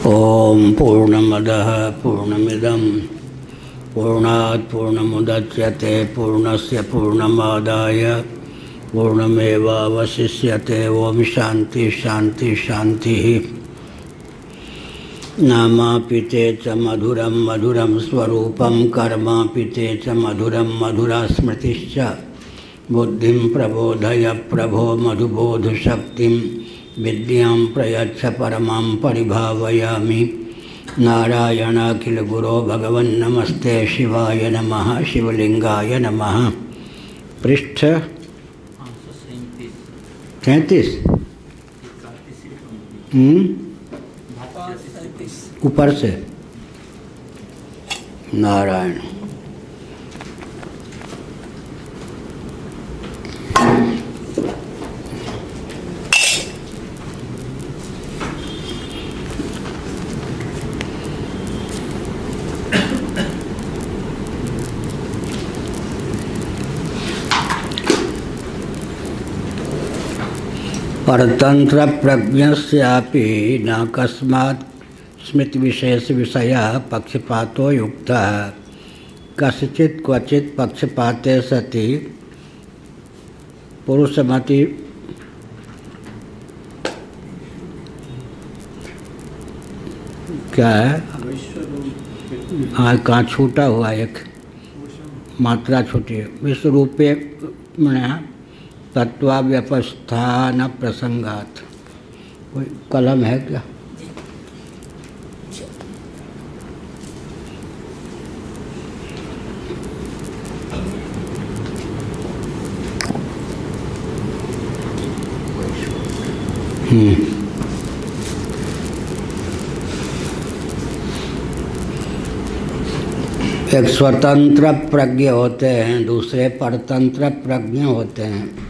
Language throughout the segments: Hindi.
ओम पूर्णमदः पूर्णमिदं पूर्णात् पूर्णमुदच्यते पूर्णस्य पूर्णमादाय पूर्णमेवावशिष्यते। ओम शांति शांति शांतिः। नामापिते च मधुरं मधुरं स्वरूपं कर्मापिते च मधुरं मधुरा स्मृतिश्च बुद्धिं प्रबोधय प्रभो मधुबोधशक्तिं विद्यां प्रयच्छ परमां परिभावयामि। नारायणाखिल गुरो भगवन् नमस्ते शिवाय नमः शिवलिंगाय नमः। पृष्ठ 33 ऊपर से नारायण। परतंत्र प्रज्ञस्यापि न कस्मात् स्मृति विशेष विषया पक्षपातो युक्तः। कस्यचित् क्वचित् पक्षपाते सति पुरुषमति क्या है? हाँ, कहाँ छूटा हुआ एक मात्रा छूटी है। विश्वरूपे तत्वाव्यवस्थान प्रसंगात। कोई कलम है क्या? एक स्वतंत्र प्रज्ञ होते हैं, दूसरे परतंत्र प्रज्ञ होते हैं।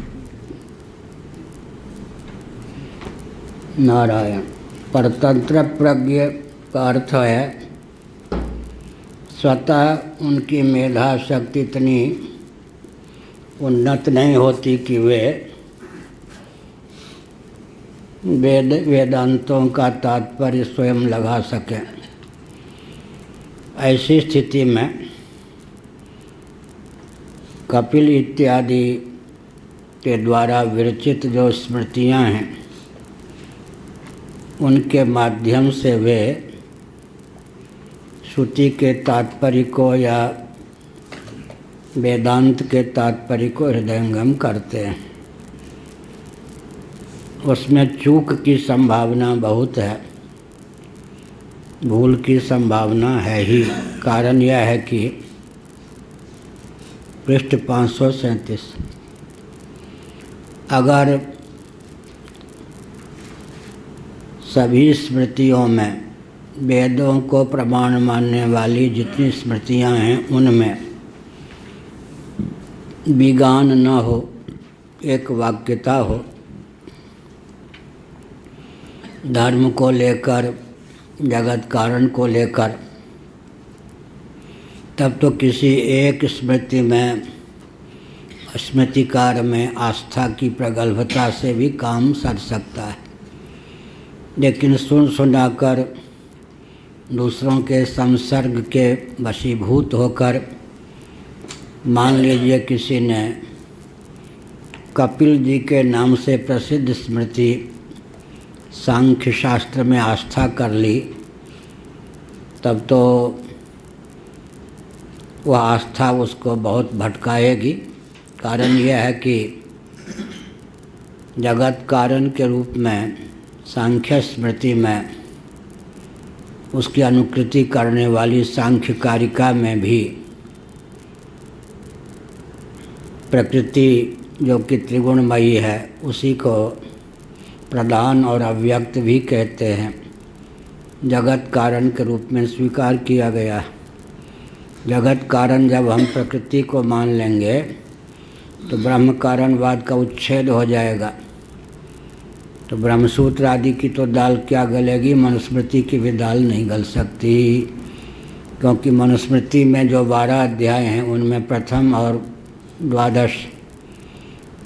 नारायण। परतंत्र प्रज्ञ का अर्थ है स्वतः उनकी मेधा शक्ति इतनी उन्नत नहीं होती कि वे वेदांतों का तात्पर्य स्वयं लगा सकें। ऐसी स्थिति में कपिल इत्यादि के द्वारा विरचित जो स्मृतियां हैं उनके माध्यम से वे श्रुति के तात्पर्य को या वेदांत के तात्पर्य को हृदयंगम करते हैं। उसमें चूक की संभावना बहुत है, भूल की संभावना है ही। कारण यह है कि पृष्ठ 537 अगर सभी स्मृतियों में वेदों को प्रमाण मानने वाली जितनी स्मृतियां हैं उनमें विज्ञान न हो, एक वाक्यता हो, धर्म को लेकर जगत कारण को लेकर, तब तो किसी एक स्मृति में स्मृतिकार में आस्था की प्रगल्भता से भी काम सर सकता है। लेकिन सुन सुनाकर दूसरों के संसर्ग के वशीभूत होकर मान लीजिए किसी ने कपिल जी के नाम से प्रसिद्ध स्मृति सांख्य शास्त्र में आस्था कर ली, तब तो वह आस्था उसको बहुत भटकाएगी। कारण यह है कि जगत कारण के रूप में सांख्य स्मृति में उसकी अनुकृति करने वाली सांख्य कारिका में भी प्रकृति जो कि त्रिगुणमयी है उसी को प्रधान और अव्यक्त भी कहते हैं, जगत कारण के रूप में स्वीकार किया गया है। जगत कारण जब हम प्रकृति को मान लेंगे तो ब्रह्म कारणवाद का उच्छेद हो जाएगा। तो ब्रह्मसूत्र आदि की तो दाल क्या गलेगी, मनुस्मृति की भी दाल नहीं गल सकती। क्योंकि मनुस्मृति में जो 12 अध्याय हैं उनमें प्रथम और 12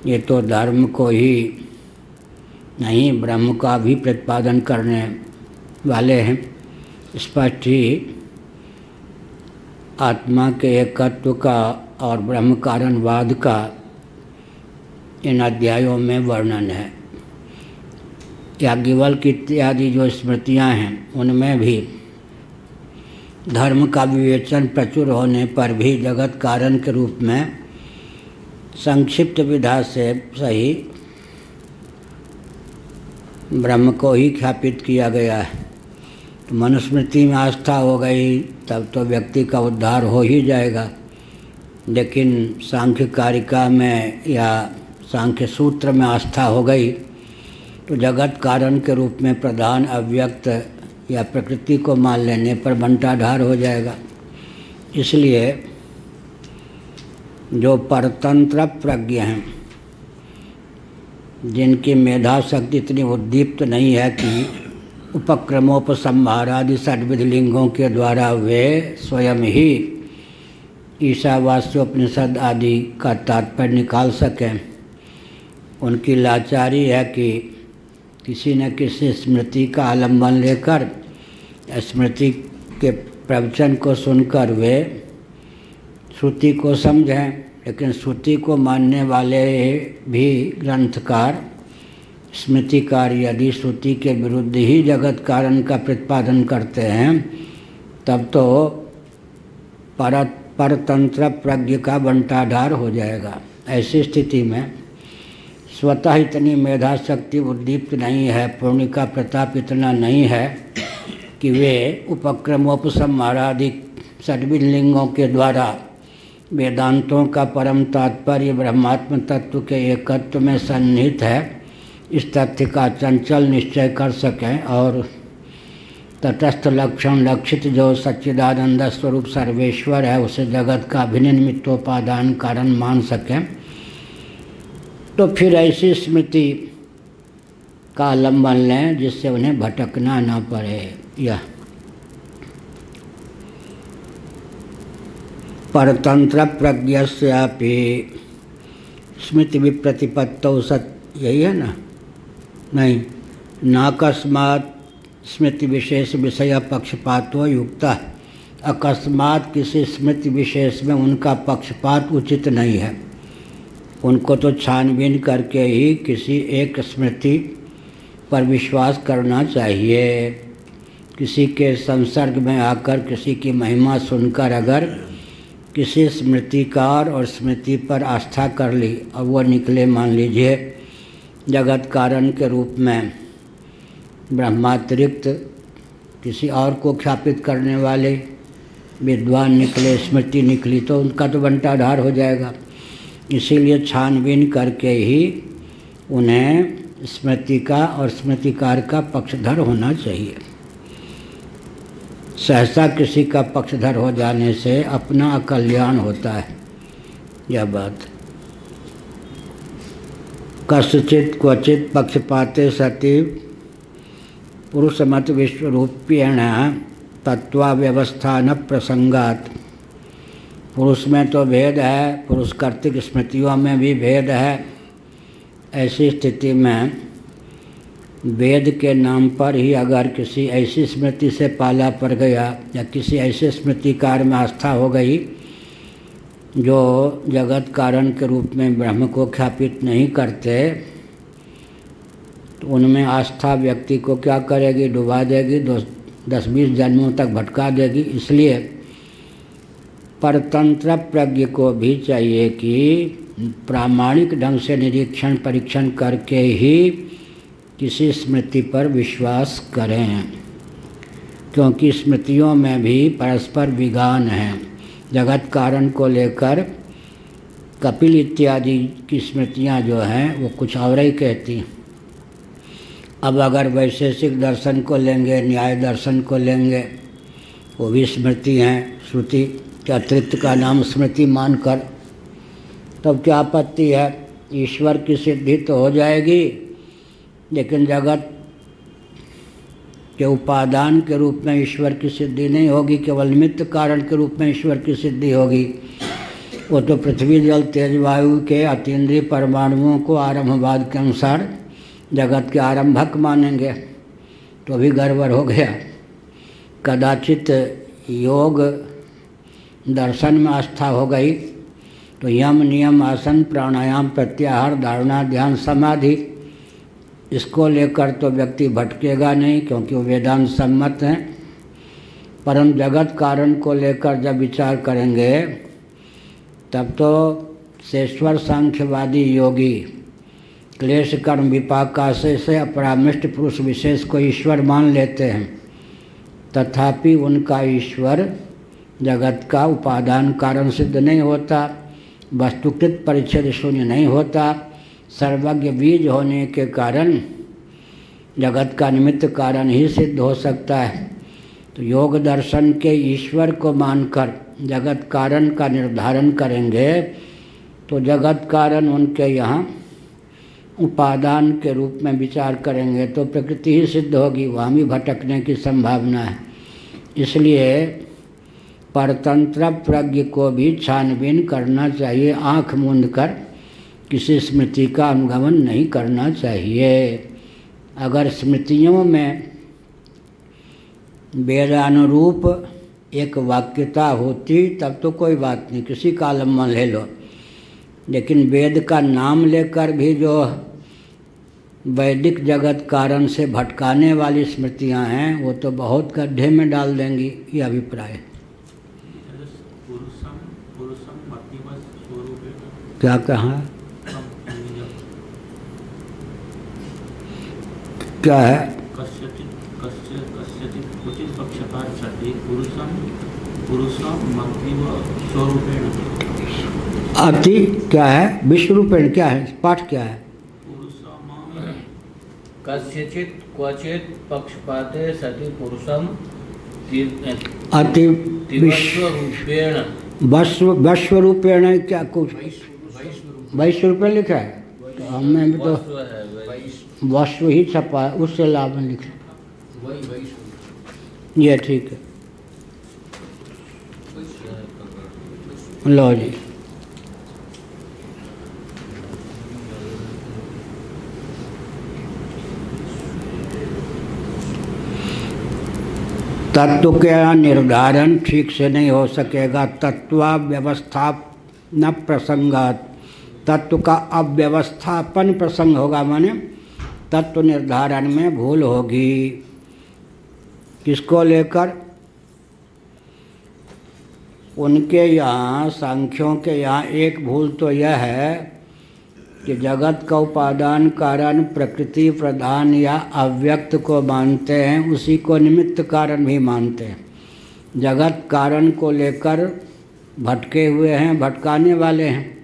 ये तो धर्म को ही नहीं ब्रह्म का भी प्रतिपादन करने वाले हैं। स्पष्ट ही आत्मा के एकत्व का और ब्रह्म कारणवाद का इन अध्यायों में वर्णन है। याज्ञवल्क इत्यादि जो स्मृतियां हैं उनमें भी धर्म का विवेचन प्रचुर होने पर भी जगत कारण के रूप में संक्षिप्त विधा से सही ब्रह्म को ही ख्यापित किया गया है। तो मनुस्मृति में आस्था हो गई तब तो व्यक्ति का उद्धार हो ही जाएगा, लेकिन सांख्य कारिका में या सांख्य सूत्र में आस्था हो गई तो जगत कारण के रूप में प्रधान अव्यक्त या प्रकृति को मान लेने पर बंटाढार हो जाएगा। इसलिए जो परतंत्र प्रज्ञ हैं, जिनकी मेधा शक्ति इतनी उद्दीप्त नहीं है कि उपक्रमोपसंहारादि षड्विध लिंगों के द्वारा वे स्वयं ही ईशावास्योपनिषद आदि का तात्पर्य निकाल सकें, उनकी लाचारी है कि किसी न किसी स्मृति का आलंबन लेकर स्मृति के प्रवचन को सुनकर वे श्रुति को समझें, लेकिन श्रुति को मानने वाले भी ग्रंथकार स्मृतिकार यदि श्रुति के विरुद्ध ही जगत कारण का प्रतिपादन करते हैं तब तो परतंत्र प्रज्ञ का बंटाढार हो जाएगा। ऐसी स्थिति में स्वतः इतनी मेधा शक्ति उद्दीप्त नहीं है, पूर्णिका प्रताप इतना नहीं है कि वे उपक्रमोपसंहारादि षड्विध लिंगों के द्वारा वेदांतों का परम तात्पर्य ब्रह्मात्म तत्व के एकत्व में सन्निहित है इस तथ्य का चंचल निश्चय कर सकें और तटस्थ लक्षण लक्षित जो सच्चिदानंद स्वरूप सर्वेश्वर है उसे जगत का अभिनिमित्तोपादान कारण मान सकें। तो फिर ऐसी स्मृति का आलंबन लें जिससे उन्हें भटकना न पड़े। यह परतंत्र प्रज्ञस्यापि स्मृति विप्रतिपत्तौ सत, यही है ना? नहीं, नाकस्मात् स्मृति विशेष विषय पक्षपातो युक्ता, अकस्मात किसी स्मृति विशेष में उनका पक्षपात उचित नहीं है। उनको तो छानबीन करके ही किसी एक स्मृति पर विश्वास करना चाहिए। किसी के संसर्ग में आकर किसी की महिमा सुनकर अगर किसी स्मृतिकार और स्मृति पर आस्था कर ली और वो निकले मान लीजिए जगत कारण के रूप में ब्रह्मातिरिक्त किसी और को ख्यापित करने वाले विद्वान निकले, स्मृति निकली, तो उनका तो बंटाढार हो जाएगा। इसीलिए छानबीन करके ही उन्हें स्मृति का और स्मृतिकार का पक्षधर होना चाहिए। सहसा किसी का पक्षधर हो जाने से अपना अकल्याण होता है। यह बात कस्यचित् क्वचित् पक्षपाते सति पुरुषमत विश्वरूपेण तत्वाव्यवस्थान प्रसंगात। पुरुष में तो भेद है, पुरुष कर्तिक स्मृतियों में भी भेद है। ऐसी स्थिति में वेद के नाम पर ही अगर किसी ऐसी स्मृति से पाला पड़ गया या किसी ऐसे स्मृतिकार में आस्था हो गई जो जगत कारण के रूप में ब्रह्म को ख्यापित नहीं करते, तो उनमें आस्था व्यक्ति को क्या करेगी? डुबा देगी, 10-20 जन्मों तक भटका देगी। इसलिए परतंत्र प्रज्ञ को भी चाहिए कि प्रामाणिक ढंग से निरीक्षण परीक्षण करके ही किसी स्मृति पर विश्वास करें, क्योंकि स्मृतियों में भी परस्पर विगान है। जगत कारण को लेकर कपिल इत्यादि की स्मृतियां जो हैं वो कुछ और ही कहती। अब अगर वैशेषिक दर्शन को लेंगे, न्याय दर्शन को लेंगे, वो भी स्मृति हैं, श्रुति के अतिरिक्त का नाम स्मृति मानकर, तब क्या आपत्ति है? ईश्वर की सिद्धि तो हो जाएगी, लेकिन जगत के उपादान के रूप में ईश्वर की सिद्धि नहीं होगी, केवल निमित्त कारण के रूप में ईश्वर की सिद्धि होगी। वो तो पृथ्वी जल तेज वायु के अतीन्द्रिय परमाणुओं को आरंभवाद के अनुसार जगत के आरंभक मानेंगे, तो भी गड़बड़ हो गया। कदाचित योग दर्शन में आस्था हो गई तो यम नियम आसन प्राणायाम प्रत्याहार धारणा ध्यान समाधि इसको लेकर तो व्यक्ति भटकेगा नहीं, क्योंकि वो वेदांत सम्मत हैं। परंतु जगत कारण को लेकर जब विचार करेंगे तब तो शेश्वर सांख्यवादी योगी क्लेश कर्म विपाकाशय से अपरामिष्ट पुरुष विशेष को ईश्वर मान लेते हैं, तथापि उनका ईश्वर जगत का उपादान कारण सिद्ध नहीं होता, वस्तुकृत परिच्छेद शून्य नहीं होता। सर्वज्ञ बीज होने के कारण जगत का निमित्त कारण ही सिद्ध हो सकता है। तो योग दर्शन के ईश्वर को मानकर जगत कारण का निर्धारण करेंगे तो जगत कारण उनके यहाँ उपादान के रूप में विचार करेंगे तो प्रकृति ही सिद्ध होगी, वहाँ भी भटकने की संभावना है। इसलिए परतंत्र प्रज्ञ को भी छानबीन करना चाहिए, आँख मूंद कर किसी स्मृति का अनुगमन नहीं करना चाहिए। अगर स्मृतियों में वेदानुरूप एक वाक्यता होती तब तो कोई बात नहीं, किसी कालम में ले लो, लेकिन वेद का नाम लेकर भी जो वैदिक जगत कारण से भटकाने वाली स्मृतियां हैं वो तो बहुत गड्ढे में डाल देंगी, ये अभिप्राय है। क्या कहा, क्या है? अति क्या है? विश्व रूपेण क्या है? पाठ क्या है? कस्यचित् क्वचित् पक्षपाते सति पुरुषम अति विश्वरूपेण वश्वरूपेण क्या कुछ वैश्व रूपेण लिखा है, तो हमें भी तो वश्व ही छपा है, उससे लाभ में लिखा, ये ठीक है। लो जी, तत्व का निर्धारण ठीक से नहीं हो सकेगा, तत्व व्यवस्था न प्रसंगात, तत्व का अव्यवस्थापन प्रसंग होगा, माने तत्व निर्धारण में भूल होगी। किसको लेकर? उनके यहाँ सांख्यों के यहाँ एक भूल तो यह है कि जगत का उपादान कारण प्रकृति प्रधान या अव्यक्त को मानते हैं, उसी को निमित्त कारण भी मानते हैं। जगत कारण को लेकर भटके हुए हैं, भटकाने वाले हैं।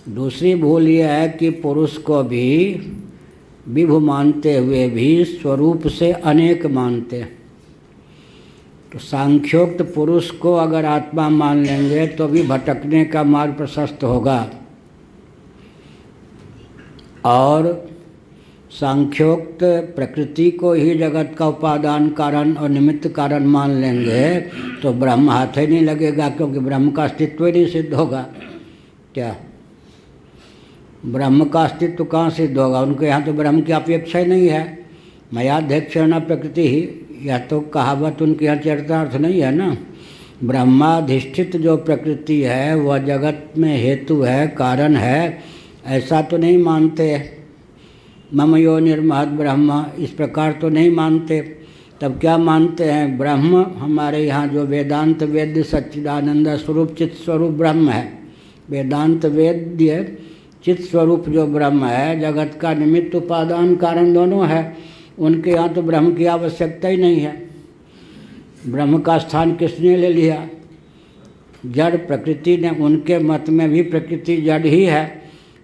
दूसरी भूल यह है कि पुरुष को भी विभु मानते हुए भी स्वरूप से अनेक मानते हैं। तो सांख्योक्त पुरुष को अगर आत्मा मान लेंगे तो भी भटकने का मार्ग प्रशस्त होगा, और सांख्योक्त प्रकृति को ही जगत का उपादान कारण और निमित्त कारण मान लेंगे तो ब्रह्म हाथ ही नहीं लगेगा, क्योंकि ब्रह्म का अस्तित्व ही नहीं सिद्ध होगा। क्या ब्रह्म का अस्तित्व कहाँ सिद्ध होगा? उनके यहाँ तो ब्रह्म की अपेक्षा ही नहीं है। मयाध्यक्षेण प्रकृति ही, यह तो कहावत उनके यहाँ चरितार्थ नहीं है ना। ब्रह्माधिष्ठित जो प्रकृति है वह जगत में हेतु है, कारण है, ऐसा तो नहीं मानते। मम यो निर्महत ब्रह्म, इस प्रकार तो नहीं मानते। तब क्या मानते हैं? ब्रह्म हमारे यहाँ जो वेदांत वेद्य सच्चिदानंद स्वरूप चित स्वरूप ब्रह्म है, वेदांत वेद्य चित स्वरूप जो ब्रह्म है, जगत का निमित्त उपादान कारण दोनों है, उनके यहाँ तो ब्रह्म की आवश्यकता ही नहीं है। ब्रह्म का स्थान किसने ले लिया? जड़ प्रकृति ने। उनके मत में भी प्रकृति जड़ ही है,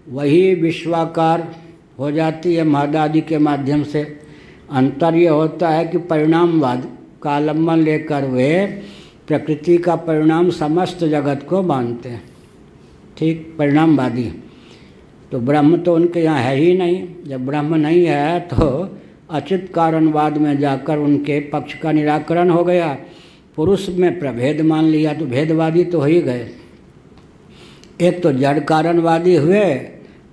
वही विश्वाकार हो जाती है महदादि के माध्यम से। अंतर ये होता है कि परिणामवाद का अवलंबन लेकर वे प्रकृति का परिणाम समस्त जगत को मानते हैं। ठीक, परिणामवादी। तो ब्रह्म तो उनके यहाँ है ही नहीं। जब ब्रह्म नहीं है तो अचित कारणवाद में जाकर उनके पक्ष का निराकरण हो गया। पुरुष में प्रभेद मान लिया तो भेदवादी तो हो ही गए। एक तो जड़ कारणवादी हुए,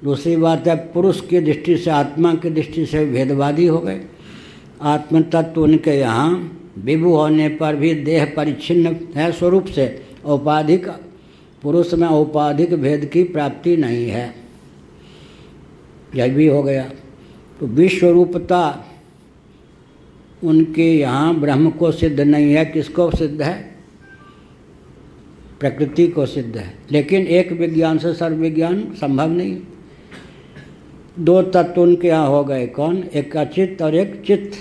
दूसरी बात है पुरुष की दृष्टि से, आत्मा की दृष्टि से भेदवादी हो गए। आत्म तत्व उनके यहाँ विभु होने पर भी देह परिच्छिन्न है स्वरूप से। औपाधिक पुरुष में औपाधिक भेद की प्राप्ति नहीं है। यह भी हो गया। तो विश्वरूपता उनके यहाँ ब्रह्म को सिद्ध नहीं है। किसको सिद्ध है? प्रकृति को सिद्ध है। लेकिन एक विज्ञान से सर्व विज्ञान संभव नहीं। दो तत्व उनके यहाँ हो गए। कौन? एक अचित और एक चित्त।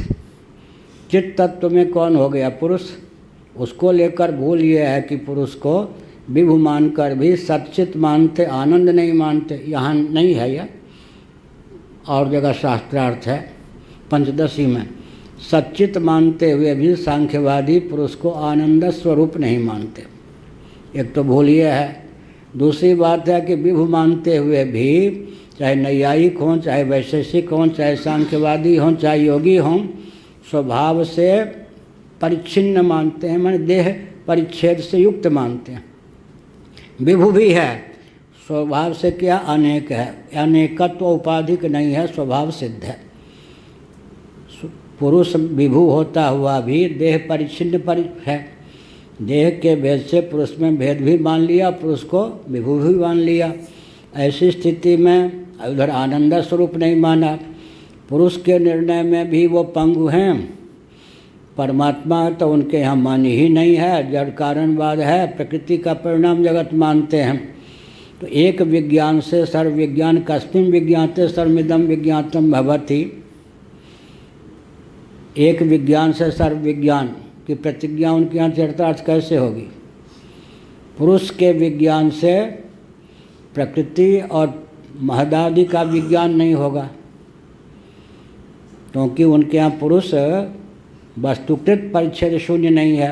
चित्त तत्व में कौन हो गया? पुरुष। उसको लेकर भूल ये है कि पुरुष को विभु मानकर भी सच्चित मानते, आनंद नहीं मानते। यहाँ नहीं है यह, और जगह शास्त्रार्थ है पंचदशी में। सच्चित मानते हुए भी सांख्यवादी पुरुष को आनंद स्वरूप नहीं मानते। एक तो भूल ये है। दूसरी बात है कि विभु मानते हुए भी, चाहे नैयायिक हों, चाहे वैशेषिक हों, चाहे सांख्यवादी हों, चाहे योगी हों, स्वभाव से परिच्छिन्न मानते हैं, माने देह परिच्छेद से युक्त मानते हैं। विभु भी है, स्वभाव से क्या? अनेक है। अनेकत्व उपाधिक नहीं है, स्वभाव सिद्ध है। पुरुष विभु होता हुआ भी देह परिच्छिन्न है। देह के भेद से पुरुष में भेद भी मान लिया, पुरुष को विभु भी मान लिया। ऐसी स्थिति में उधर आनंद स्वरूप नहीं माना। पुरुष के निर्णय में भी वो पंगु हैं। परमात्मा तो उनके यहाँ मानी ही नहीं है, जड़ कारणवाद है, प्रकृति का परिणाम जगत मानते हैं। तो एक विज्ञान से सर्व विज्ञान, कस्मिन् विज्ञाते सर्वमिदं विज्ञातम भवति। एक विज्ञान से सर्व विज्ञान की प्रतिज्ञा उनके यहाँ चरितार्थ कैसे होगी? पुरुष के विज्ञान से प्रकृति और महदादि का विज्ञान नहीं होगा, क्योंकि उनके यहाँ पुरुष वस्तुकृत परिच्छेद शून्य नहीं है।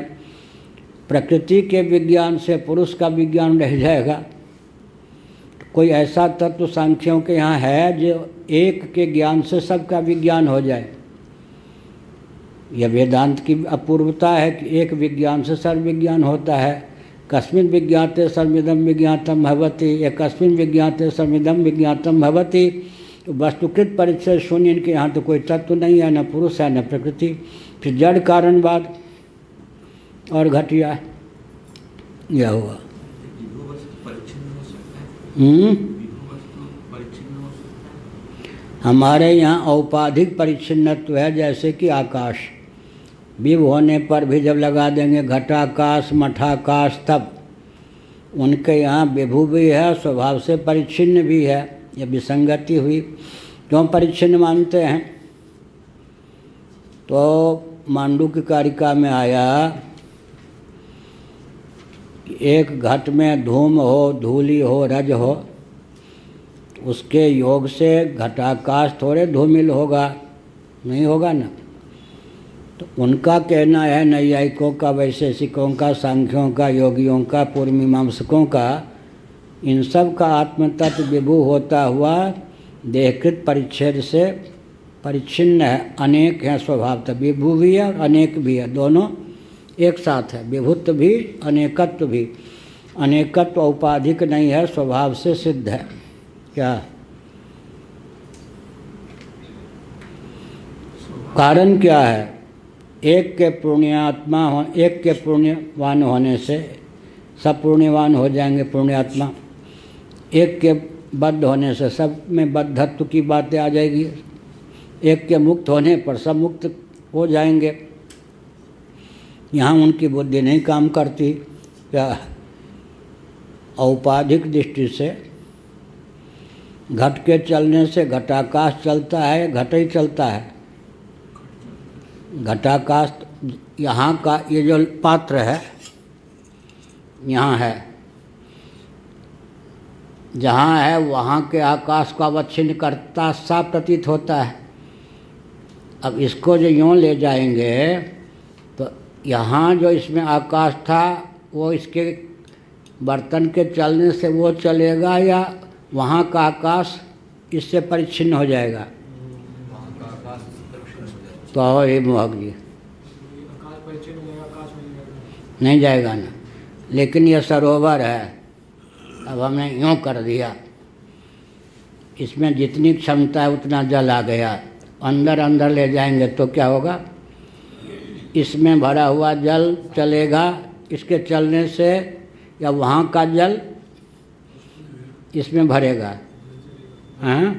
प्रकृति के विज्ञान से पुरुष का विज्ञान रह जाएगा। कोई ऐसा तत्व सांख्यों के यहाँ है जो एक के ज्ञान से सबका विज्ञान हो जाए? यह वेदांत की अपूर्वता है कि एक विज्ञान से सर्व विज्ञान होता है। कस्मिन् विज्ञाते सर्वमिदं विज्ञातम भवति, या कस्मिन् विज्ञाते सर्वमिदं विज्ञातम भवति। वस्तुकृत परिच्छेद शून्य इनके यहाँ तो कोई तत्व नहीं है, न पुरुष है न प्रकृति। फिर जड़ कारणवाद और घटिया यह हुआ। हमारे यहाँ औपाधिक परिच्छिन्नत्व है, जैसे कि आकाश। विभु होने पर भी जब लगा देंगे घटाकाश मठाकाश, तब उनके यहाँ विभु भी है, स्वभाव से परिच्छिन्न भी है। यह विसंगति हुई। क्यों परिच्छिन्न मानते हैं? तो मांडुक्य कारिका में आया, एक घट में धूम हो, धूलि हो, रज हो, उसके योग से घटाकाश थोड़े धूमिल होगा, नहीं होगा ना। तो उनका कहना है, नैयायिकों का, वैशेषिकों का, सांख्यों का, योगियों का, पूर्व मीमांसकों का, इन सब का आत्मतत्व विभु होता हुआ देहकृत परिच्छेद से परिच्छिन्न है। अनेक है स्वभावतः, विभु भी है और अनेक भी है, दोनों एक साथ है। विभुत्व भी अनेकत्व भी। अनेकत्व औपाधिक नहीं है, स्वभाव से सिद्ध है। क्या कारण क्या है? एक के पुण्यवान होने से सब पुण्यवान हो जाएंगे, पुण्यात्मा। एक के बद्ध होने से सब में बद्धत्व की बातें आ जाएगी। एक के मुक्त होने पर सब मुक्त हो जाएंगे। यहाँ उनकी बुद्धि नहीं काम करती। क्या औपाधिक दृष्टि से घट के चलने से घटाकाश चलता है, घट ही चलता है। घटाकाश यहाँ का ये जो पात्र है यहाँ है, जहाँ है वहाँ के आकाश को अवच्छिन्न करता सा प्रतीत होता है। अब इसको जो यूँ ले जाएंगे तो यहाँ जो इसमें आकाश था वो इसके बर्तन के चलने से वो चलेगा, या वहाँ का आकाश इससे परिच्छिन्न हो जाएगा? तो आओ ये मोहक जी, नहीं जाएगा ना। लेकिन यह सरोवर है, अब हमने यूँ कर दिया, इसमें जितनी क्षमता है उतना जल आ गया, अंदर अंदर ले जाएंगे तो क्या होगा? इसमें भरा हुआ जल चलेगा इसके चलने से, या वहाँ का जल इसमें भरेगा? हाँ,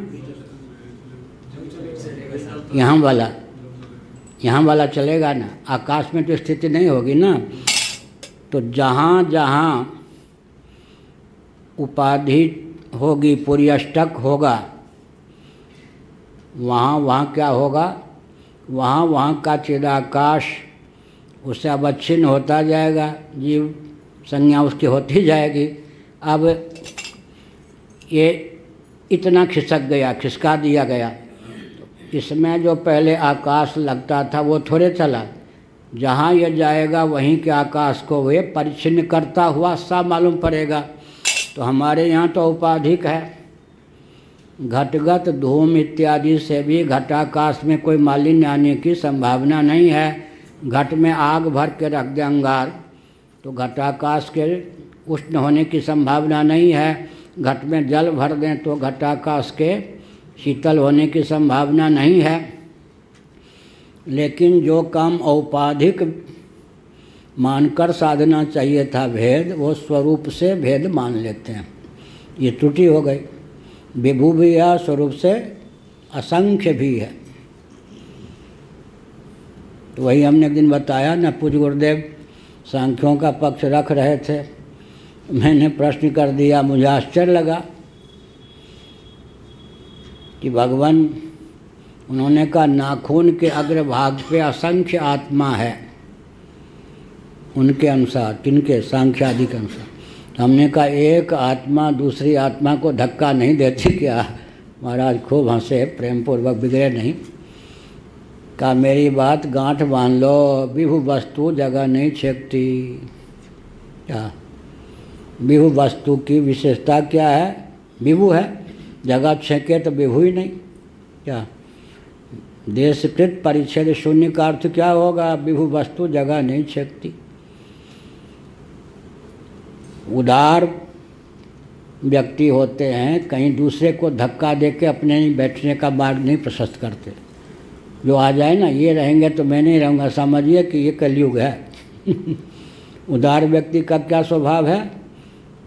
यहाँ वाला चलेगा ना, आकाश में तो स्थिति नहीं होगी ना। तो जहाँ जहाँ उपाधि होगी, पूरी अष्टक होगा, वहाँ क्या होगा? वहाँ का चिदाकाश उससे अवच्छिन्न होता जाएगा, जीव संज्ञा उसकी होती जाएगी। अब ये इतना खिसका दिया गया। इसमें जो पहले आकाश लगता था वो थोड़े चला, जहाँ ये जाएगा वहीं के आकाश को वे परिच्छिन्न करता हुआ सा मालूम पड़ेगा। तो हमारे यहाँ तो औपाधिक है, घटगत धूम इत्यादि से भी घटाकाश में कोई मालिन्य आने की संभावना नहीं है। घट में आग भर के रख दे अंगार तो घटाकाश के उष्ण होने की संभावना नहीं है। घट में जल भर दें तो घटाकाश के शीतल होने की संभावना नहीं है। लेकिन जो काम औपाधिक मानकर साधना चाहिए था भेद, वो स्वरूप से भेद मान लेते हैं। ये त्रुटि हो गई। विभु भी है, स्वरूप से असंख्य भी है। तो वही हमने एक दिन बताया न, पूज्य गुरुदेव सांख्यों का पक्ष रख रहे थे। मैंने प्रश्न कर दिया, मुझे आश्चर्य लगा कि भगवान, उन्होंने कहा नाखून के अग्रभाग पे असंख्य आत्मा है उनके अनुसार। किनके? सांख्यादि के अनुसार। तो हमने कहा एक आत्मा दूसरी आत्मा को धक्का नहीं देती क्या? महाराज खूब हंसे, प्रेम पूर्वक, बिगड़े नहीं। कहा मेरी बात गांठ बांध लो, विभु वस्तु जगह नहीं छेकती। क्या विभु वस्तु की विशेषता क्या है? विभु है, जगह छेके तो विभु ही नहीं। क्या देशकृत परिच्छेद शून्य का अर्थ क्या होगा? विभु वस्तु जगह नहीं छेकती। उदार व्यक्ति होते हैं, कहीं दूसरे को धक्का देके अपने बैठने का मार्ग नहीं प्रशस्त करते। जो आ जाए ना, ये रहेंगे तो मैं नहीं रहूँगा, समझिए कि ये कलयुग है। उदार व्यक्ति का क्या स्वभाव है?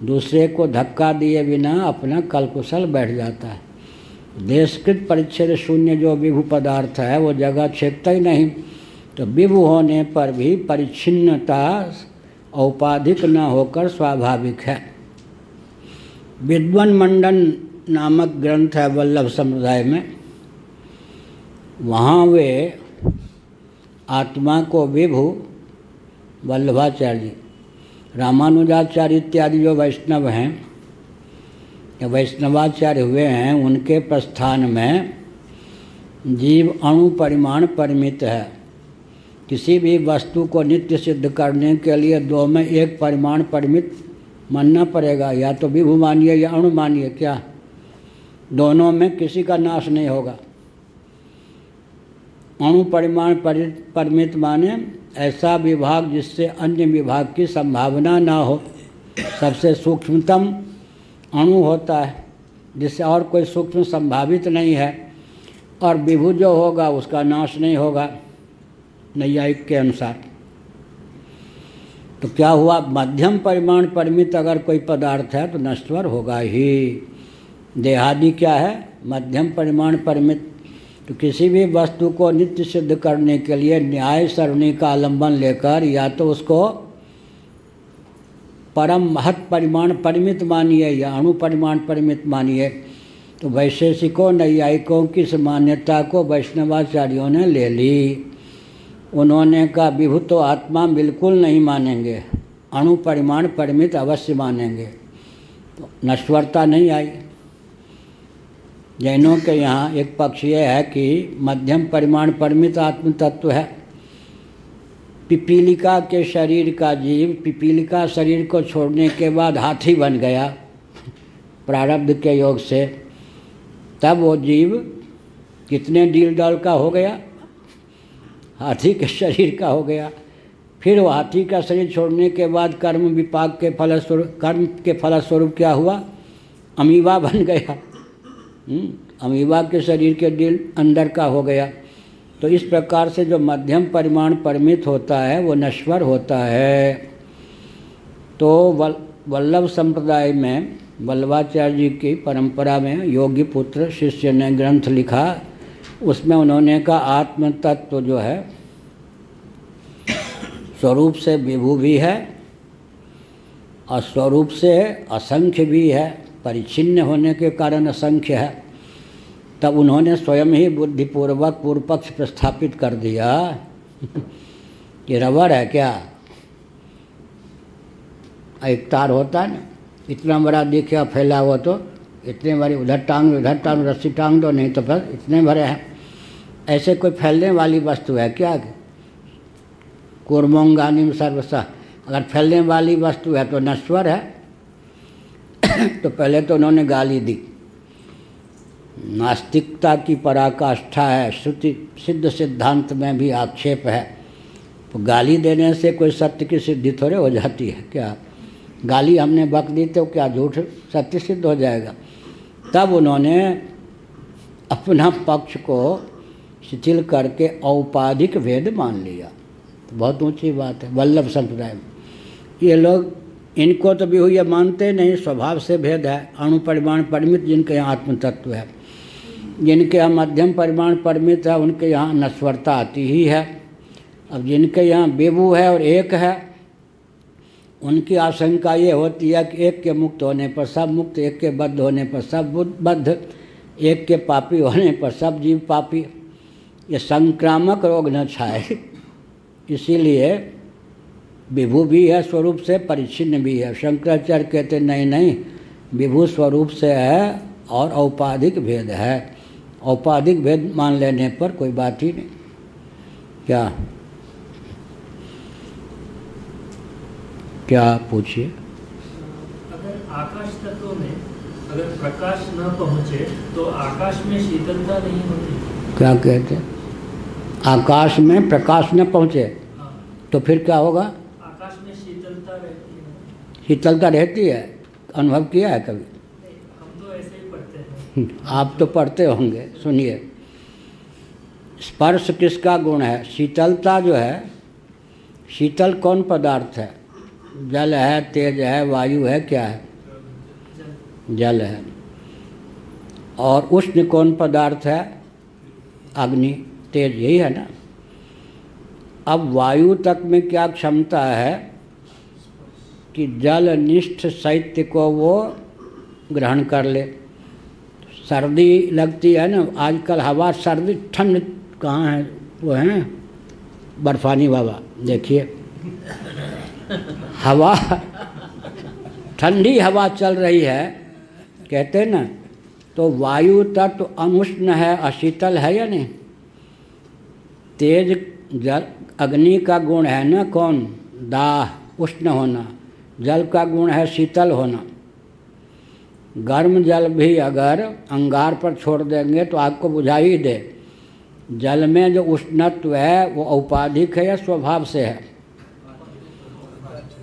दूसरे को धक्का दिए बिना अपना कलकुशल बैठ जाता है। देशकृत परिच्छेद शून्य जो विभु पदार्थ है वो जगह छेकता ही नहीं। तो विभु होने पर भी परिच्छिन्नता औपाधिक न होकर स्वाभाविक है। विद्वन मंडन नामक ग्रंथ है वल्लभ संप्रदाय में, वहाँ वे आत्मा को विभु, वल्लभाचार्य जी, रामानुजाचार्य इत्यादि जो वैष्णव हैं या वैष्णवाचार्य हुए हैं, उनके प्रस्थान में जीव अणु परिमाण परिमित है। किसी भी वस्तु को नित्य सिद्ध करने के लिए दो में एक परिमाण परिमित मानना पड़ेगा, या तो विभु मानिए या अणु मानिए। क्या दोनों में किसी का नाश नहीं होगा। अणु परिमाण परिमित माने ऐसा विभाग जिससे अन्य विभाग की संभावना ना हो। सबसे सूक्ष्मतम अणु होता है जिससे और कोई सूक्ष्म संभावित नहीं है, और विभु जो होगा उसका नाश नहीं होगा नैयायिक के अनुसार। तो क्या हुआ? मध्यम परिमाण परिमित अगर कोई पदार्थ है तो नश्वर होगा ही। देहादि क्या है? मध्यम परिमाण परिमित। तो किसी भी वस्तु को नित्य सिद्ध करने के लिए न्याय सरणी का आलंबन लेकर या तो उसको परम महत परिमाण परिमित मानिए या अणु परिमाण परिमित मानिए। तो वैशेषिकों नैयायिकों की इस मान्यता को वैष्णवाचार्यों ने ले ली। उन्होंने कहा विभु तो आत्मा बिल्कुल नहीं मानेंगे, अणु परिमाण परिमित अवश्य मानेंगे। तो नश्वरता नहीं आई। जैनों के यहाँ एक पक्ष ये है कि मध्यम परिमाण परिमित आत्म तत्व है। पिपीलिका के शरीर का जीव पिपीलिका शरीर को छोड़ने के बाद हाथी बन गया प्रारब्ध के योग से, तब वो जीव कितने डील डॉल का हो गया? हाथी के शरीर का हो गया। फिर वो हाथी का शरीर छोड़ने के बाद कर्म विपाक के फलस्वरूप क्या हुआ? अमीबा बन गया। अमीबा के शरीर के दिल अंदर का हो गया। तो इस प्रकार से जो मध्यम परिमाण परिमित होता है वो नश्वर होता है। तो वल्लभ संप्रदाय में वल्लभाचार्य जी की परंपरा में योगी पुत्र शिष्य ने ग्रंथ लिखा, उसमें उन्होंने कहा आत्म तत्व जो है स्वरूप से विभु भी है और स्वरूप से असंख्य भी है, परिच्छिन्न होने के कारण असंख्य है। तब उन्होंने स्वयं ही बुद्धिपूर्वक पूर्व पक्ष प्रस्थापित कर दिया कि रबर है क्या, एक तार होता है ना, इतना बड़ा दिखे फैला हुआ तो इतने बड़ी उधर टांग रस्सी टांग दो, नहीं तो फिर इतने बड़े हैं। ऐसे कोई फैलने वाली वस्तु है क्या? कूर्मोंगानिम सर्वसा, अगर फैलने वाली वस्तु है तो नश्वर है। तो पहले तो उन्होंने गाली दी, नास्तिकता की पराकाष्ठा है, श्रुति सिद्ध सिद्धांत में भी आक्षेप है। तो गाली देने से कोई सत्य की सिद्धि थोड़े हो जाती है क्या? गाली हमने बक दी तो क्या झूठ सत्य सिद्ध हो जाएगा? तब उन्होंने अपना पक्ष को शिथिल करके औपाधिक भेद मान लिया। तो बहुत ऊंची बात है। वल्लभ संप्रदाय में ये लोग, इनको तो भी हुई ये मानते नहीं, स्वभाव से भेद है। अणु परिमाण परिमित जिनके यहाँ आत्म तत्व है, जिनके यहाँ मध्यम परिमाण परिमित है, उनके यहाँ नश्वरता आती ही है। अब जिनके यहाँ विभु है और एक है, उनकी आशंका ये होती है कि एक के मुक्त होने पर सब मुक्त, एक के बद्ध होने पर सब बद्ध, एक के पापी होने पर सब जीव पापी, ये संक्रामक रोग न छाए। इसीलिए विभु भी है स्वरूप से, परिच्छिन्न भी है। शंकराचार्य कहते नहीं, विभु स्वरूप से है और औपाधिक भेद है। औपाधिक भेद मान लेने पर कोई बात ही नहीं। क्या क्या पूछिए? अगर आकाश तत्व में अगर प्रकाश न पहुंचे तो आकाश में शीतलता नहीं होती। क्या कहते हैं? आकाश में प्रकाश न पहुंचे तो फिर क्या होगा? आकाश में शीतलता रहती है। शीतलता रहती है, अनुभव किया है कभी? हम तो ऐसे ही पढ़ते हैं। आप तो पढ़ते होंगे। सुनिए, स्पर्श किसका गुण है? शीतलता जो है, शीतल कौन पदार्थ है? जल है, तेज है, वायु है, क्या है? जल है। और उष्ण कौन पदार्थ है? अग्नि, तेज, यही है ना। अब वायु तक में क्या क्षमता है कि जल निष्ठ शैत्य को वो ग्रहण कर ले। सर्दी लगती है ना आजकल, हवा सर्दी ठंड कहाँ है? वो है बर्फानी बाबा, देखिए हवा ठंडी हवा चल रही है, कहते हैं ना। तो वायु तत्व अनुष्ण है, अशीतल है या नहीं? तेज जल, अग्नि का गुण है ना कौन? दाह, उष्ण होना। जल का गुण है शीतल होना। गर्म जल भी अगर अंगार पर छोड़ देंगे तो आग को बुझा ही दे। जल में जो उष्णत्व है वो औपाधिक है या स्वभाव से है?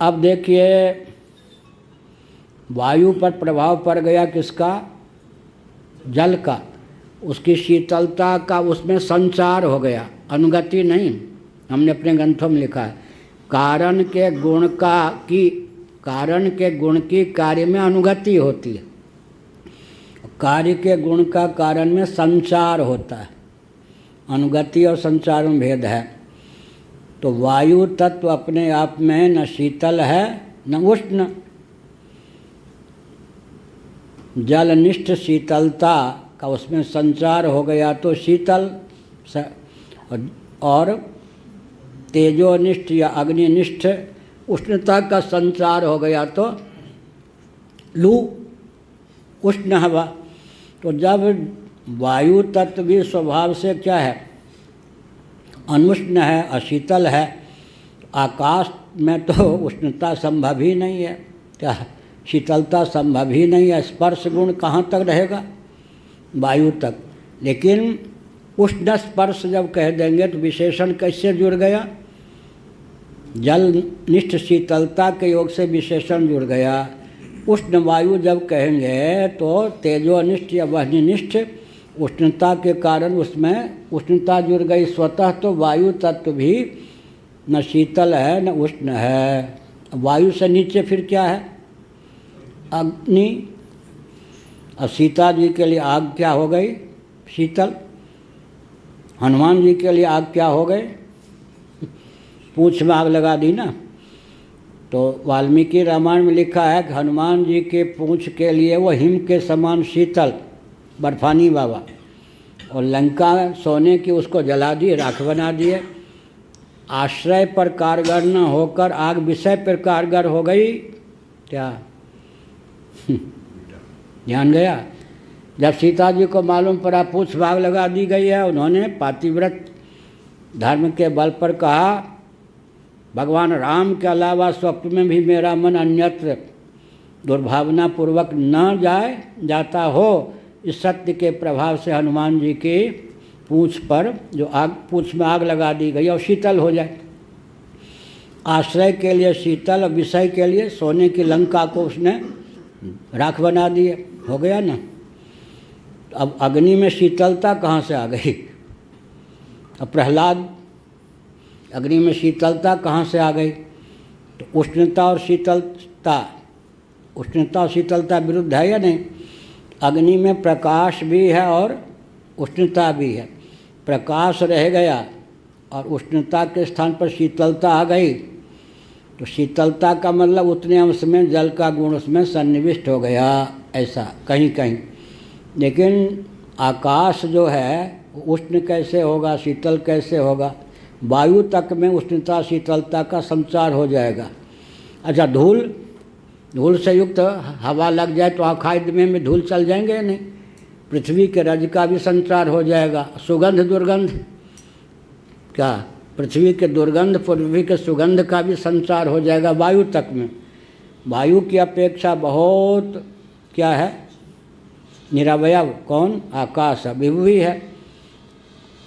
अब देखिए, वायु पर प्रभाव पड़ गया किसका? जल का। उसकी शीतलता का उसमें संचार हो गया, अनुगति नहीं। हमने अपने ग्रंथों में लिखा है कारण के गुण की कार्य में अनुगति होती है, कार्य के गुण का कारण में संचार होता है। अनुगति और संचार में भेद है। तो वायु तत्व अपने आप में न शीतल है न उष्ण। जलनिष्ठ शीतलता का उसमें संचार हो गया तो शीतल, और तेजोनिष्ठ या अग्निनिष्ठ उष्णता का संचार हो गया तो लू, उष्ण हवा। तो जब वायु तत्व भी स्वभाव से क्या है? अनुष्ण है, अशीतल है। आकाश में तो उष्णता संभव ही नहीं है, क्या शीतलता संभव ही नहीं है। स्पर्श गुण कहाँ तक रहेगा? वायु तक। लेकिन उष्ण स्पर्श जब कह देंगे तो विशेषण कैसे जुड़ गया? जल निष्ठ शीतलता के योग से विशेषण जुड़ गया। उष्ण वायु जब कहेंगे तो तेजोनिष्ठ या वह्निनिष्ठ उष्णता के कारण उसमें उष्णता जुड़ गई। स्वतः तो वायु तत्व भी न शीतल है न उष्ण है। वायु से नीचे फिर क्या है? अग्नि। अब सीता जी के लिए आग क्या हो गई? शीतल। हनुमान जी के लिए आग क्या हो गए? पूंछ में आग लगा दी ना। तो वाल्मीकि रामायण में लिखा है कि हनुमान जी के पूंछ के लिए वो हिम के समान शीतल बर्फानी बाबा, और लंका सोने की उसको जला दिए, राख बना दिए। आश्रय पर कारगर न होकर आग विषय पर कारगर हो गई। क्या ध्यान गया? जब सीता जी को मालूम पड़ा पूछ भाग लगा दी गई है, उन्होंने पातिव्रत धर्म के बल पर कहा भगवान राम के अलावा स्वप्न में भी मेरा मन अन्यत्र दुर्भावना पूर्वक न जाता हो। इस सत्य के प्रभाव से हनुमान जी के पूंछ पर जो आग, पूंछ में आग लगा दी गई और शीतल हो जाए। आश्रय के लिए शीतल और विषय के लिए सोने की लंका को उसने राख बना दिए। हो गया ना। अब अग्नि में शीतलता कहाँ से आ गई? अब प्रहलाद, अग्नि में शीतलता कहाँ से आ गई? तो उष्णता और शीतलता, उष्णता और शीतलता विरुद्ध है या नहीं? अग्नि में प्रकाश भी है और उष्णता भी है। प्रकाश रह गया और उष्णता के स्थान पर शीतलता आ गई, तो शीतलता का मतलब उतने अंश में जल का गुण उसमें सन्निविष्ट हो गया, ऐसा कहीं कहीं। लेकिन आकाश जो है उष्ण कैसे होगा, शीतल कैसे होगा? वायु तक में उष्णता शीतलता का संचार हो जाएगा। अच्छा, धूल से युक्त हवा लग जाए तो आखाई में धूल चल जाएंगे या नहीं? पृथ्वी के रज का भी संचार हो जाएगा। सुगंध दुर्गंध, क्या पृथ्वी के दुर्गंध पृथ्वी के सुगंध का भी संचार हो जाएगा वायु तक में। वायु की अपेक्षा बहुत क्या है? निरवयव। कौन? आकाश। विभु ही है।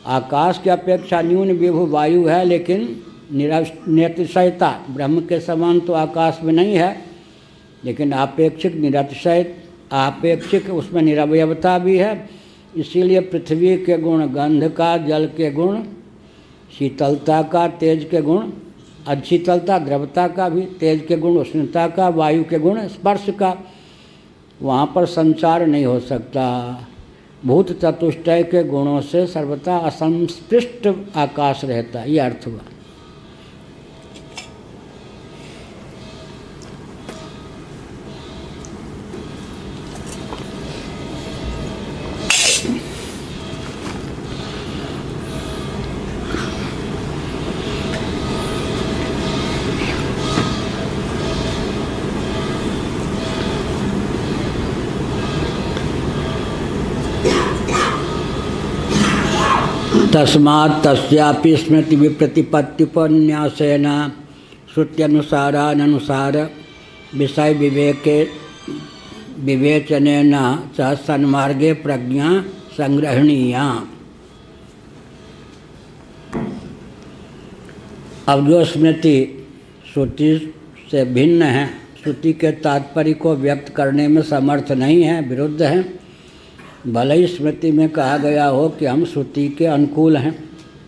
आकाश की अपेक्षा न्यून विभु वायु है, लेकिन निरतिशयता ब्रह्म के समान तो आकाश में नहीं है, लेकिन आपेक्षिक निरतिशय, आपेक्षिक उसमें निरवयवता भी है। इसीलिए पृथ्वी के गुण गंध का, जल के गुण शीतलता का, तेज के गुण अशीतलता द्रवता का भी, तेज के गुण उष्णता का, वायु के गुण स्पर्श का, वहाँ पर संचार नहीं हो सकता। भूत चतुष्टय के गुणों से सर्वथा असंस्पृष्ट आकाश रहता, ये अर्थ हुआ। तस्मात् तस्यापि स्मृति विप्रतिपत्त्युपन्यासेन श्रुत्यनुसाराननुसार विषय विवेचनेन च सन्मार्गे प्रज्ञा संग्रहणीया। अब जो स्मृति श्रुति से भिन्न है, श्रुति के तात्पर्य को व्यक्त करने में समर्थ नहीं है, विरुद्ध है, भले ही स्मृति में कहा गया हो कि हम श्रुति के अनुकूल हैं,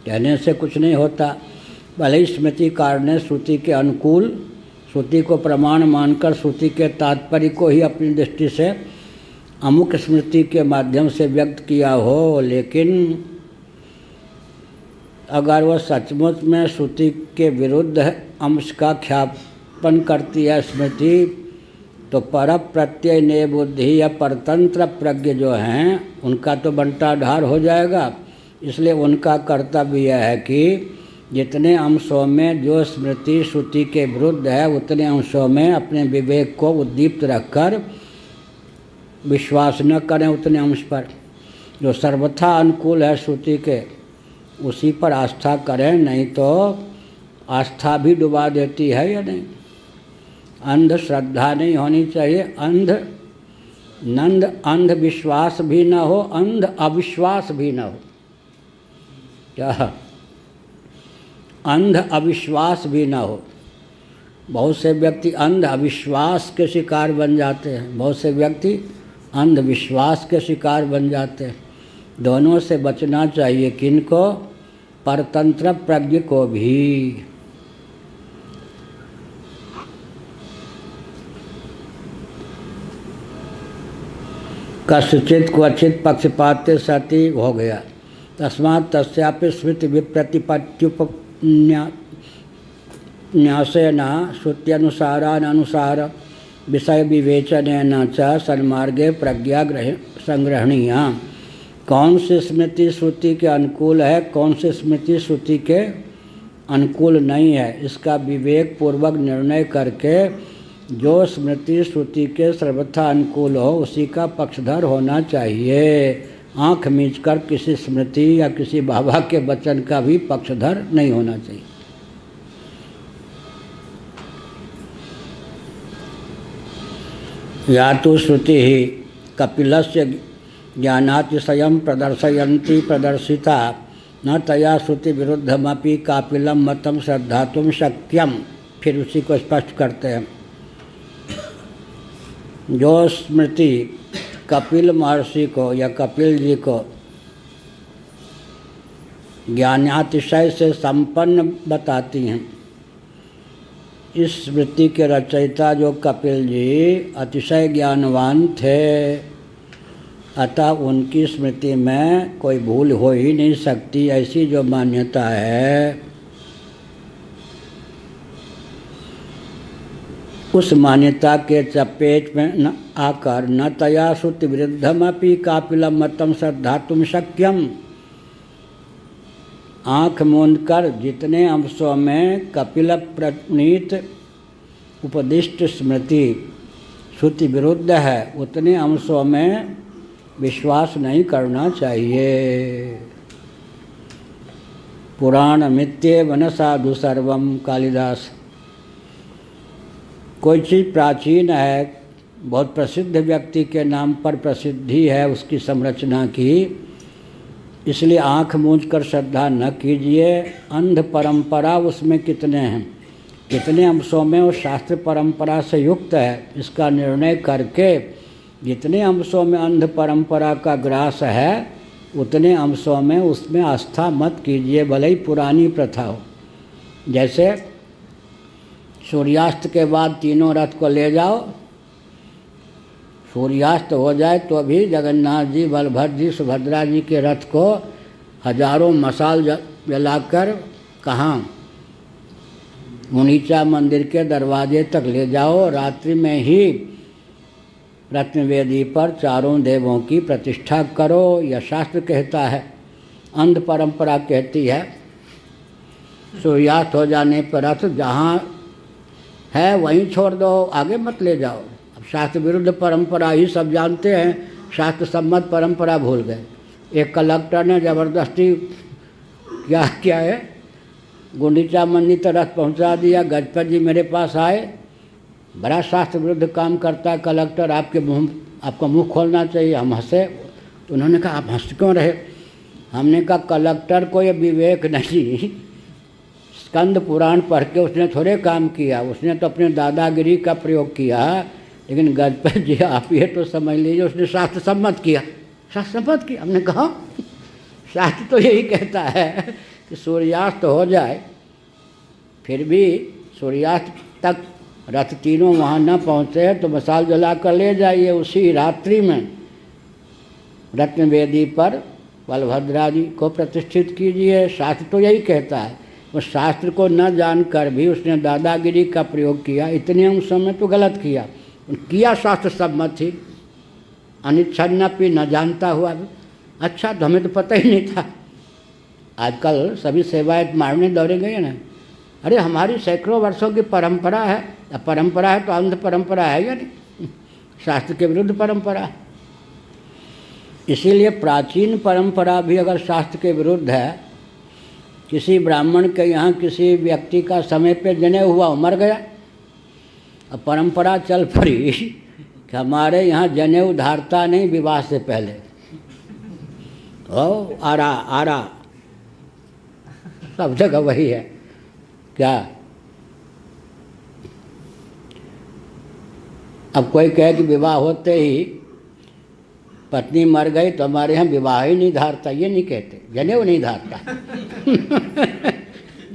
कहने से कुछ नहीं होता। भले ही स्मृतिकार ने श्रुति के अनुकूल, श्रुति को प्रमाण मानकर श्रुति के तात्पर्य को ही अपनी दृष्टि से अमुक स्मृति के माध्यम से व्यक्त किया हो, लेकिन अगर वह सचमुच में श्रुति के विरुद्ध अंश का ख्यापन करती है स्मृति, तो पर प्रत्यय ने बुद्धि या परतंत्र प्रज्ञ जो हैं उनका तो बंटाढार हो जाएगा। इसलिए उनका कर्तव्य यह है कि जितने अंशों में जो स्मृति श्रुति के विरुद्ध है उतने अंशों में अपने विवेक को उद्दीप्त रखकर विश्वास न करें उतने अंश पर। जो सर्वथा अनुकूल है श्रुति के उसी पर आस्था करें, नहीं तो आस्था भी डुबा देती है या नहीं। अंध श्रद्धा नहीं होनी चाहिए, अंध विश्वास भी न हो, अंध अविश्वास भी न हो। क्या? अंध अविश्वास भी न हो। बहुत से व्यक्ति अंध अविश्वास के शिकार बन जाते हैं, बहुत से व्यक्ति अंधविश्वास के शिकार बन जाते हैं। दोनों से बचना चाहिए। किनको? परतंत्र प्रज्ञ को भी। कस्यचित् क्वचित् पक्षपाते सति हो गया। तस्मात् तस्यापि स्मृति विप्रतिपत्त्युपन्यासेन श्रुत्यनुसारानुसार विषय विवेचनेन च सन्मार्गे प्रज्ञा संग्रहणीया। कौन सी स्मृति श्रुति के अनुकूल है, कौन सी स्मृति श्रुति के अनुकूल नहीं है, इसका विवेक पूर्वक निर्णय करके जो स्मृति श्रुति के सर्वथा अनुकूल हो उसी का पक्षधर होना चाहिए। आँख मीचकर किसी स्मृति या किसी बाबा के वचन का भी पक्षधर नहीं होना चाहिए। या तो श्रुति ही कपिलस्य ज्ञानातिशयं प्रदर्शयन्ति प्रदर्शिता न तया श्रुति विरुद्धमपि कापिलम मतम श्रद्धातुम शक्यम। फिर उसी को स्पष्ट करते हैं। जो स्मृति कपिल महर्षि को या कपिल जी को ज्ञानातिशय से संपन्न बताती हैं, इस स्मृति के रचयिता जो कपिल जी अतिशय ज्ञानवान थे, अतः उनकी स्मृति में कोई भूल हो ही नहीं सकती, ऐसी जो मान्यता है उस मान्यता के चपेट में न आकर न तया श्रुति विरुद्धमपि कापिलम मतम श्रद्धातुम शक्यम। आँख मूंद कर जितने अंशों में कपिल प्रणीत उपदिष्ट स्मृति श्रुति विरुद्ध है उतने अंशों में विश्वास नहीं करना चाहिए। पुराण मित्येव न साधु सर्वम। कालिदास। कोई चीज़ प्राचीन है, बहुत प्रसिद्ध व्यक्ति के नाम पर प्रसिद्धि है उसकी संरचना की, इसलिए आँख मूंद कर श्रद्धा न कीजिए। अंध परंपरा उसमें कितने हैं, कितने अंशों में वो शास्त्र परंपरा से युक्त है, इसका निर्णय करके जितने अंशों में अंध परंपरा का ग्रास है उतने अंशों में उसमें आस्था मत कीजिए, भले ही पुरानी प्रथा हो। जैसे सूर्यास्त के बाद तीनों रथ को ले जाओ, सूर्यास्त हो जाए तो भी जगन्नाथ जी, बलभद्र जी, सुभद्रा जी के रथ को हजारों मसाल जलाकर कहाँ गुंडीचा मंदिर के दरवाजे तक ले जाओ। रात्रि में ही रत्नवेदी पर चारों देवों की प्रतिष्ठा करो, यह शास्त्र कहता है। अंध परंपरा कहती है सूर्यास्त हो जाने पर रथ जहाँ है वहीं छोड़ दो, आगे मत ले जाओ। अब शास्त्र विरुद्ध परंपरा ही सब जानते हैं, शास्त्र सम्मत परंपरा भूल गए। एक कलेक्टर ने ज़बरदस्ती क्या किया है, गुंडीचा मंदिर तक रथ पहुंचा दिया। गजपत जी मेरे पास आए, बड़ा शास्त्र विरुद्ध काम करता है कलेक्टर, आपका मुंह खोलना चाहिए। हम हंसे तो उन्होंने कहा आप हंस क्यों रहे? हमने कहा कलेक्टर को ये विवेक नहीं, स्कंद पुराण पढ़ के उसने थोड़े काम किया, उसने तो अपने दादागिरी का प्रयोग किया। लेकिन गजपत जी आप ये तो समझ लीजिए उसने शास्त्र सम्मत किया, शास्त्र सम्मत किया। हमने कहा शास्त्र तो यही कहता है कि सूर्यास्त हो जाए, फिर भी सूर्यास्त तक रथ तीनों वहाँ न पहुँचे तो मसाल जला कर ले जाइए। उसी रात्रि में रत्नवेदी पर बलभद्रा जी को प्रतिष्ठित कीजिए। शास्त्र तो यही कहता है। उस शास्त्र को न जानकर भी उसने दादागिरी का प्रयोग किया, इतने अंशों में तो गलत किया शास्त्र सम्मत थी। अनिच्छन्नपि न जानता हुआ भी। अच्छा, तो हमें तो पता ही नहीं था। आजकल सभी सेवाएं मारने दौड़े गए ना। अरे हमारी सैकड़ों वर्षों की परंपरा है, अब परंपरा है तो अंध परंपरा है या नहीं, शास्त्र के विरुद्ध परंपरा है। इसीलिए प्राचीन परंपरा भी अगर शास्त्र के विरुद्ध है, किसी ब्राह्मण के यहाँ किसी व्यक्ति का समय पे जनेऊ हुआ, मर गया, अब परंपरा चल पड़ी कि हमारे यहाँ जनेऊ धारता नहीं विवाह से पहले। ओ आरा सब जगह वही है क्या। अब कोई कहे कि विवाह होते ही पत्नी मर गई तो हमारे यहाँ विवाह ही नहीं धारता, ये नहीं कहते, जनेऊ नहीं धारता।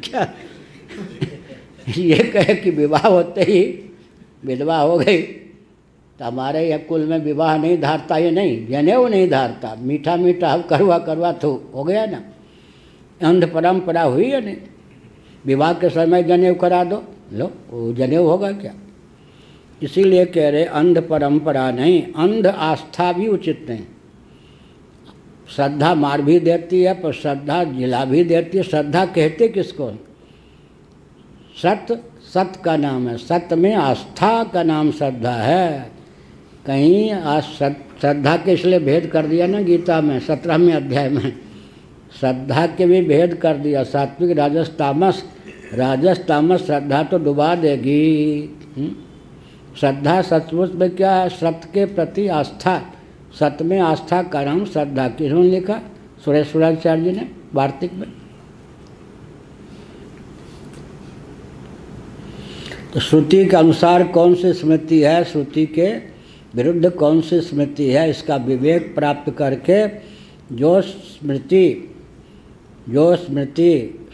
क्या ये कहे कि विवाह होते ही विधवा हो गई तो हमारे यहाँ कुल में विवाह नहीं धारता, ये नहीं, जनेऊ नहीं धारता। मीठा मीठा अब करवा करवा तो हो गया ना, अंध परंपरा हुई है नहीं। विवाह के समय जनेऊ करा दो, लो वो जनेऊ होगा क्या। इसीलिए कह रहे अंध परंपरा नहीं, अंध आस्था भी उचित नहीं। श्रद्धा मार भी देती है पर श्रद्धा जिला भी देती है। श्रद्धा कहते किसको? सत का नाम है, सत्य में आस्था का नाम श्रद्धा है। कहीं आज श्रद्धा के इसलिए भेद कर दिया ना गीता में 17वें अध्याय में, श्रद्धा के भी भेद कर दिया, सात्विक राजस तामस। राजस तामस श्रद्धा तो डुबा देगी। श्रद्धा सचमुच में क्या है? सत्य के प्रति आस्था, सत्य में आस्था का नाम श्रद्धा। किन्होंने लिखा? सुरेश्वराचार्य जी ने वार्तिक में। तो श्रुति के अनुसार कौन सी स्मृति है, श्रुति के विरुद्ध कौन सी स्मृति है, इसका विवेक प्राप्त करके जो स्मृति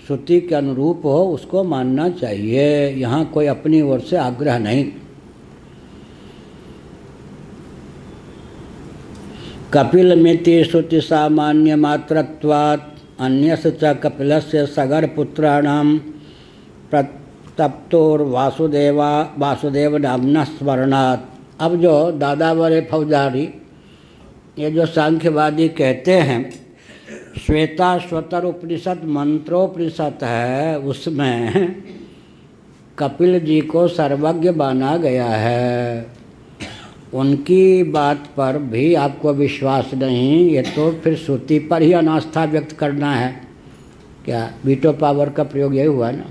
श्रुति के अनुरूप हो उसको मानना चाहिए। यहाँ कोई अपनी ओर से आग्रह नहीं। कपिल मिति श्रुति सामान्य मात्रत्वात् अन्यस्य च कपिलस्य सगर पुत्राणाम प्रतप्तोर वासुदेव नामना स्मरणात्। अब जो दादावरे फौजारी, ये जो सांख्यवादी कहते हैं, श्वेताश्वतर उपनिषद मंत्रोपनिषद है, उसमें कपिल जी को सर्वज्ञ माना गया है। उनकी बात पर भी आपको विश्वास नहीं, ये तो फिर श्रुति पर ही अनास्था व्यक्त करना है। क्या वीटो पावर का प्रयोग यही हुआ ना?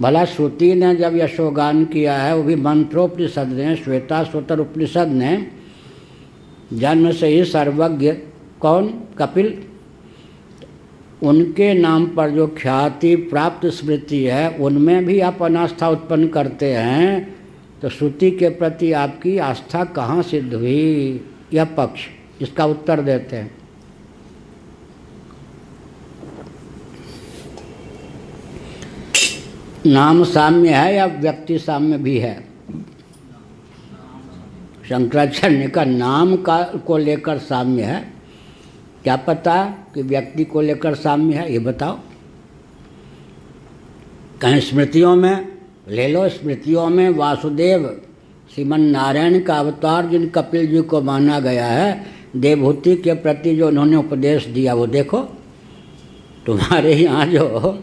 भला श्रुति ने जब यशोगान किया है, वो भी मंत्रोपनिषद ने, श्वेताश्वतर उपनिषद ने जन्म से ही सर्वज्ञ कौन? कपिल। उनके नाम पर जो ख्याति प्राप्त स्मृति है उनमें भी आप अनास्था उत्पन्न करते हैं, तो श्रुति के प्रति आपकी आस्था कहाँ सिद्ध हुई? यह पक्ष इसका उत्तर देते हैं। नाम साम्य है या व्यक्ति साम्य भी है? शंकराचार्य का नाम को लेकर साम्य है, क्या पता कि व्यक्ति को लेकर साम्य है, ये बताओ। कहीं स्मृतियों में ले लो, स्मृतियों में वासुदेव श्रीमन नारायण का अवतार जिन कपिल जी को माना गया है, देवहूति के प्रति जो उन्होंने उपदेश दिया वो देखो। तुम्हारे यहाँ जो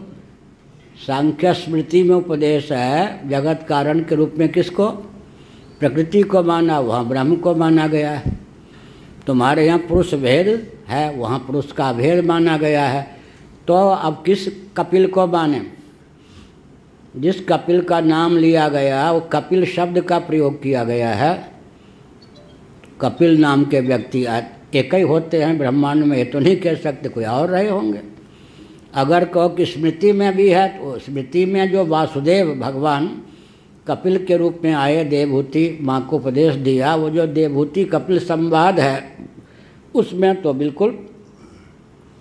सांख्य स्मृति में उपदेश है, जगत कारण के रूप में किसको? प्रकृति को माना, वहाँ ब्रह्म को माना गया है। तुम्हारे यहाँ पुरुष भेद है, वहाँ पुरुष का भेद माना गया है। तो अब किस कपिल को माने? जिस कपिल का नाम लिया गया, वो कपिल शब्द का प्रयोग किया गया है। कपिल नाम के व्यक्ति एक ही होते हैं ब्रह्मांड में, ये तो नहीं कह सकते कोई और रहे होंगे। अगर कहो कि स्मृति में भी है, तो स्मृति में जो वासुदेव भगवान कपिल के रूप में आए, देवहूति माँ को उपदेश दिया, वो जो देवहूति कपिल संवाद है उसमें तो बिल्कुल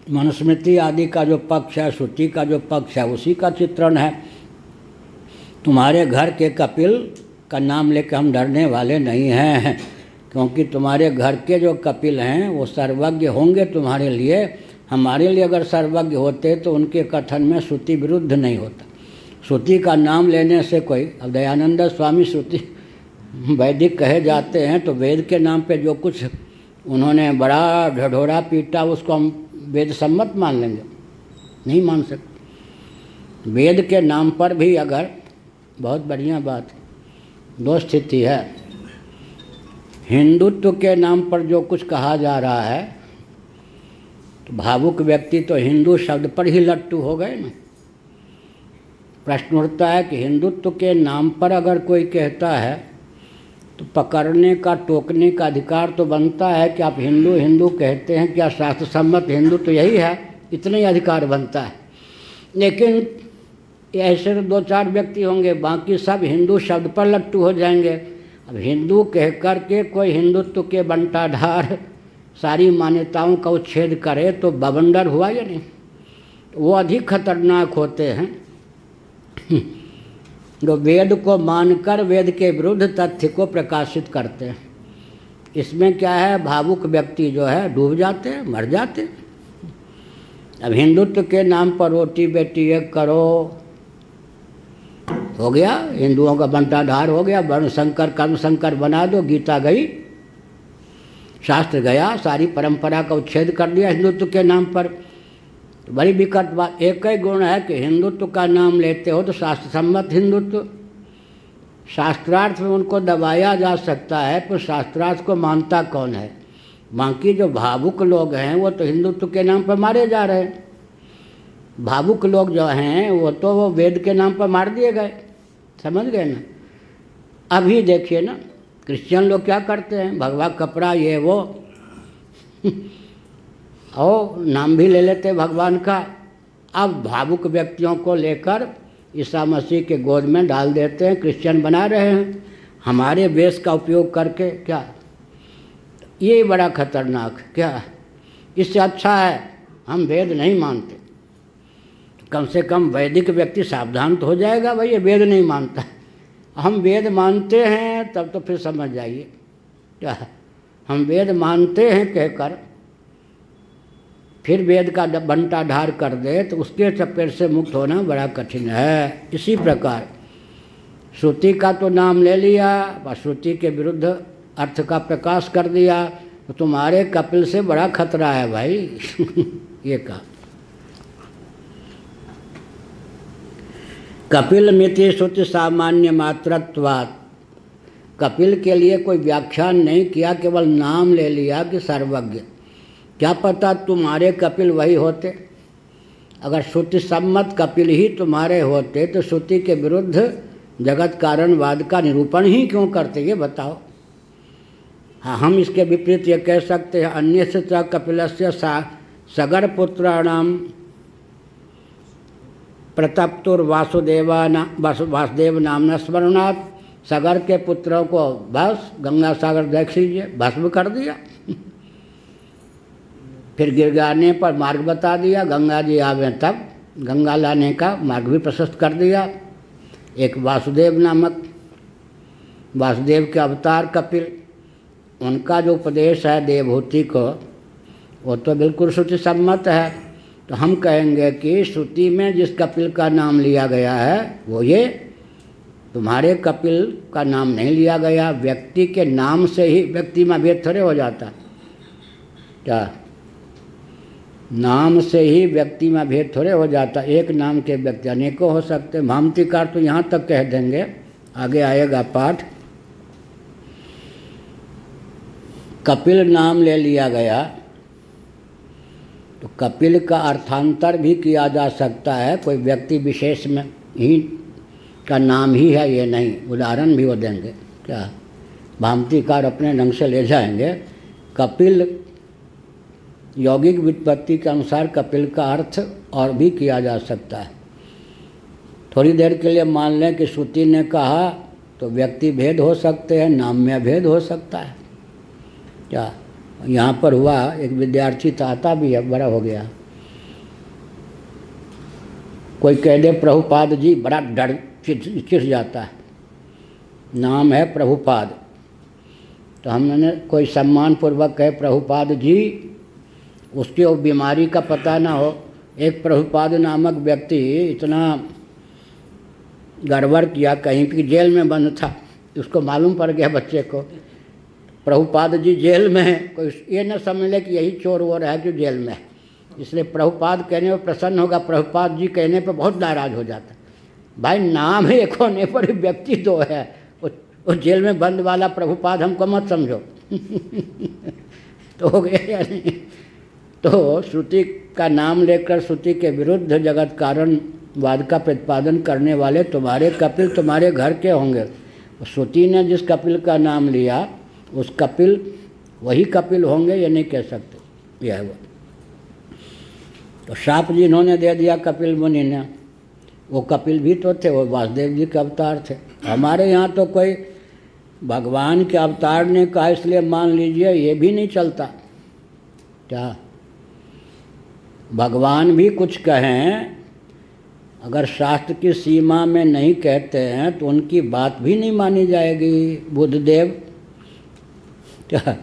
मनुस्मृति आदि का जो पक्ष है, श्रुति का जो पक्ष है, उसी का चित्रण है। तुम्हारे घर के कपिल का नाम लेकर हम डरने वाले नहीं हैं, क्योंकि तुम्हारे घर के जो कपिल हैं वो सर्वज्ञ होंगे तुम्हारे लिए। हमारे लिए अगर सर्वज्ञ होते तो उनके कथन में श्रुति विरुद्ध नहीं होता। श्रुति का नाम लेने से कोई, अब दयानंद स्वामी श्रुति वैदिक कहे जाते हैं, तो वेद के नाम पे जो कुछ उन्होंने बड़ा ढढोरा पीटा, उसको हम वेद सम्मत मान लेंगे? नहीं मान सकते। वेद के नाम पर भी अगर, बहुत बढ़िया बात है, दो स्थिति है। हिंदुत्व के नाम पर जो कुछ कहा जा रहा है, तो भावुक व्यक्ति तो हिंदू शब्द पर ही लट्टू हो गए ना। प्रश्न उठता है कि हिंदुत्व के नाम पर अगर कोई कहता है तो पकड़ने का, टोकने का अधिकार तो बनता है कि आप हिंदू हिंदू कहते हैं, क्या शास्त्र सम्मत हिंदू तो यही है, इतना ही अधिकार बनता है। लेकिन ऐसे तो दो चार व्यक्ति होंगे, बाकी सब हिंदू शब्द पर लट्टू हो जाएंगे। अब हिंदू कह कर के कोई हिंदुत्व के बंटाधार सारी मान्यताओं का उच्छेद करे तो बवंडर हुआ या नहीं? वो अधिक खतरनाक होते हैं जो वेद को मानकर वेद के विरुद्ध तथ्य को प्रकाशित करते हैं। इसमें क्या है, भावुक व्यक्ति जो है डूब जाते हैं, मर जाते हैं। अब हिंदुत्व के नाम पर रोटी बेटी एक करो, हो गया हिंदुओं का बंटाधार हो गया, वर्ण संकर कर्म संकर बना दो, गीता गई, शास्त्र गया, सारी परंपरा का उच्छेद कर दिया हिंदुत्व के नाम पर। तो बड़ी विकट बात। एक ही गुण है कि हिंदुत्व का नाम लेते हो तो शास्त्र सम्मत हिंदुत्व, शास्त्रार्थ में उनको दबाया जा सकता है, पर शास्त्रार्थ को मानता कौन है? बाकी जो भावुक लोग हैं वो तो हिंदुत्व के नाम पर मारे जा रहे हैं। भावुक लोग जो हैं वो वेद के नाम पर मार दिए गए, समझ गए ना? अभी देखिए ना, क्रिश्चियन लोग क्या करते हैं, भगवा कपड़ा ये वो और नाम भी ले लेते हैं भगवान का। अब भावुक व्यक्तियों को लेकर ईसा मसीह के गोद में डाल देते हैं, क्रिश्चियन बना रहे हैं हमारे वेश का उपयोग करके। क्या ये बड़ा खतरनाक क्या? इससे अच्छा है हम वेद नहीं मानते। कम से कम वैदिक व्यक्ति सावधान तो हो जाएगा, भाई ये वेद नहीं मानता, हम वेद मानते हैं, तब तो फिर समझ जाइए क्या हम वेद मानते हैं कहकर फिर वेद का बंटाधार कर दे तो उसके चपेट से मुक्त होना बड़ा कठिन है। इसी प्रकार श्रुति का तो नाम ले लिया, बस श्रुति के विरुद्ध अर्थ का प्रकाश कर दिया, तो तुम्हारे कपिल से बड़ा खतरा है भाई ये कहा। कपिल मिति श्रुति सामान्य मात्रत्वात्, कपिल के लिए कोई व्याख्यान नहीं किया, केवल नाम ले लिया कि सर्वज्ञ। क्या पता तुम्हारे कपिल वही होते? अगर श्रुति सम्मत कपिल ही तुम्हारे होते तो श्रुति के विरुद्ध जगत कारणवाद का निरूपण ही क्यों करते, ये बताओ। हाँ, हम इसके विपरीत ये कह सकते हैं, अन्य से कपिलस्य सगर पुत्राणाम प्रतप्तुर वासुदेव नामना स्मरणात्, सगर के पुत्रों को बस गंगा सागर देख लीजिए भस्म कर दिया फिर गिरगाने पर मार्ग बता दिया, गंगा जी आवे तब गंगा लाने का मार्ग भी प्रशस्त कर दिया। एक वासुदेव नामक, वासुदेव के अवतार कपिल, उनका जो उपदेश है देवहूति को वो तो बिल्कुल श्रुति सम्मत है। तो हम कहेंगे कि श्रुति में जिस कपिल का नाम लिया गया है वो ये, तुम्हारे कपिल का नाम नहीं लिया गया। व्यक्ति के नाम से ही व्यक्ति में भेद थोड़े हो जाता, क्या नाम से ही व्यक्ति में भेद थोड़े हो जाता? एक नाम के व्यक्ति अनेकों हो सकते। भामतीकार तो यहाँ तक कह देंगे, आगे आएगा पाठ, कपिल नाम ले लिया गया तो कपिल का अर्थांतर भी किया जा सकता है, कोई व्यक्ति विशेष में ही का नाम ही है ये नहीं, उदाहरण भी वो देंगे। क्या भामतीकार अपने ढंग से ले जाएंगे। कपिल यौगिक व्युत्पत्ति के अनुसार कपिल का अर्थ और भी किया जा सकता है। थोड़ी देर के लिए मान लें कि श्रुति ने कहा तो व्यक्ति भेद हो सकते हैं, नाम में भेद हो सकता है। क्या यहाँ पर हुआ, एक विद्यार्थी आता भी है, बड़ा हो गया, कोई कह दे प्रभुपाद जी, बड़ा डर चिढ़ जाता है, नाम है प्रभुपाद, तो हमने कोई सम्मान पूर्वक कहे प्रभुपाद जी, उसकी वो बीमारी का पता ना हो। एक प्रभुपाद नामक व्यक्ति इतना गड़बड़ किया, कहीं की जेल में बंद था, उसको मालूम पड़ गया बच्चे को प्रभुपाद जी जेल में है, कोई ये न समझ ले कि यही चोर वोर है जो जेल में है, इसलिए प्रभुपाद कहने पर प्रसन्न होगा, प्रभुपाद जी कहने पर बहुत नाराज हो जाता। भाई नाम है एक होने पर व्यक्ति दो है, वो जेल में बंद वाला प्रभुपाद हमको मत समझो तो हो गया या नहीं? तो श्रुति का नाम लेकर श्रुति के विरुद्ध जगत कारणवाद का प्रतिपादन करने वाले तुम्हारे कपिल तुम्हारे घर के होंगे। श्रुति ने जिस कपिल का नाम लिया उस कपिल वही कपिल होंगे, ये नहीं कह सकते। यह वो तो शाप जिन्होंने दे दिया कपिल मुनि ने, वो कपिल भी तो थे, वो वासुदेव जी के अवतार थे। हमारे यहाँ तो कोई भगवान के अवतार ने कहा इसलिए मान लीजिए, ये भी नहीं चलता। क्या भगवान भी कुछ कहें, अगर शास्त्र की सीमा में नहीं कहते हैं तो उनकी बात भी नहीं मानी जाएगी। बुद्धदेव क्या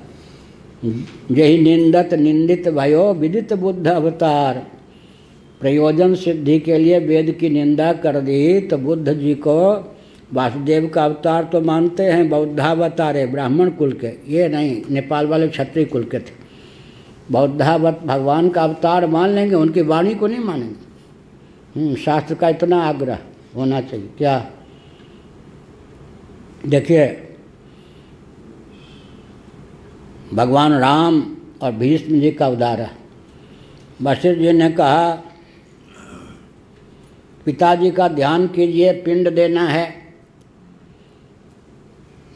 यही निंदत निंदित भयो विदित बुद्ध अवतार, प्रयोजन सिद्धि के लिए वेद की निंदा कर दी तो बुद्ध जी को वासुदेव का अवतार तो मानते हैं, बौद्धावतार है, ब्राह्मण कुल के, ये नहीं नेपाल वाले क्षत्रिय कुल के थे। बौद्धावत भगवान का अवतार मान लेंगे, उनकी वाणी को नहीं मानेंगे। शास्त्र का इतना आग्रह होना चाहिए। क्या देखिए, भगवान राम और भीष्म जी का उदाहरण। वशिष्ठ जी ने कहा पिताजी का ध्यान कीजिए, पिंड देना है।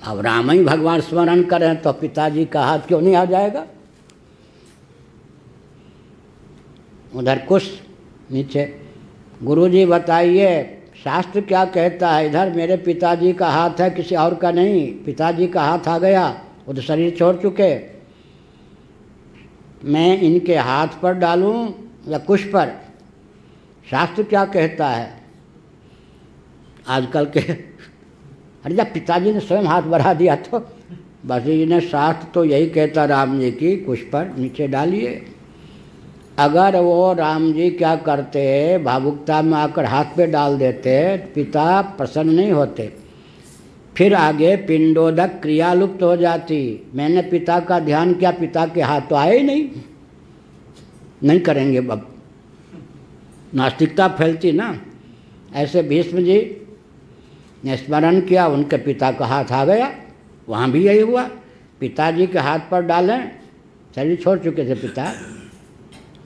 अब राम ही भगवान स्मरण करें तो पिताजी का हाथ क्यों नहीं आ जाएगा? उधर कुछ नीचे, गुरुजी बताइए शास्त्र क्या कहता है? इधर मेरे पिताजी का हाथ है, किसी और का नहीं। पिताजी का हाथ आ गया, वो तो शरीर छोड़ चुके, मैं इनके हाथ पर डालूं या कुश पर? शास्त्र क्या कहता है? आजकल के अरे जब पिताजी ने स्वयं हाथ बढ़ा दिया तो बस जी ने, शास्त्र तो यही कहता राम जी की कुश पर नीचे डालिए। अगर वो राम जी क्या करते, भावुकता में आकर हाथ पे डाल देते, पिता प्रसन्न नहीं होते, फिर आगे पिंडोदक क्रिया लुप्त हो जाती। मैंने पिता का ध्यान किया, पिता के हाथ तो आए ही नहीं करेंगे, अब नास्तिकता फैलती ना। ऐसे भीष्म जी ने स्मरण किया, उनके पिता का हाथ आ गया, वहाँ भी यही हुआ। पिताजी के हाथ पर डालें, शरीर छोड़ चुके थे पिता,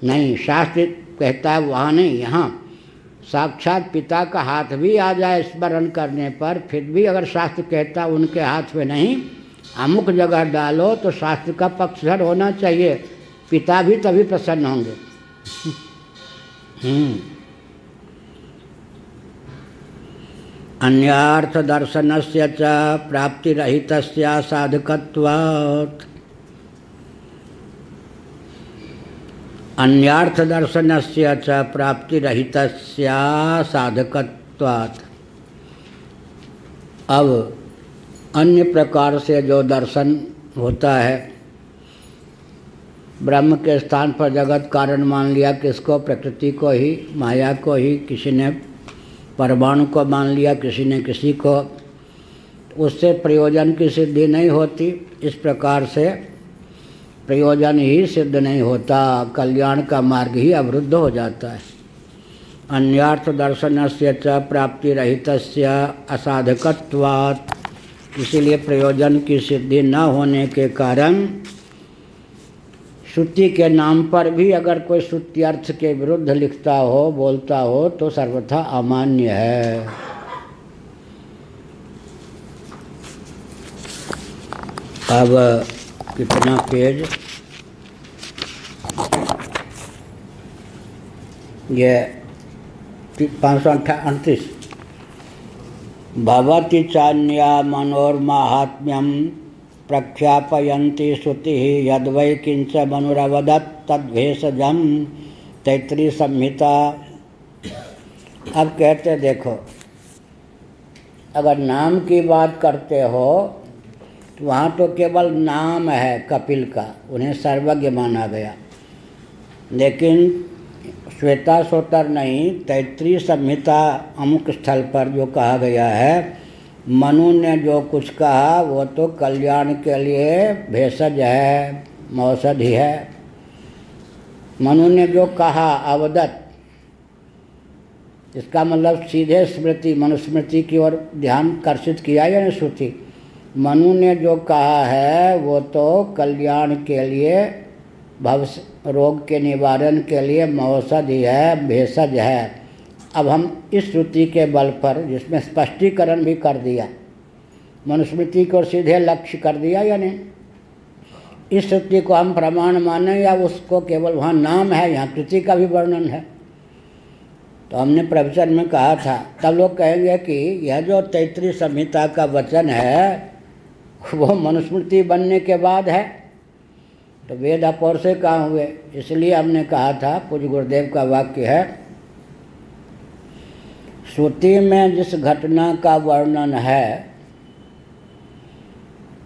नहीं, शास्त्र कहता है वहाँ नहीं, यहाँ साक्षात पिता का हाथ भी आ जाए स्मरण करने पर, फिर भी अगर शास्त्र कहता उनके हाथ में नहीं, अमुक जगह डालो, तो शास्त्र का पक्षधर होना चाहिए। पिता भी तभी प्रसन्न होंगे। अन्यार्थ दर्शनस्य च प्राप्तिरहितस्य साधकत्वात्। अन्यार्थ दर्शनस्य च प्राप्तिरहितस्य साधकत्वात्। अब अन्य प्रकार से जो दर्शन होता है, ब्रह्म के स्थान पर जगत कारण मान लिया, किसको? प्रकृति को ही, माया को ही। किसी ने परमाणु को मान लिया, किसी ने किसी को। उससे प्रयोजन की सिद्धि नहीं होती। इस प्रकार से प्रयोजन ही सिद्ध नहीं होता, कल्याण का मार्ग ही अवरुद्ध हो जाता है। अन्यार्थ दर्शनस्य च प्राप्तिरहितस्य असाधकत्वात्। इसीलिए प्रयोजन की सिद्धि न होने के कारण श्रुति के नाम पर भी अगर कोई श्रुति अर्थ के विरुद्ध लिखता हो, बोलता हो, तो सर्वथा अमान्य है। अब कितना पेज? ये 538। भवति चान्या मनोर्माहात्म्यम प्रख्यापयन्ति श्रुति यद्वै किंच मनुरवदत् तद्भेषजम्। तैत्तरीय संहिता। अब कहते देखो, अगर नाम की बात करते हो तो वहाँ तो केवल नाम है कपिल का, उन्हें सर्वज्ञ माना गया। लेकिन श्वेताश्वतर नहीं, तैत्तरीय संहिता अमुक स्थल पर जो कहा गया है, मनु ने जो कुछ कहा वो तो कल्याण के लिए भेषज है, मौषधि है। मनु ने जो कहा अवदत, इसका मतलब सीधे स्मृति, मनुस्मृति की ओर ध्यान आकर्षित किया या नहीं श्रुति। मनु ने जो कहा है वो तो कल्याण के लिए, भव रोग के निवारण के लिए मौषधि है, भेषज है। अब हम इस श्रुति के बल पर, जिसमें स्पष्टीकरण भी कर दिया, मनुस्मृति को सीधे लक्ष्य कर दिया या नहीं, इस श्रुति को हम प्रमाण माने या उसको केवल वहाँ नाम है, यहाँ कृति का भी वर्णन है। तो हमने प्रवचन में कहा था, तब लोग कहेंगे कि यह जो तैत्तरीय संहिता का वचन है वो मनुस्मृति बनने के बाद है। तो वेद अपौर से कहाँ हुए? इसलिए हमने कहा था, पूज्य गुरुदेव का वाक्य है, श्रुति में जिस घटना का वर्णन है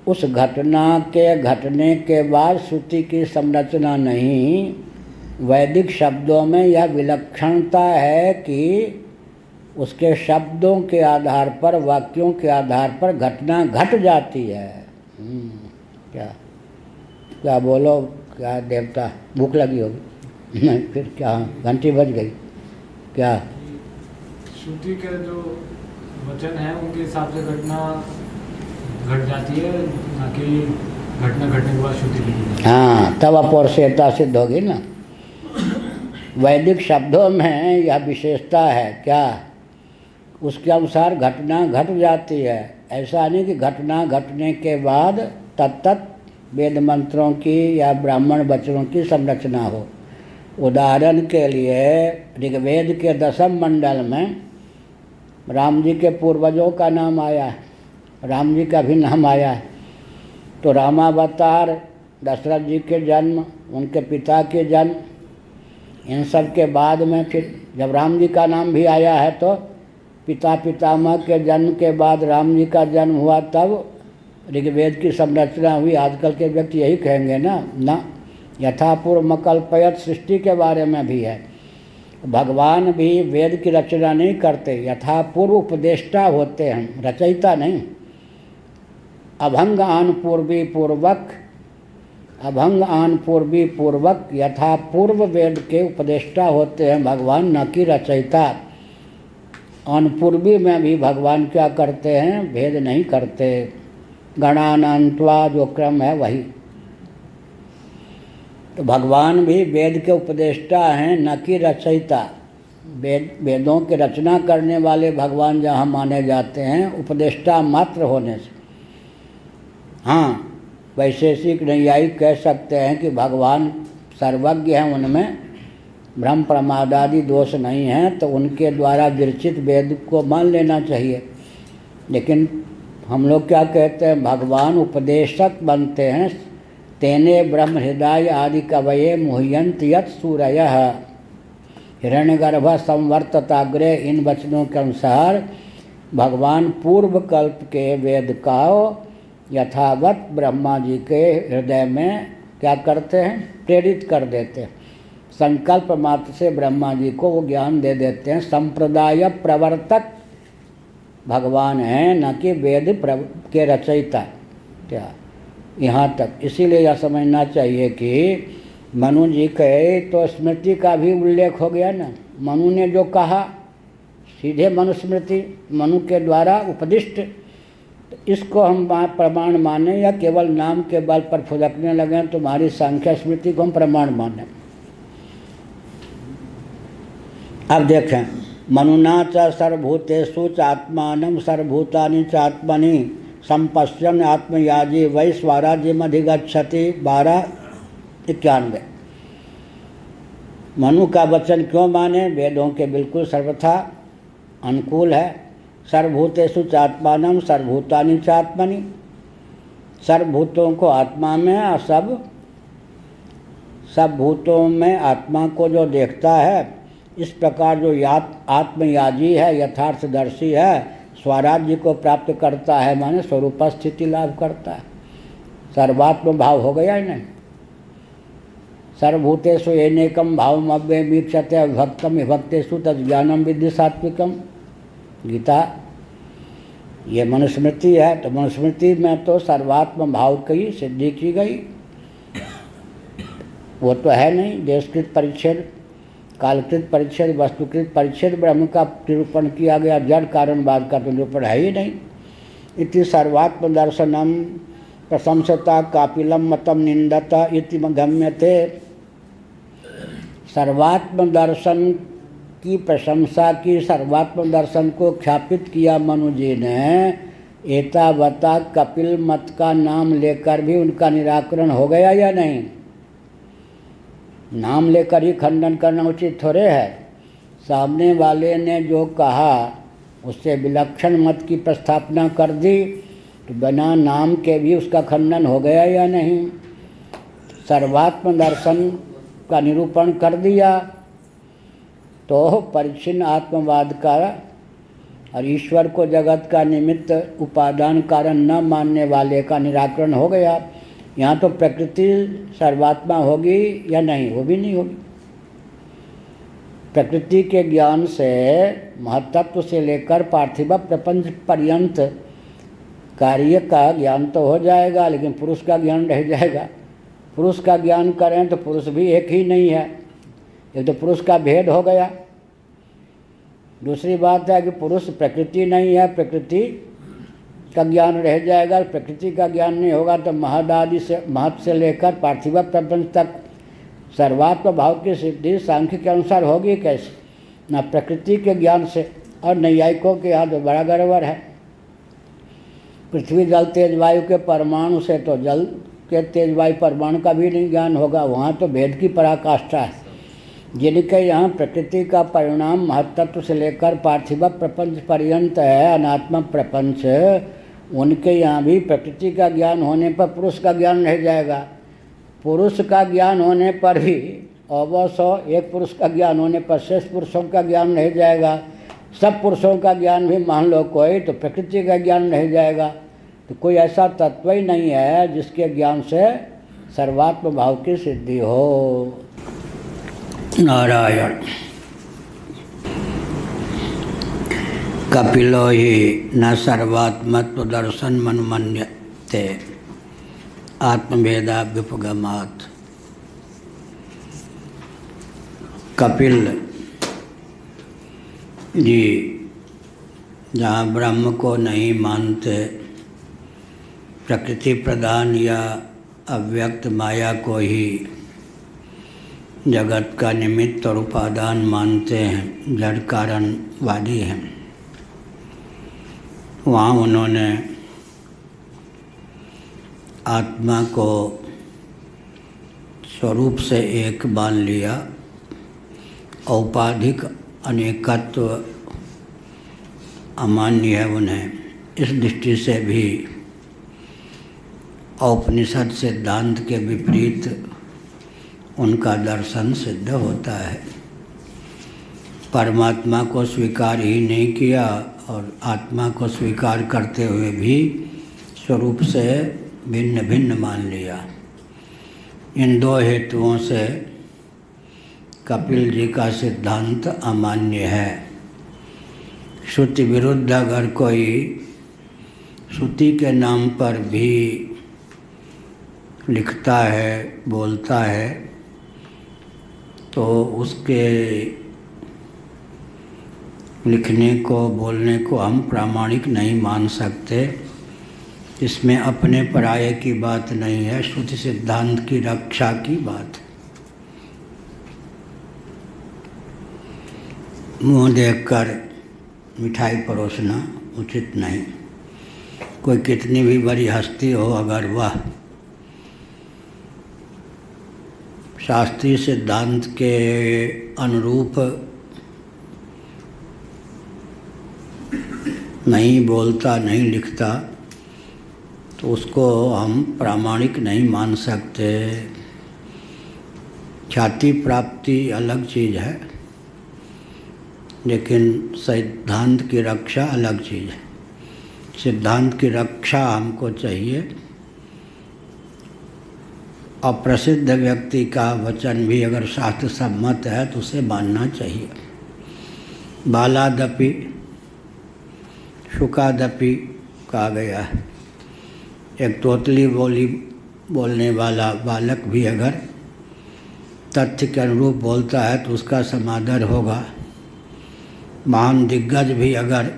उस घटना के घटने के बाद श्रुति की संरचना नहीं, वैदिक शब्दों में यह विलक्षणता है कि उसके शब्दों के आधार पर, वाक्यों के आधार पर घटना घट जाती है। क्या क्या बोलो, क्या देवता, भूख लगी होगी? नहीं, फिर क्या, घंटी बज गई क्या? श्रुति के जो वचन है उनके हिसाब से घटना घट जाती है, ना कि घटना घटने के बाद श्रुति की। हाँ, तब अपौरुषेयता सिद्ध होगी ना। वैदिक शब्दों में यह विशेषता है क्या, उसके अनुसार घटना घट जाती है। ऐसा नहीं कि घटना घटने के बाद तत्त वेद मंत्रों की या ब्राह्मण वचनों की संरचना हो। उदाहरण के लिए ऋग्वेद के 10वें मंडल में राम जी के पूर्वजों का नाम आया है, राम जी का भी नाम आया है। तो रामावतार, दशरथ जी के जन्म, उनके पिता के जन्म, इन सब के बाद में फिर जब राम जी का नाम भी आया है तो पिता पितामह के जन्म के बाद राम जी का जन्म हुआ, तब ऋग्वेद की संरचना हुई। आजकल के व्यक्ति यही कहेंगे ना, यथापूर्व मकल्पयत सृष्टि के बारे में भी है। भगवान भी वेद की रचना नहीं करते, यथापूर्व उपदेष्टा होते हैं, रचयिता नहीं। अभंग आन पूर्वी पूर्वक, अभंग आन पूर्वी पूर्वक, यथापूर्व वेद के उपदेष्टा होते हैं भगवान, न कि रचयिता। अनपूर्वी में भी भगवान क्या करते हैं, भेद नहीं करते। गणानान्त्वा जो क्रम है वही। तो भगवान भी वेद के उपदेष्टा हैं, न कि रचयिता। वेदों के रचना करने वाले भगवान जहाँ माने जाते हैं, उपदेष्टा मात्र होने से। हाँ, वैशेषिक नैयायिक कह सकते हैं कि भगवान सर्वज्ञ हैं, उनमें भ्रम प्रमादादि दोष नहीं हैं, तो उनके द्वारा विरचित वेद को मान लेना चाहिए। लेकिन हम लोग क्या कहते हैं, भगवान उपदेशक बनते हैं। तेने ब्रह्म हृदय आदि कवये मुह्यंत यत् सूरयः हिरण्यगर्भ संवर्तताग्रे। इन वचनों के अनुसार भगवान पूर्व कल्प के वेद का यथावत ब्रह्मा जी के हृदय में क्या करते हैं, प्रेरित कर देते हैं। संकल्प मात्र से ब्रह्मा जी को वो ज्ञान दे देते हैं। संप्रदाय प्रवर्तक भगवान हैं, न कि वेद के रचयिता। क्या यहाँ तक, इसीलिए यह समझना चाहिए कि मनु जी कहे तो स्मृति का भी उल्लेख हो गया ना। मनु ने जो कहा सीधे मनुस्मृति, मनु के द्वारा उपदिष्ट, तो इसको हम प्रमाण माने या केवल नाम के बल पर फुदकने लगे तुम्हारी सांख्य स्मृति को हम प्रमाण माने। अब देखें, मनुना च सर्वभूतेषु चात्मानं सर्वभूतानि चात्मनि संपश्यन् आत्मयाजी वै स्वराज्यमधिगच्छति। 1291। मनु का वचन क्यों माने? वेदों के बिल्कुल सर्वथा अनुकूल है। सर्वभूतेषु चात्मानं सर्वभूतानि चात्मनि, सर्वभूतों को आत्मा में और सब भूतों में आत्मा को जो देखता है, इस प्रकार जो आत्मयाजी है, यथार्थदर्शी है, स्वराज्य को प्राप्त करता है, माने स्वरूप स्थिति लाभ करता है। सर्वात्म भाव हो गया ही नहीं। सर्वभूतेषु येनैकं भावमव्ययं वीक्षते अविभक्तं विभक्तेषु तज्ज्ञानं विद्धि सात्विकम्। गीता ये मनुस्मृति है, तो मनुस्मृति में तो सर्वात्म भाव की सिद्धि की गई। वो तो है नहीं। देशकृत परिच्छेद, कालकृत परिच्छेद, वस्तुकृत परिच्छेद ब्रह्म का निरूपण किया गया, जड़ कारणवाद का तो निरूपण है ही नहीं। इति सर्वात्म दर्शनम प्रशंसता कापिलम मतम निंदत इति गम्यते। सर्वात्म दर्शन की प्रशंसा की, सर्वात्म दर्शन को ख्यापित किया मनु जी ने। एतावता कपिल मत का नाम लेकर भी उनका निराकरण हो गया या नहीं? नाम लेकर ही खंडन करना उचित थोड़े है। सामने वाले ने जो कहा उससे विलक्षण मत की प्रस्थापना कर दी, तो बिना नाम के भी उसका खंडन हो गया या नहीं? सर्वात्म दर्शन का निरूपण कर दिया तो परिच्छिन्न आत्मवाद का और ईश्वर को जगत का निमित्त उपादान कारण न मानने वाले का निराकरण हो गया। यहाँ तो प्रकृति सर्वात्मा होगी या नहीं, वो भी नहीं होगी। प्रकृति के ज्ञान से महत्त्व से लेकर पार्थिव प्रपंच पर्यंत कार्य का ज्ञान तो हो जाएगा, लेकिन पुरुष का ज्ञान रह जाएगा। पुरुष का ज्ञान करें तो पुरुष भी एक ही नहीं है, एक तो पुरुष का भेद हो गया। दूसरी बात है कि पुरुष प्रकृति नहीं है, प्रकृति का ज्ञान रह जाएगा। प्रकृति का ज्ञान नहीं होगा तो महदादि से महत से लेकर पार्थिव प्रपंच तक सर्वात्म भाव की सिद्धि सांख्य के अनुसार होगी कैसे? ना प्रकृति के ज्ञान से। और नैयायिकों के यहाँ तो बड़ा गड़बड़ है। पृथ्वी जल तेज वायु के परमाणु से तो जल के तेज वायु परमाणु का भी नहीं ज्ञान होगा, वहाँ तो भेद की पराकाष्ठा है। जिनके यहाँ प्रकृति का परिणाम महत्त्व से लेकर पार्थिव प्रपंच पर्यंत है, अनात्म प्रपंच, उनके यहाँ भी प्रकृति का ज्ञान होने पर पुरुष का ज्ञान रह जाएगा। पुरुष का ज्ञान होने पर भी अवश्य एक पुरुष का ज्ञान होने पर शेष पुरुषों का ज्ञान रह जाएगा। सब पुरुषों का ज्ञान भी मान लो कोई तो प्रकृति का ज्ञान रह जाएगा। तो कोई ऐसा तत्व ही नहीं है जिसके ज्ञान से सर्वात्म भाव की सिद्धि हो। नारायण। कपिलो ही न सर्वात्मत्व दर्शन मनुमन्यते आत्मभेदाभ्युपगमात्। कपिल जी जहाँ ब्रह्म को नहीं मानते, प्रकृति प्रधान या अव्यक्त माया को ही जगत का निमित्त और उपादान मानते हैं, जड़ कारणवादी हैं, वहाँ उन्होंने आत्मा को स्वरूप से एक मान लिया। औपाधिक अनेकत्व अमान्य है उन्हें। इस दृष्टि से भी औपनिषद सिद्धांत के विपरीत उनका दर्शन सिद्ध होता है। परमात्मा को स्वीकार ही नहीं किया और आत्मा को स्वीकार करते हुए भी स्वरूप से भिन्न भिन्न मान लिया। इन दो हेतुओं से कपिल जी का सिद्धांत अमान्य है। श्रुति विरुद्ध अगर कोई श्रुति के नाम पर भी लिखता है, बोलता है, तो उसके लिखने को, बोलने को हम प्रामाणिक नहीं मान सकते। इसमें अपने पराये की बात नहीं है, श्रुति सिद्धांत की रक्षा की बात। मुँह देखकर मिठाई परोसना उचित नहीं। कोई कितनी भी बड़ी हस्ती हो, अगर वह शास्त्रीय सिद्धांत के अनुरूप नहीं बोलता, नहीं लिखता, तो उसको हम प्रामाणिक नहीं मान सकते। ख्याति प्राप्ति अलग चीज़ है, लेकिन सिद्धांत की रक्षा अलग चीज़ है। सिद्धांत की रक्षा हमको चाहिए। अप्रसिद्ध व्यक्ति का वचन भी अगर शास्त्र सम्मत है तो उसे मानना चाहिए। बालादपि शुकादपि कहा गया है। एक तोतली बोलने वाला बालक भी अगर तथ्य के अनुरूप बोलता है तो उसका समादर होगा। महान दिग्गज भी अगर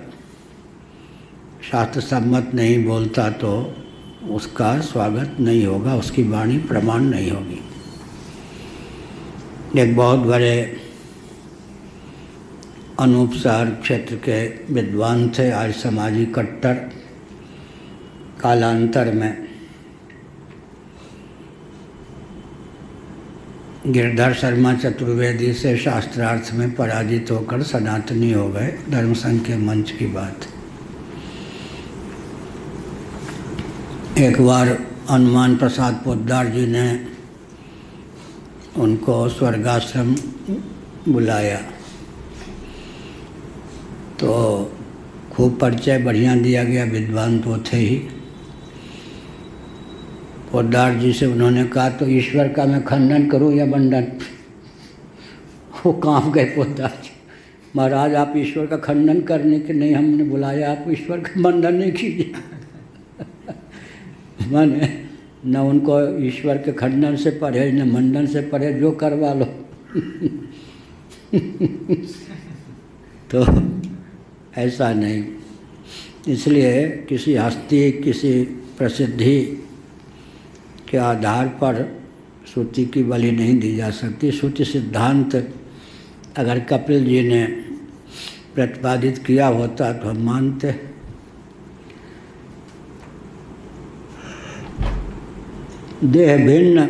शास्त्र सम्मत नहीं बोलता तो उसका स्वागत नहीं होगा, उसकी वाणी प्रमाण नहीं होगी। एक बहुत बड़े अनूप शहर क्षेत्र के विद्वान थे, आर्य समाजी कट्टर। कालांतर में गिरधर शर्मा चतुर्वेदी से शास्त्रार्थ में पराजित होकर सनातनी हो गए। धर्म संघ के मंच की बात। एक बार हनुमान प्रसाद पोद्दार जी ने उनको स्वर्गाश्रम बुलाया तो खूब परिचय बढ़िया दिया गया, विद्वान तो थे ही। पोद्दार जी से उन्होंने कहा तो ईश्वर का मैं खंडन करूं या मंडन? वो कांप गए पोद्दार जी। महाराज आप ईश्वर का खंडन करने के नहीं हमने बुलाया, आप ईश्वर का मंडन नहीं कीजिए। माने न उनको ईश्वर के खंडन से परहेज न मंडन से परहेज, जो करवा लो। तो ऐसा नहीं, इसलिए किसी हस्ती किसी प्रसिद्धि के आधार पर श्रुति की बलि नहीं दी जा सकती। श्रुति सिद्धांत अगर कपिल जी ने प्रतिपादित किया होता तो हम मानते। देह भिन्न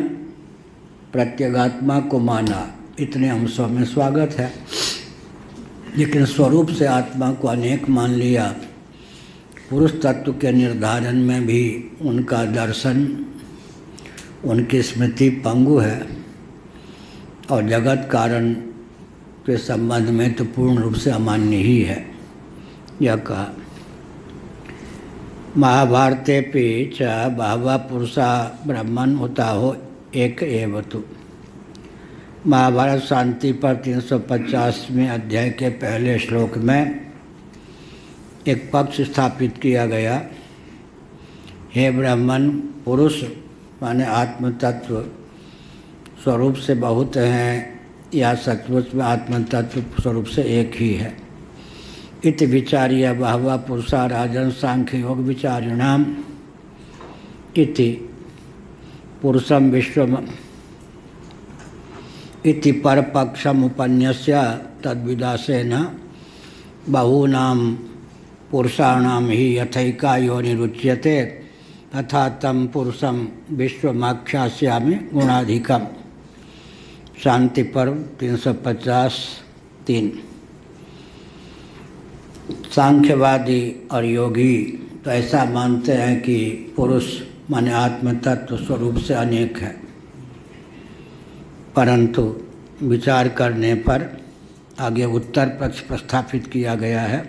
प्रत्यगात्मा को माना, इतने अंशों में स्वागत है, लेकिन स्वरूप से आत्मा को अनेक मान लिया। पुरुष तत्व के निर्धारण में भी उनका दर्शन, उनकी स्मृति पंगु है और जगत कारण के संबंध में तो पूर्ण रूप से अमान्य ही है। यह कहा महाभारते च बहवः पुरुषा ब्रह्मन् उताहो एक एव तु। महाभारत शांति पर 350वें अध्याय के पहले श्लोक में एक पक्ष स्थापित किया गया। हे ब्राह्मण, पुरुष माने आत्म तत्व स्वरूप से बहुत हैं या सचमुच में आत्म तत्व स्वरूप से एक ही है। इति विचार्य बहवः पुरुषा राजन् सांख्य योग विचारिणाम इति पुरुषम विश्वम इति परपक्षम उपन्यस्य तद्विदासेन बहूनां पुरुषाणां ही यथैका योनिरुच्यते तथा तम पुरुषम विश्वमाख्यास्यामि गुणाधिकम। शांति पर्व 350-3। सांख्यवादी और योगी तो ऐसा मानते हैं कि पुरुष माने आत्म तत्व स्वरूप से अनेक है, परंतु विचार करने पर आगे उत्तर पक्ष प्रस्थापित किया गया है।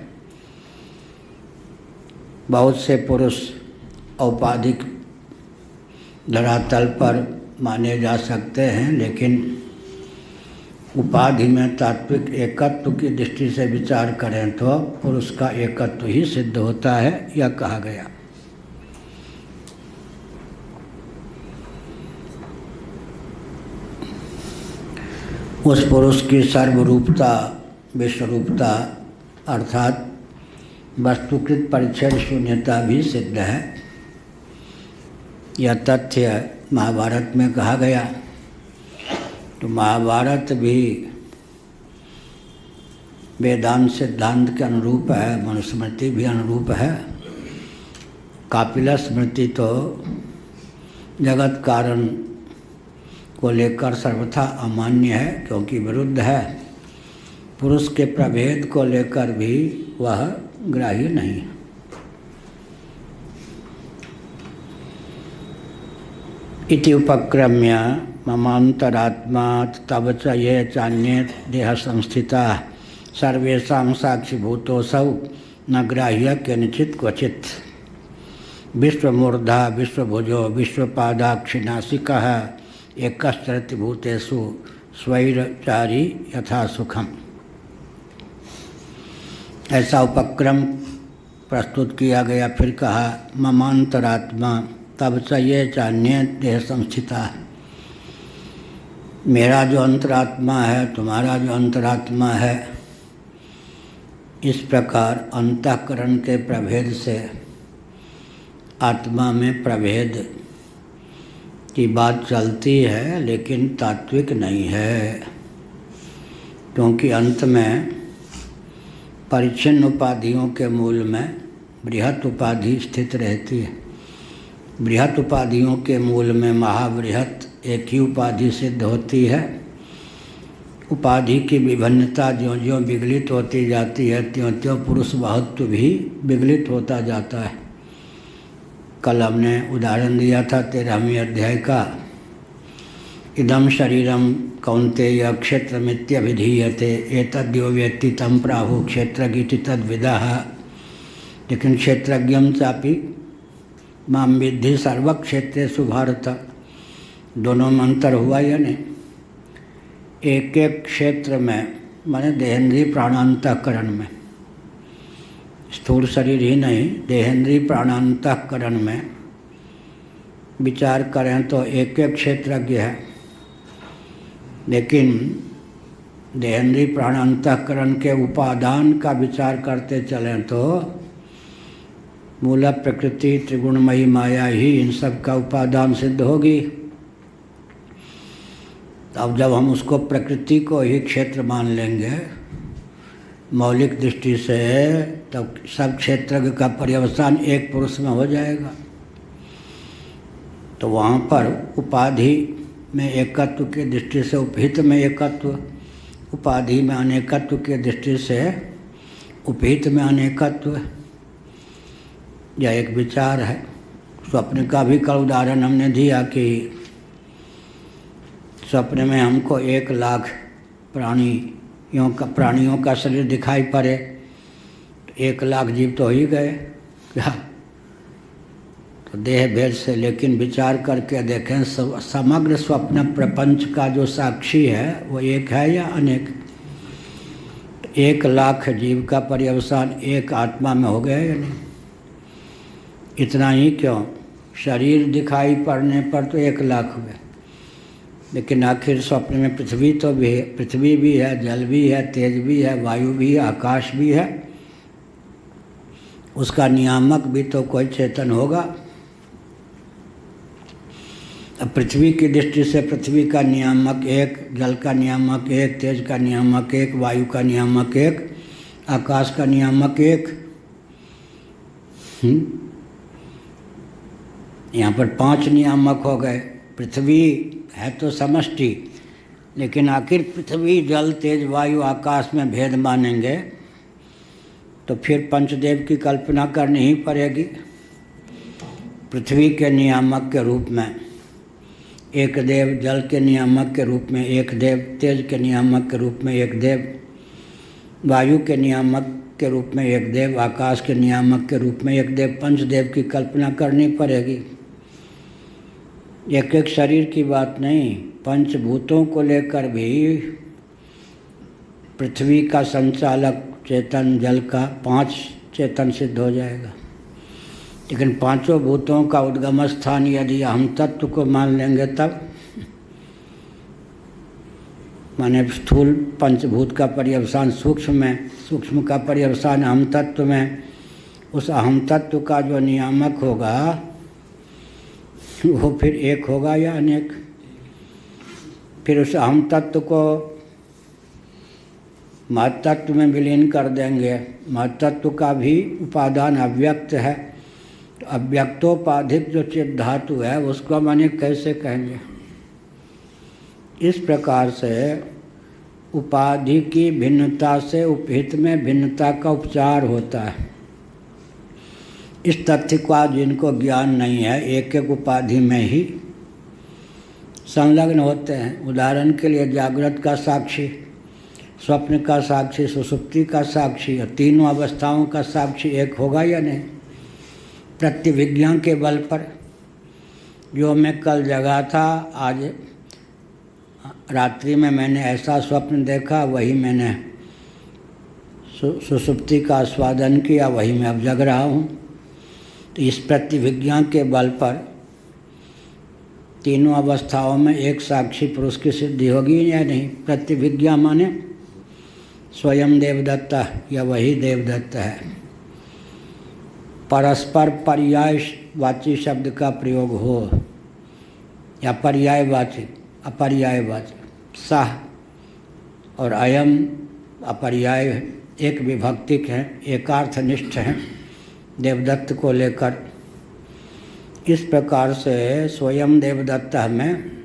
बहुत से पुरुष औपाधिक धरातल पर माने जा सकते हैं, लेकिन उपाधि में तात्विक एकत्व की दृष्टि से विचार करें तो पुरुष का एकत्व ही सिद्ध होता है, यह कहा गया। उस पुरुष की सर्वरूपता विश्वरूपता अर्थात वस्तुकृत परिच्छेद शून्यता भी सिद्ध है। यह तथ्य महाभारत में कहा गया। तो महाभारत भी वेदांत सिद्धांत के अनुरूप है, मनुस्मृति भी अनुरूप है। कापिला स्मृति तो जगत कारण को लेकर सर्वथा अमान्य है, क्योंकि विरुद्ध है। पुरुष के प्रभेद को लेकर भी वह ग्राह्य नहीं है। इति उपक्रम्य ममांतरात्मा तब च ये चान्ये देह संस्थिता सर्वेषां साक्षिभूतोऽसौ न ग्राह्य केनचित् क्वचित्। विश्वमूर्धा विश्वभुजो विश्वपादाक्षिनासिकः एकश्चरति भूतेषु स्वैरचारी यथा सुखम। ऐसा उपक्रम प्रस्तुत किया गया। फिर कहा ममांतरात्मा तब च ये चान्ये देह संस्थिता। मेरा जो अंतरात्मा है, तुम्हारा जो अंतरात्मा है, इस प्रकार अंतःकरण के प्रभेद से आत्मा में प्रभेद की बात चलती है, लेकिन तात्विक नहीं है, क्योंकि अंत में परिच्छिन्न उपाधियों के मूल में बृहत उपाधि स्थित रहती है। बृहत उपाधियों के मूल में महाबृहत एक ही उपाधि सिद्ध होती है। उपाधि की विभिन्नता ज्यों ज्यों विगलित होती जाती है, त्यों त्यों पुरुष महत्व भी विगलित होता जाता है। कल हमने उदाहरण दिया था 13वें अध्याय का इदम शरीरम कौन्तेय क्षेत्रमित्यभिधीयते एतद्यो वेत्ति तं प्राहुः क्षेत्रज्ञिति तद्विदः। लेकिन क्षेत्रज्ञं चापि मां विद्धि सर्वक्षेत्रेषु भारत, दोनों में अंतर हुआ या नहीं? एक एक क्षेत्र में माने देहेंद्रीय प्राणांतःकरण में, स्थूल शरीर ही नहीं, देहेंद्रीय प्राणांतःकरण में विचार करें तो एक एक क्षेत्रज्ञ है। लेकिन देहेंद्रीय प्राणांतःकरण के उपादान का विचार करते चलें तो मूल प्रकृति त्रिगुणमयी माया ही इन सब का उपादान सिद्ध होगी। अब जब हम उसको प्रकृति को ही क्षेत्र मान लेंगे मौलिक दृष्टि से, तब सब क्षेत्र का पर्यवसान एक पुरुष में हो जाएगा। तो वहाँ पर उपाधि में एकत्व की दृष्टि से उपहित में एकत्व, उपाधि में अनेकत्व की दृष्टि से उपहित में अनेकत्व, यह एक विचार है। स्वप्न का भी कल उदाहरण हमने दिया कि स्वप्न में हमको 1 लाख प्राणियों का शरीर दिखाई पड़े तो 1 लाख जीव तो हो ही गए क्या? तो देह भेद से, लेकिन विचार करके देखें समग्र स्वप्न प्रपंच का जो साक्षी है वो एक है या अनेक? 1 लाख जीव का पर्यवसान एक आत्मा में हो गया या नहीं? इतना ही क्यों, शरीर दिखाई पड़ने पर तो 1 लाख हुए, लेकिन आखिर स्वप्न में पृथ्वी तो भी है, पृथ्वी भी है, जल भी है, तेज भी है, वायु भी है, आकाश भी है, उसका नियामक भी तो कोई चेतन होगा। अब पृथ्वी की दृष्टि से पृथ्वी का नियामक एक, जल का नियामक एक, तेज का नियामक एक, वायु का नियामक एक, आकाश का नियामक एक। यहाँ पर 5 नियामक हो गए। पृथ्वी है तो समष्टि, लेकिन आखिर पृथ्वी जल तेज वायु आकाश में भेद मानेंगे तो फिर पंचदेव की कल्पना करनी ही पड़ेगी। पृथ्वी के नियामक के रूप में एक देव, जल के नियामक के रूप में एक देव, तेज के नियामक के रूप में एक देव, वायु के नियामक के रूप में एक देव, आकाश के नियामक के रूप में एक देव, पंचदेव की कल्पना करनी पड़ेगी। एक एक शरीर की बात नहीं, पंचभूतों को लेकर भी पृथ्वी का संचालक चेतन, जल का 5 चेतन सिद्ध हो जाएगा। लेकिन 5 भूतों का उद्गम स्थान यदि हम तत्व को मान लेंगे तब माने स्थूल पंचभूत का पर्यवसान सूक्ष्म में, सूक्ष्म का पर्यवसान अहम तत्व में, उस अहम तत्व का जो नियामक होगा वो फिर एक होगा या अनेक? फिर उस अहम तत्व को महत्तत्व में विलीन कर देंगे। महत्तत्व का भी उपादान अव्यक्त है, तो अव्यक्तोपाधिक जो चित्त धातु है उसको हम अनेक कैसे कहेंगे? इस प्रकार से उपाधि की भिन्नता से उपहित में भिन्नता का उपचार होता है। इस तथ्य का जिनको ज्ञान नहीं है एक एक उपाधि में ही संलग्न होते हैं। उदाहरण के लिए जागृत का साक्षी, स्वप्न का साक्षी, सुषुप्ति का साक्षी और तीनों अवस्थाओं का साक्षी एक होगा या नहीं? प्रतिविज्ञा के बल पर जो मैं कल जगा था, आज रात्रि में मैंने ऐसा स्वप्न देखा, वही मैंने सुषुप्ति का आस्वादन किया, वही मैं अब जग रहा हूँ। तो इस प्रतिविज्ञा के बल पर तीनों अवस्थाओं में एक साक्षी पुरुष की सिद्धि होगी या नहीं? प्रतिविज्ञा माने स्वयं देवदत्त या वही देवदत्त है। परस्पर पर्यायवाची शब्द का प्रयोग हो या पर्यायवाची अपर्यायवाची, सह और अयम अपर्याय एक विभक्तिक है, एकार्थनिष्ठ है देवदत्त को लेकर। इस प्रकार से स्वयं देवदत्त हमें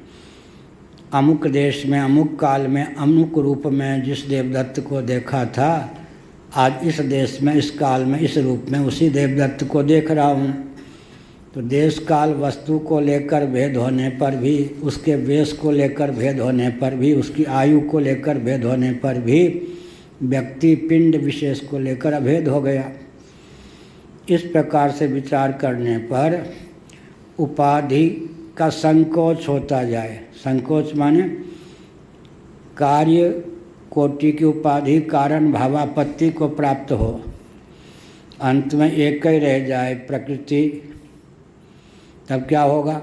अमुक देश में अमुक काल में अमुक रूप में जिस देवदत्त को देखा था, आज इस देश में इस काल में इस रूप में उसी देवदत्त को देख रहा हूँ। तो देश काल वस्तु को लेकर भेद होने पर भी, उसके वेश को लेकर भेद होने पर भी, उसकी आयु को लेकर भेद होने पर भी व्यक्ति पिंड विशेष को लेकर अभेद हो गया। इस प्रकार से विचार करने पर उपाधि का संकोच होता जाए। संकोच माने कार्य कोटि की उपाधि कारण भावापत्ति को प्राप्त हो, अंत में एक ही रह जाए प्रकृति, तब क्या होगा?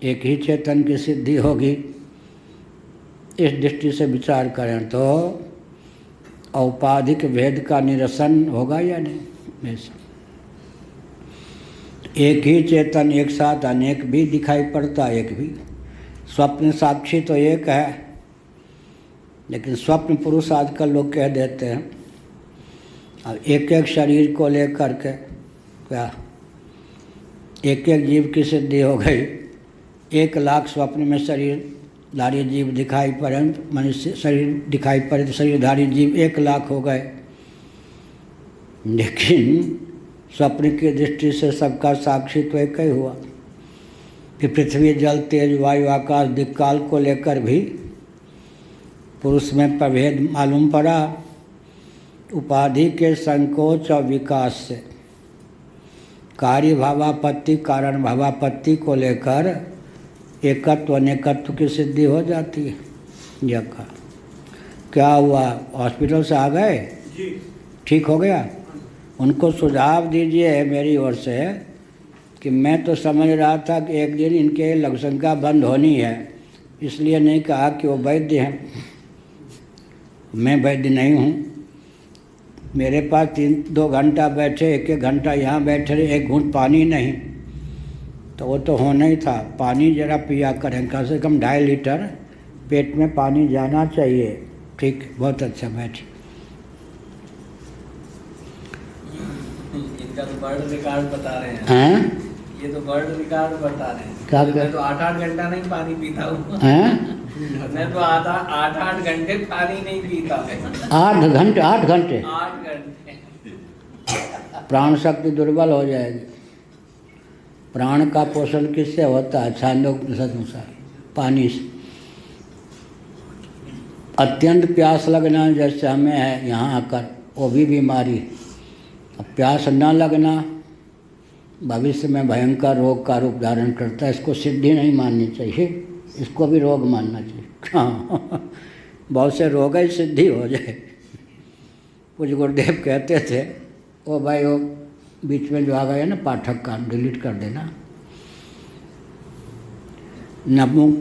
एक ही चेतन की सिद्धि होगी। इस दृष्टि से विचार करें तो औपाधिक भेद का निरसन होगा या नहीं? एक ही चेतन एक साथ अनेक भी दिखाई पड़ता, एक भी स्वप्न साक्षी तो एक है, लेकिन स्वप्न पुरुष आजकल लोग कह देते हैं। अब एक एक शरीर को लेकर के क्या एक एक जीव की सिद्धि हो गई। 1,00,000 स्वप्न में शरीरधारी जीव दिखाई पड़े, मनुष्य शरीर दिखाई पड़े तो शरीरधारी जीव 1,00,000 हो गए। लेकिन स्वप्न की दृष्टि से सबका साक्षी तो एक ही हुआ। कि पृथ्वी जल तेज वायु आकाश दिक्काल को लेकर भी पुरुष में प्रभेद मालूम पड़ा। उपाधि के संकोच और विकास से कार्य भावापत्ति कारण भावापत्ति को लेकर एकत्व अनेकत्व की सिद्धि हो जाती है। यह कहा क्या हुआ? हॉस्पिटल से आ गए? ठीक हो गया? उनको सुझाव दीजिए मेरी ओर से कि मैं तो समझ रहा था कि एक दिन इनके लघुशंका बंद होनी है, इसलिए नहीं कहा कि वो वैद्य हैं। मैं वैद्य नहीं हूँ। मेरे पास 3-2 घंटा बैठे, 1-1 घंटा यहाँ बैठे रहे, एक घूंट पानी नहीं, तो वो तो होना ही था। पानी जरा पिया करें, कम से कम 2.5 लीटर पेट में पानी जाना चाहिए। ठीक, बहुत अच्छा, बैठिए। इनका तो वर्ल्ड रिकॉर्ड बता रहे हैं। हैं? ये तो वर्ल्ड रिकॉर्ड बता रहे हैं। क्या? मैं तो 8-8 घंटा नहीं पानी पीता हूँ। हैं? मैं तो 8-8 घंटे पानी नहीं पीता। 8 घंटे? 8 घंटे? 8 घंटे। प्राण शक्ति दुर्बल हो जाएगी। प्राण का पोषण किससे होता है? छांदोग्योपनिषद अनुसार पानी से। अत्यंत प्यास लगना जैसे हमें है यहाँ आकर, वो भी बीमारी। अब प्यास न लगना भविष्य में भयंकर रोग का रूप धारण करता है। इसको सिद्धि नहीं माननी चाहिए, इसको भी रोग मानना चाहिए। हाँ, बहुत से रोग ही सिद्धि हो जाए। पूज्य गुरुदेव कहते थे, ओ भाई वो बीच में जो आ गया ना पाठक का डिलीट कर देना।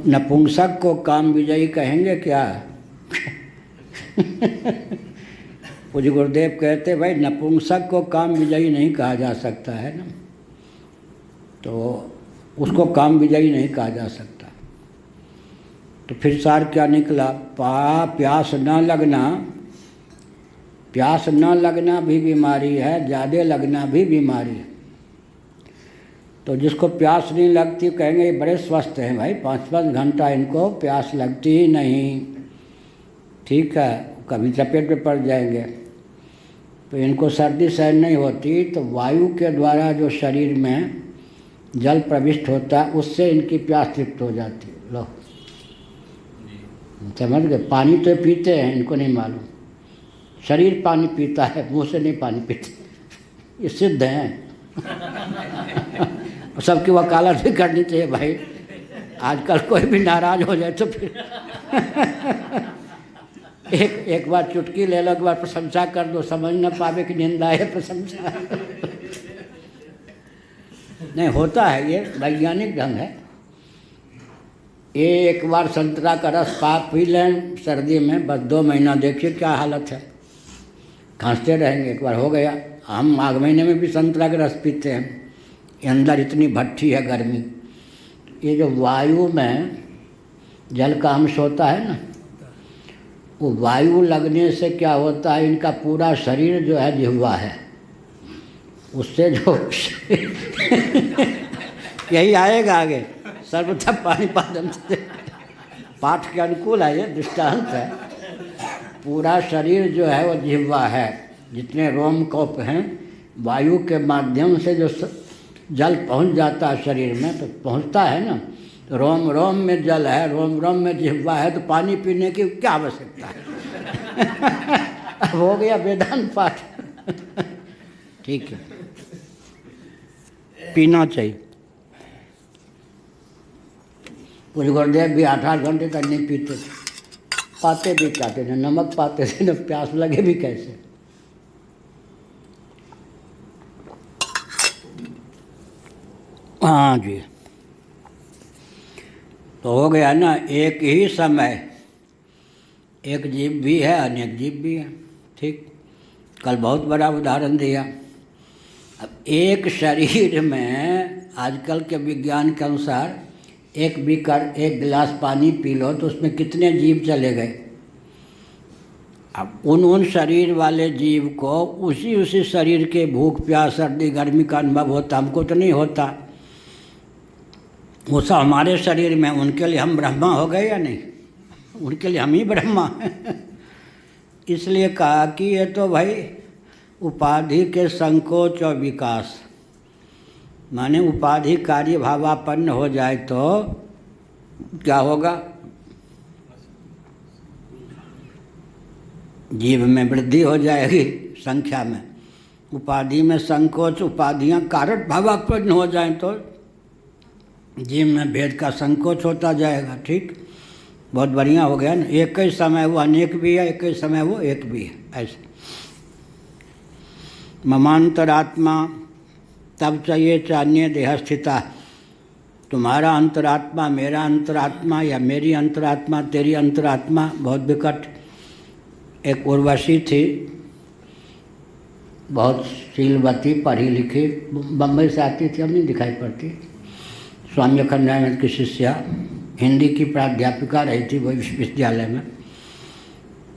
नपुंसक को काम विजयी कहेंगे क्या? पूज्य गुरुदेव कहते भाई नपुंसक को काम विजयी नहीं कहा जा सकता है ना, तो उसको काम विजयी नहीं कहा जा सकता। तो फिर सार क्या निकला? प्यास न लगना, प्यास न लगना भी बीमारी है, ज़्यादा लगना भी बीमारी है। तो जिसको प्यास नहीं लगती कहेंगे ये बड़े स्वस्थ हैं भाई, 5-5 घंटा इनको प्यास लगती ही नहीं। ठीक है, कभी चपेट में पड़ जाएंगे। तो इनको सर्दी सहन नहीं होती, तो वायु के द्वारा जो शरीर में जल प्रविष्ट होता है उससे इनकी प्यास तृप्त हो जाती है। लो समझ गए? पानी तो पीते हैं, इनको नहीं मालूम। शरीर पानी पीता है, मुँह से नहीं पानी पीते, ये सिद्ध हैं। सबकी वकालत भी करनी चाहिए भाई। आजकल कोई भी नाराज हो जाए तो फिर एक बार चुटकी ले लो, एक बार प्रशंसा कर दो, समझ न पावे कि निंदा है प्रशंसा। नहीं होता है, ये वैज्ञानिक ढंग है। एक बार संतरा का रस पाप पी लें सर्दी में, बस 2 महीना देखिए क्या हालत है, खांसते रहेंगे। एक बार हो गया। हम माघ महीने में भी संतरा का रस पीते हैं, ये अंदर इतनी भट्ठी है गर्मी। ये जो वायु में जल का अंश होता है ना, वो वायु लगने से क्या होता है, इनका पूरा शरीर जो है जिह्वा है, उससे जो यही आएगा आगे। सर्वथा पाणिपादम से पाठ के अनुकूल है, ये दृष्टांत है। पूरा शरीर जो है वो जिह्वा है, जितने रोमकूप हैं वायु के माध्यम से जो जल पहुंच जाता है शरीर में, तो पहुंचता है ना, तो रोम रोम में जल है, रोम रोम में जिह्वा है, तो पानी पीने की क्या आवश्यकता है। अब हो गया वेदांत पाठ। ठीक है, पीना चाहिए। कुछ गुरुदेव भी 8-8 घंटे तक नहीं पीते थे, पाते भी चाहते थे, नमक पाते थे न, प्यास लगे भी कैसे। हाँ जी, तो हो गया ना, एक ही समय एक जीव भी है, अनेक जीव भी है। ठीक, कल बहुत बड़ा उदाहरण दिया। अब एक शरीर में आजकल के विज्ञान के अनुसार एक गिलास पानी पी लो तो उसमें कितने जीव चले गए। अब उन शरीर वाले जीव को उसी शरीर के भूख प्यास सर्दी गर्मी का अनुभव होता, हमको तो नहीं होता। वो सब हमारे शरीर में, उनके लिए हम ब्रह्मा हो गए या नहीं? उनके लिए हम ही ब्रह्मा हैं। इसलिए कहा कि ये तो भाई उपाधि के संकोच और विकास, माने उपाधि कार्य भावापन्न हो जाए तो क्या होगा? जीव में वृद्धि हो जाएगी संख्या में। उपाधि में संकोच, उपाधियां कारण भावापन्न हो जाए तो जीव में भेद का संकोच होता जाएगा। ठीक, बहुत बढ़िया हो गया ना। एक ही समय वो अनेक भी है, एक ही समय वो एक भी है। ऐसे ममांतरात्मा तब चाहिए चान्य देह स्थिता। तुम्हारा अंतरात्मा, मेरा अंतरात्मा, या मेरी अंतरात्मा तेरी अंतरात्मा बहुत विकट। एक उर्वशी थी, बहुत शीलवती, पढ़ी लिखी, बम्बई से आती थी, अब नहीं दिखाई पड़ती। स्वामी अखंडानंद की शिष्या, हिंदी की प्राध्यापिका रही थी वो विश्वविद्यालय में।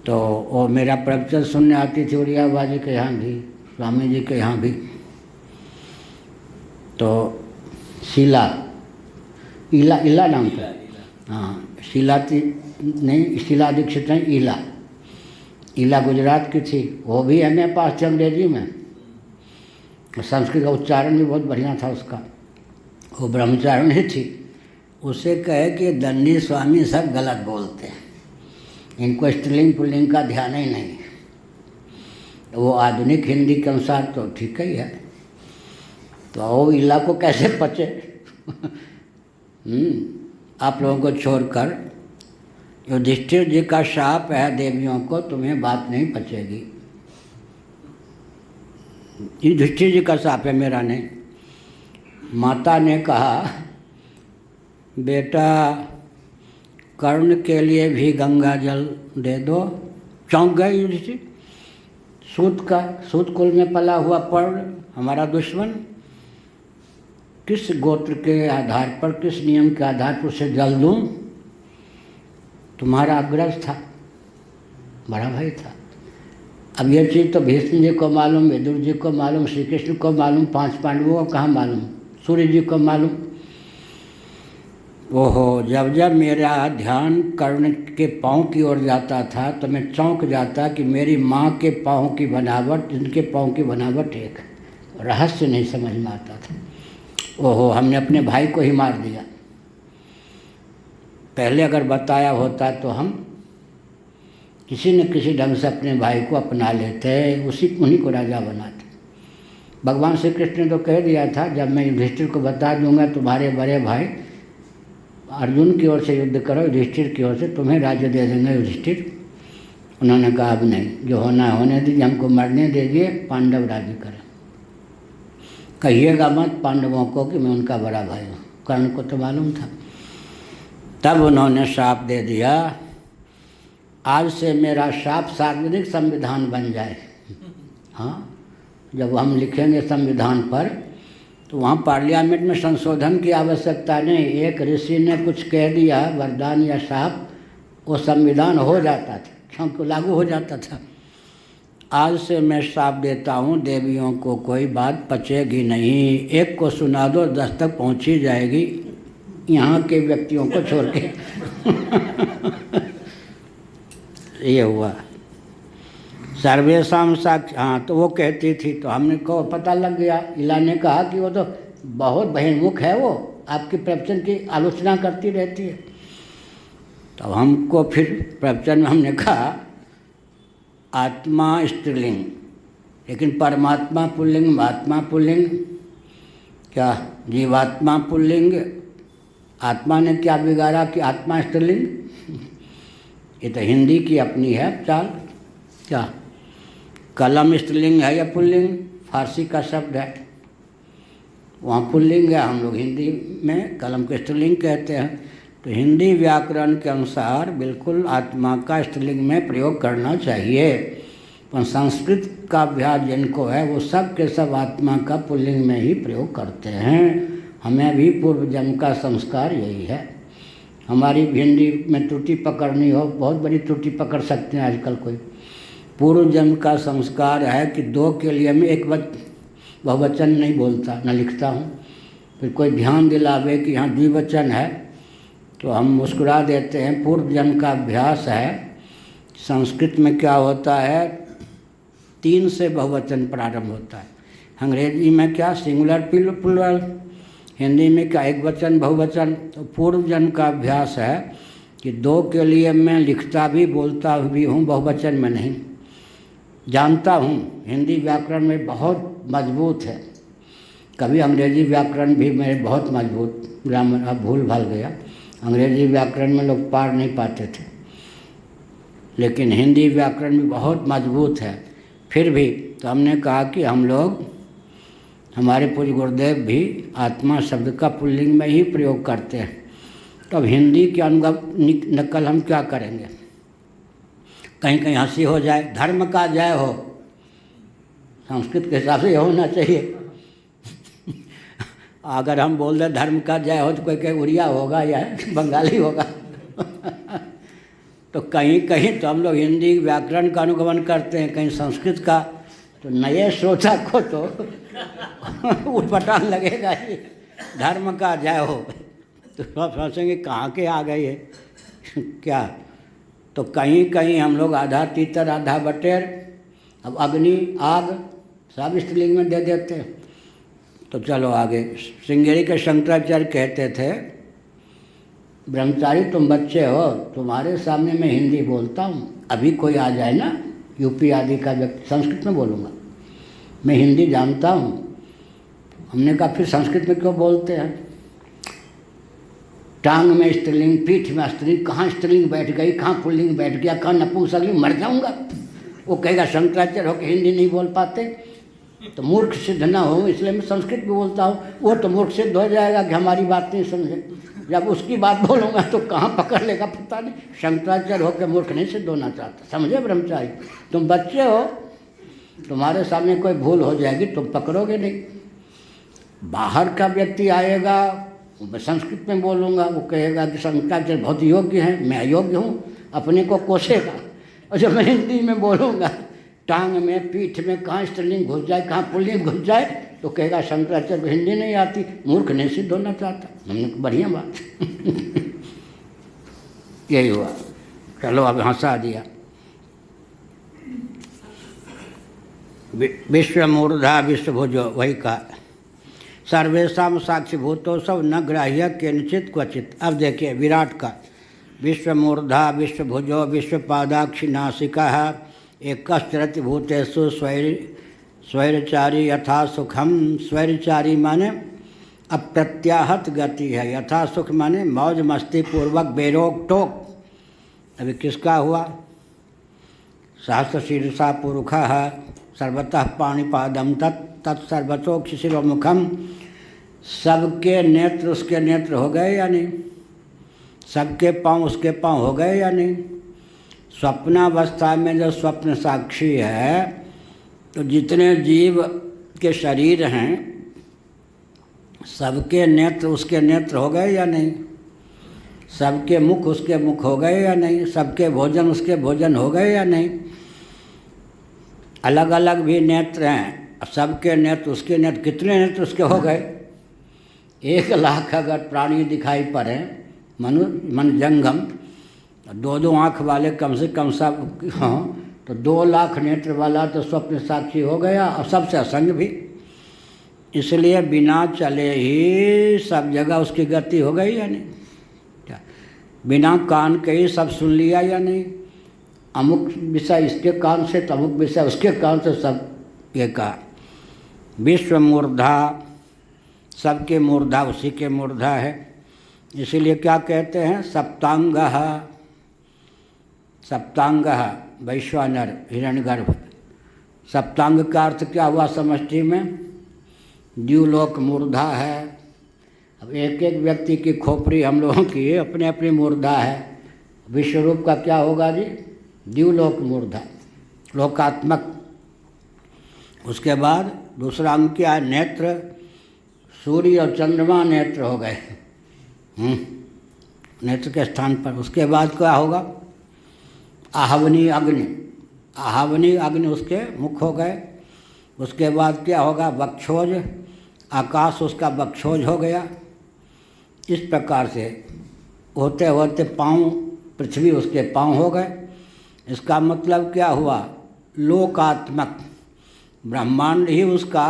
तो वो मेरा प्रवचन सुनने आती थी उड़िया बाजी के यहाँ भी, स्वामी जी के यहाँ भी। तो शीला, इला नाम था। हाँ, शीला थी नहीं, शीला दीक्षित नहीं, इला गुजरात की थी। वो भी एमए पास थी अंग्रेजी में, संस्कृत का उच्चारण भी बहुत बढ़िया था उसका। वो ब्रह्मचारिणी थी। उसे कहे कि दंडी स्वामी सब गलत बोलते हैं, इनको स्त्रीलिंग पुल्लिंग का ध्यान ही नहीं। वो आधुनिक हिंदी के अनुसार तो ठीक ही है। तो वो इला को कैसे पचे? आप लोगों को छोड़कर युधिष्ठिर जी का शाप है देवियों को, तुम्हें बात नहीं पचेगी। युधिष्ठिर जी का शाप है, मेरा नहीं। माता ने कहा, बेटा कर्ण के लिए भी गंगा जल दे दो। चौंक गए युधिष्ठिर। सूत कुल में पला हुआ पर्ण, हमारा दुश्मन, किस गोत्र के आधार पर, किस नियम के आधार पर उसे जल दूं? तुम्हारा अग्रज था, बड़ा भाई था। अब ये चीज़ तो भीष्म जी को मालूम, विदुर जी को मालूम, श्री कृष्ण को मालूम, 5 पांडवों को कहाँ मालूम, सूर्य जी को मालूम। ओहो, जब जब मेरा ध्यान कर्ण के पाँव की ओर जाता था तो मैं चौंक जाता कि मेरी माँ के पाँव की बनावट, इनके पाँव की बनावट एक, रहस्य नहीं समझ में आता था। ओहो, हमने अपने भाई को ही मार दिया। पहले अगर बताया होता तो हम किसी न किसी ढंग से अपने भाई को अपना लेते, उन्हीं को राजा बनाते। भगवान श्री कृष्ण ने तो कह दिया था, जब मैं युधिष्ठिर को बता दूंगा तुम्हारे बड़े भाई अर्जुन की ओर से युद्ध करो, युधिष्ठिर की ओर से तुम्हें राज्य दे देंगे युधिष्ठिर। उन्होंने कहा अब नहीं, जो होना है होने दीजिए, हमको मरने दीजिए, पांडव राज्य करें। कहिएगा मत पांडवों को कि मैं उनका बड़ा भाई हूँ। कर्ण को तो मालूम था। तब उन्होंने शाप दे दिया, आज से मेरा शाप सार्वजनिक संविधान बन जाए। हाँ, जब हम लिखेंगे संविधान पर तो वहाँ पार्लियामेंट में संशोधन की आवश्यकता नहीं। एक ऋषि ने कुछ कह दिया, वरदान या शाप, वो संविधान हो जाता था, क्योंकि लागू हो जाता था। आज से मैं शाप देता हूँ, देवियों को कोई बात पचेगी नहीं। एक को सुना दो, 10 तक पहुँची जाएगी, यहाँ के व्यक्तियों को छोड़ के। ये हुआ सर्वेशम साक्ष। हाँ, तो वो कहती थी तो हमने को पता लग गया। इला ने कहा कि वो तो बहुत बहिर्मुख है, वो आपके प्रवचन की आलोचना करती रहती है। तो हमको फिर प्रवचन में हमने कहा आत्मा स्त्रीलिंग, लेकिन परमात्मा पुल्लिंग, महात्मा पुल्लिंग, क्या जीवात्मा पुल्लिंग, आत्मा ने क्या बिगाड़ा कि आत्मा स्त्रीलिंग? ये तो हिंदी की अपनी है चाल। क्या कलम स्त्रीलिंग है या पुल्लिंग? फारसी का शब्द है, वहाँ पुल्लिंग है, हम लोग हिंदी में कलम को स्त्रीलिंग कहते हैं। तो हिंदी व्याकरण के अनुसार बिल्कुल आत्मा का स्त्रीलिंग में प्रयोग करना चाहिए, पर संस्कृत का अभ्यास जिनको है वो सब के सब आत्मा का पुल्लिंग में ही प्रयोग करते हैं। हमें भी पूर्व जन्म का संस्कार यही है। हमारी हिंदी में त्रुटि पकड़नी हो, बहुत बड़ी त्रुटि पकड़ सकते हैं आजकल कोई। पूर्व जन्म का संस्कार है कि दो के लिए मैं एक बहुवचन नहीं बोलता न लिखता हूँ। फिर कोई ध्यान दिलावे कि यहाँ द्विवचन है तो हम मुस्कुरा देते हैं। पूर्व जन्म का अभ्यास है। संस्कृत में क्या होता है, 3 से बहुवचन प्रारंभ होता है। अंग्रेजी में क्या सिंगुलर प्लूरल, हिंदी में क्या एक वचन बहुवचन। तो पूर्व जन्म का अभ्यास है कि 2 के लिए मैं लिखता भी बोलता भी हूँ, बहुवचन में नहीं। जानता हूँ हिंदी व्याकरण में बहुत मजबूत है, कभी अंग्रेजी व्याकरण भी मेरे बहुत मजबूत, ग्रामर अब भूल भाल गया, अंग्रेजी व्याकरण में लोग पार नहीं पाते थे, लेकिन हिंदी व्याकरण भी बहुत मजबूत है। फिर भी तो हमने कहा कि हम लोग, हमारे पूज्य गुरुदेव भी आत्मा शब्द का पुल्लिंग में ही प्रयोग करते हैं। तो अब हिंदी की नकल हम क्या करेंगे? कहीं कहीं हंसी हो जाए, धर्म का जय हो, संस्कृत के हिसाब से होना चाहिए। अगर हम बोल दें धर्म का जय हो तो कोई कहे उड़िया होगा या बंगाली होगा। तो कहीं कहीं तो हम लोग हिंदी व्याकरण का अनुगमन करते हैं, कहीं संस्कृत का। तो नए श्रोता को तो उठपटांग लगेगा ही, धर्म का जय हो, तो सब सोचेंगे कहाँ के आ गए ये क्या। तो कहीं कहीं हम लोग आधा तीतर आधा बटेर, अब अग्नि आग सब स्त्रीलिंग में दे देते हैं। तो चलो आगे। श्रृंगेरी के शंकराचार्य कहते थे, ब्रह्मचारी तुम बच्चे हो, तुम्हारे सामने मैं हिंदी बोलता हूँ, अभी कोई आ जाए ना यूपी आदि का व्यक्ति, संस्कृत में बोलूँगा, मैं हिंदी जानता हूँ। हमने कहा फिर संस्कृत में क्यों बोलते हैं? टांग में स्त्रीलिंग, पीठ में स्त्रीलिंग, कहाँ स्त्रीलिंग बैठ गई, कहाँ पुल्लिंग बैठ गया, कहाँ नपुंसकलिंग, मर जाऊँगा। वो कहेगा शंकराचार्य होकर हिंदी नहीं बोल पाते, तो मूर्ख सिद्ध ना हो, इसलिए मैं संस्कृत में बोलता हूँ। वो तो मूर्ख सिद्ध हो जाएगा कि हमारी बात नहीं समझे। जब उसकी बात बोलूँगा तो कहाँ पकड़ लेगा पता नहीं। शंकराचार्य होकर मूर्ख नहीं सिद्ध होना चाहता, समझे ब्रह्मचारी? तुम बच्चे हो, तुम्हारे सामने कोई भूल हो जाएगी, तुम पकड़ोगे नहीं। बाहर का व्यक्ति आएगा, मैं संस्कृत में बोलूँगा, वो कहेगा कि शंकराचार्य बहुत योग्य हैं, मैं अयोग्य हूँ, अपने को कोसेगा। और जब मैं हिंदी में बोलूँगा, टांग में पीठ में कहाँ स्त्रीलिंग घुस जाए, कहाँ पुल्लिंग घुस जाए, तो कहेगा शंकराचार्य को हिंदी नहीं आती, मूर्ख नहीं सिद्ध होना चाहता। हमने बढ़िया बात यही हुआ। चलो अब हंसा दिया। विश्वमूर्धा विश्वभुजो, वही कहा सर्वेशम साक्षीभूतो सब न ग्राह्य केनचित क्वचित। अब देखिए विराट का विश्वमूर्धा विश्वभुजो विश्वपादाक्षि नासिका एकश्चरति भूतेषु स्वैरचारी यथा सुखम। स्वैरचारी माने अप्रत्याहत गति है, यथा सुख माने मौज मस्ती पूर्वक बेरोक टोक। अभी किसका हुआ? सहस्र शीर्षा पुरुषः सर्वतः पाणिपादम तत्सर्वतोक्षिशिरोमुखम। सबके नेत्र उसके नेत्र हो गए या नहीं? सबके पाँव उसके पाँव हो गए या नहीं? स्वप्नावस्था में जो स्वप्न साक्षी है, तो जितने जीव के शरीर हैं सबके नेत्र उसके नेत्र हो गए या नहीं? सबके मुख उसके मुख हो गए या नहीं? सबके भोजन उसके भोजन हो गए या नहीं? अलग अलग भी नेत्र हैं, सबके नेत्र उसके नेत्र, कितने नेत्र उसके हो गए? 1,00,000 अगर प्राणी दिखाई पड़े मन जंगम, 2-2 आँख वाले कम से कम सब हों, तो 2 लाख नेत्र वाला तो स्वप्न साक्षी हो गया। और सबसे असंग भी इसलिए बिना चले ही सब जगह उसकी गति हो गई या नहीं? क्या बिना कान के ही सब सुन लिया या नहीं? अमुक विषय इसके कान से तो अमुक विषय उसके कान से सब ये कहा। विश्व मूर्धा, सबके मूर्धा उसी के मूर्धा है। इसीलिए क्या कहते हैं? सप्तांगः, सप्तांगः वैश्वानर हिरण्यगर्भ। सप्तांग का अर्थ क्या हुआ समष्टि में? द्युलोक मूर्धा है। अब एक एक व्यक्ति की खोपड़ी हम लोगों की अपने अपनी मूर्धा है। विश्वरूप का क्या होगा जी? द्युलोक मूर्धा, लोकात्मक। उसके बाद दूसरा अंग क्या है? नेत्र। सूर्य और चंद्रमा नेत्र हो गए, नेत्र के स्थान पर। उसके बाद क्या होगा? आहवनी अग्नि, आहवनी अग्नि उसके मुख हो गए। उसके बाद क्या होगा? वक्षोज, आकाश उसका वक्षोज हो गया। इस प्रकार से होते होते पाँव, पृथ्वी उसके पाँव हो गए। इसका मतलब क्या हुआ? लोकात्मक ब्रह्मांड ही उसका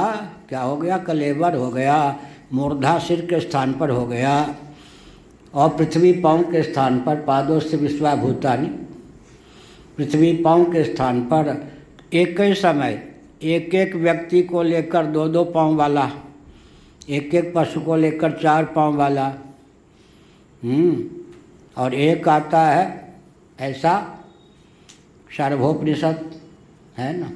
क्या हो गया? कलेवर हो गया। मूर्धा सिर के स्थान पर हो गया और पृथ्वी पाँव के स्थान पर। पादोस्य विश्वाभूतानि, पृथ्वी पाँव के स्थान पर एक ही समय एक एक व्यक्ति को लेकर दो दो पाँव वाला, एक एक पशु को लेकर 4 पाँव वाला, और एक आता है ऐसा, सर्वोपनिषद है ना,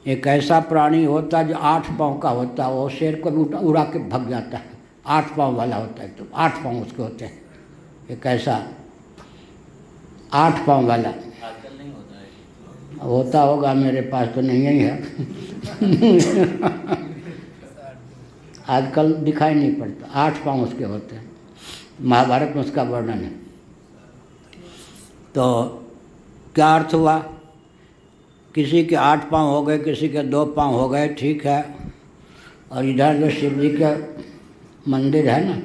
एक ऐसा प्राणी होता है जो 8 पाँव का होता है। वो शेर को भी उड़ा के भग जाता है। 8 पाँव वाला होता है, तो 8 पाँव उसके होते हैं। एक ऐसा 8 पाँव वाला आजकल नहीं होता है। होता होगा, मेरे पास तो नहीं ही है। आजकल दिखाई नहीं पड़ता। 8 पाँव उसके होते हैं। महाभारत में उसका वर्णन है। तो क्या अर्थ हुआ? किसी के 8 पाँव हो गए, किसी के 2 पाँव हो गए, ठीक है। और इधर जो शिव जी का मंदिर है ना,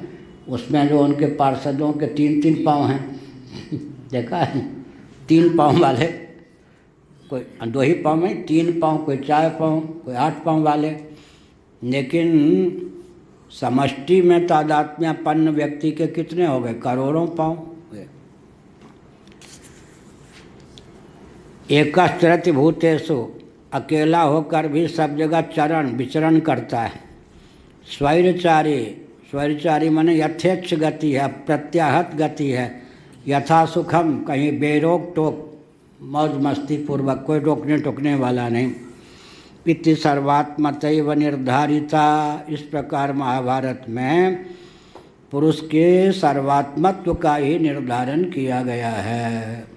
उसमें जो उनके पार्षदों के 3-3 पाँव हैं। देखा है? 3 पाँव वाले, कोई 2 ही पाँव में 3 पाँव, कोई 4 पाँव, कोई 8 पाँव वाले। लेकिन समष्टि में तादात्म्यपन्न व्यक्ति के कितने हो गए? करोड़ों पाँव। एकश्चरति भूतेषु, अकेला होकर भी सब जगह चरण विचरण करता है। स्वैरचारी, स्वैरचारी माने यथेच्छ गति है, प्रत्याहत गति है। यथा सुखम, कहीं बेरोक टोक, मौज मस्ती पूर्वक, कोई रोकने टोकने वाला नहीं। इति सर्वात्मतैव निर्धारिता, इस प्रकार महाभारत में पुरुष के सर्वात्मत्व का ही निर्धारण किया गया है।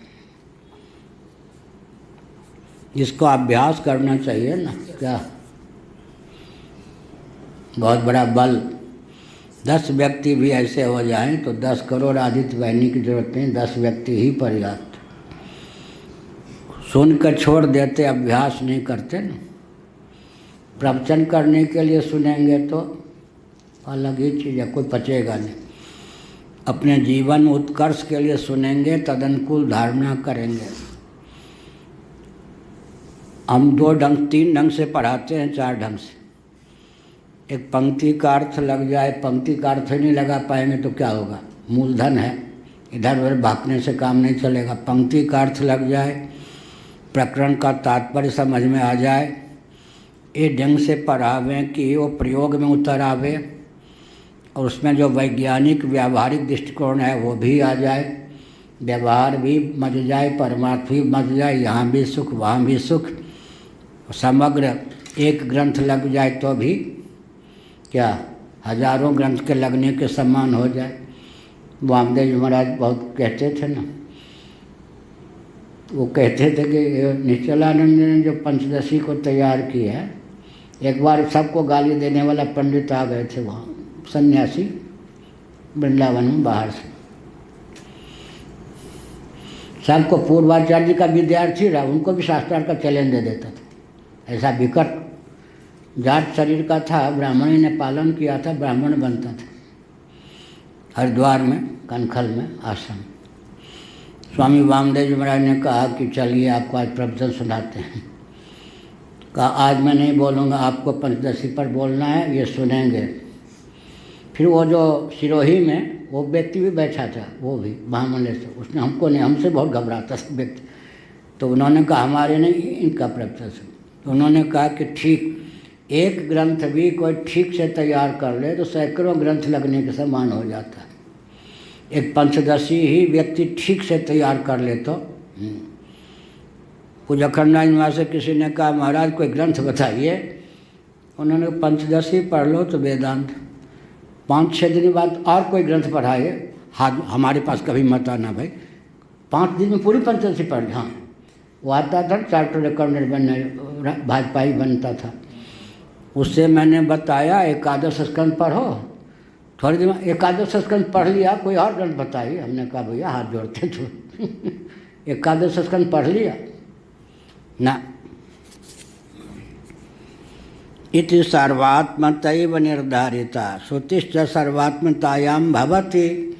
इसको अभ्यास करना चाहिए ना। क्या बहुत बड़ा बल। 10 व्यक्ति भी ऐसे हो जाएं तो 10 करोड़ आदित्य वाहिनी की जरूरत नहीं, 10 व्यक्ति ही पर्याप्त। सुनकर छोड़ देते, अभ्यास नहीं करते ना। प्रवचन करने के लिए सुनेंगे तो अलग ही चीज़ है, कोई पचेगा नहीं। अपने जीवन उत्कर्ष के लिए सुनेंगे, तदनुकूल धारणा करेंगे। हम 2 ढंग 3 ढंग से पढ़ाते हैं, 4 ढंग से। एक पंक्ति का अर्थ लग जाए, पंक्ति का अर्थ ही नहीं लगा पाएंगे तो क्या होगा? मूलधन है, इधर उधर भागने से काम नहीं चलेगा। पंक्ति का अर्थ लग जाए, प्रकरण का तात्पर्य समझ में आ जाए, ये ढंग से पढ़ावें कि वो प्रयोग में उतर आवे, और उसमें जो वैज्ञानिक व्यावहारिक दृष्टिकोण है वो भी आ जाए, व्यवहार भी मच जाए, परमार्थ भी मच जाए, यहाँ भी सुख वहाँ भी सुख। समग्र एक ग्रंथ लग जाए तो भी क्या हजारों ग्रंथ के लगने के समान हो जाए। वामदेव जी महाराज बहुत कहते थे ना, वो कहते थे कि निश्चलानंद ने जो पंचदशी को तैयार की है, एक बार सबको गाली देने वाला पंडित आ गए थे वहाँ, सन्यासी वृंदावन में बाहर से। सबको पूर्वाचार्य का विद्यार्थी रहा, उनको भी शास्त्रार्थ का चैलेंज दे देता था। ऐसा विकट जाट शरीर का था, ब्राह्मणी ने पालन किया था, ब्राह्मण बनता था। हरिद्वार में कनखल में आश्रम। स्वामी वामदेव जी महाराज ने कहा कि चलिए आपको आज प्रवचन सुनाते हैं। कहा आज मैं नहीं बोलूँगा, आपको पंचदशी पर बोलना है, ये सुनेंगे। फिर वो जो सिरोही में वो व्यक्ति भी बैठा था, वो भी महामंडलेश्वर, उसने हमको नहीं, हमसे बहुत घबराता था व्यक्ति। तो उन्होंने कहा हमारे नहीं, इनका प्रवक्ता सुन। तो उन्होंने कहा कि ठीक, एक ग्रंथ भी कोई ठीक से तैयार कर ले तो सैकड़ों ग्रंथ लगने के समान हो जाता है। एक पंचदशी ही व्यक्ति ठीक से तैयार कर ले तो। कुछ अखंडा वहाँ से किसी ने कहा महाराज कोई ग्रंथ बताइए। उन्होंने पंचदशी पढ़ लो तो वेदांत। 5-6 दिन बाद और कोई ग्रंथ पढ़ाए, हाँ हमारे पास कभी मत आना भाई, 5 दिन में पूरी पंचदशी पढ़ ली। हाँ वो आता था, चार्टर्ड अकाउंटेंट बनने, भाजपा ही बनता था। उससे मैंने बताया एकादश स्कंद पढ़ो, थोड़ी देर में एकादश स्कंद पढ़ लिया, कोई और ग्रंथ बताइए। हमने कहा भैया हाथ जोड़ते तो एकादश स्कंद पढ़ लिया ना। इति सर्वात्मतैव निर्धारिता श्रुतिश्च सर्वात्मतायां भवति।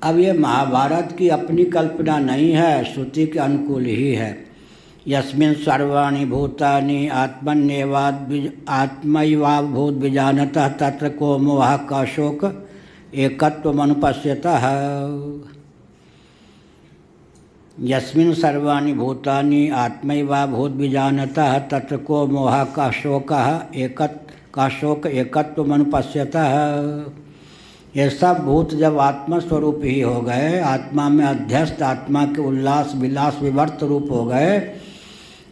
अब ये महाभारत की अपनी कल्पना नहीं है, श्रुति के अनुकूल ही है। यस्मिन् सर्वाणि भूतानि आत्मैवाभूत विजानतः तत्र को मोहः का शोक एकत्वमनुपश्यतः। यस्मिन् सर्वाणि भूतानि आत्मैवाभूत विजानतः तत्र को मोहः का शोक एकत्वमनुपश्यतः। ये सब भूत जब आत्मा स्वरूप ही हो गए, आत्मा में अध्यस्त, आत्मा के उल्लास विलास विवर्त रूप हो गए,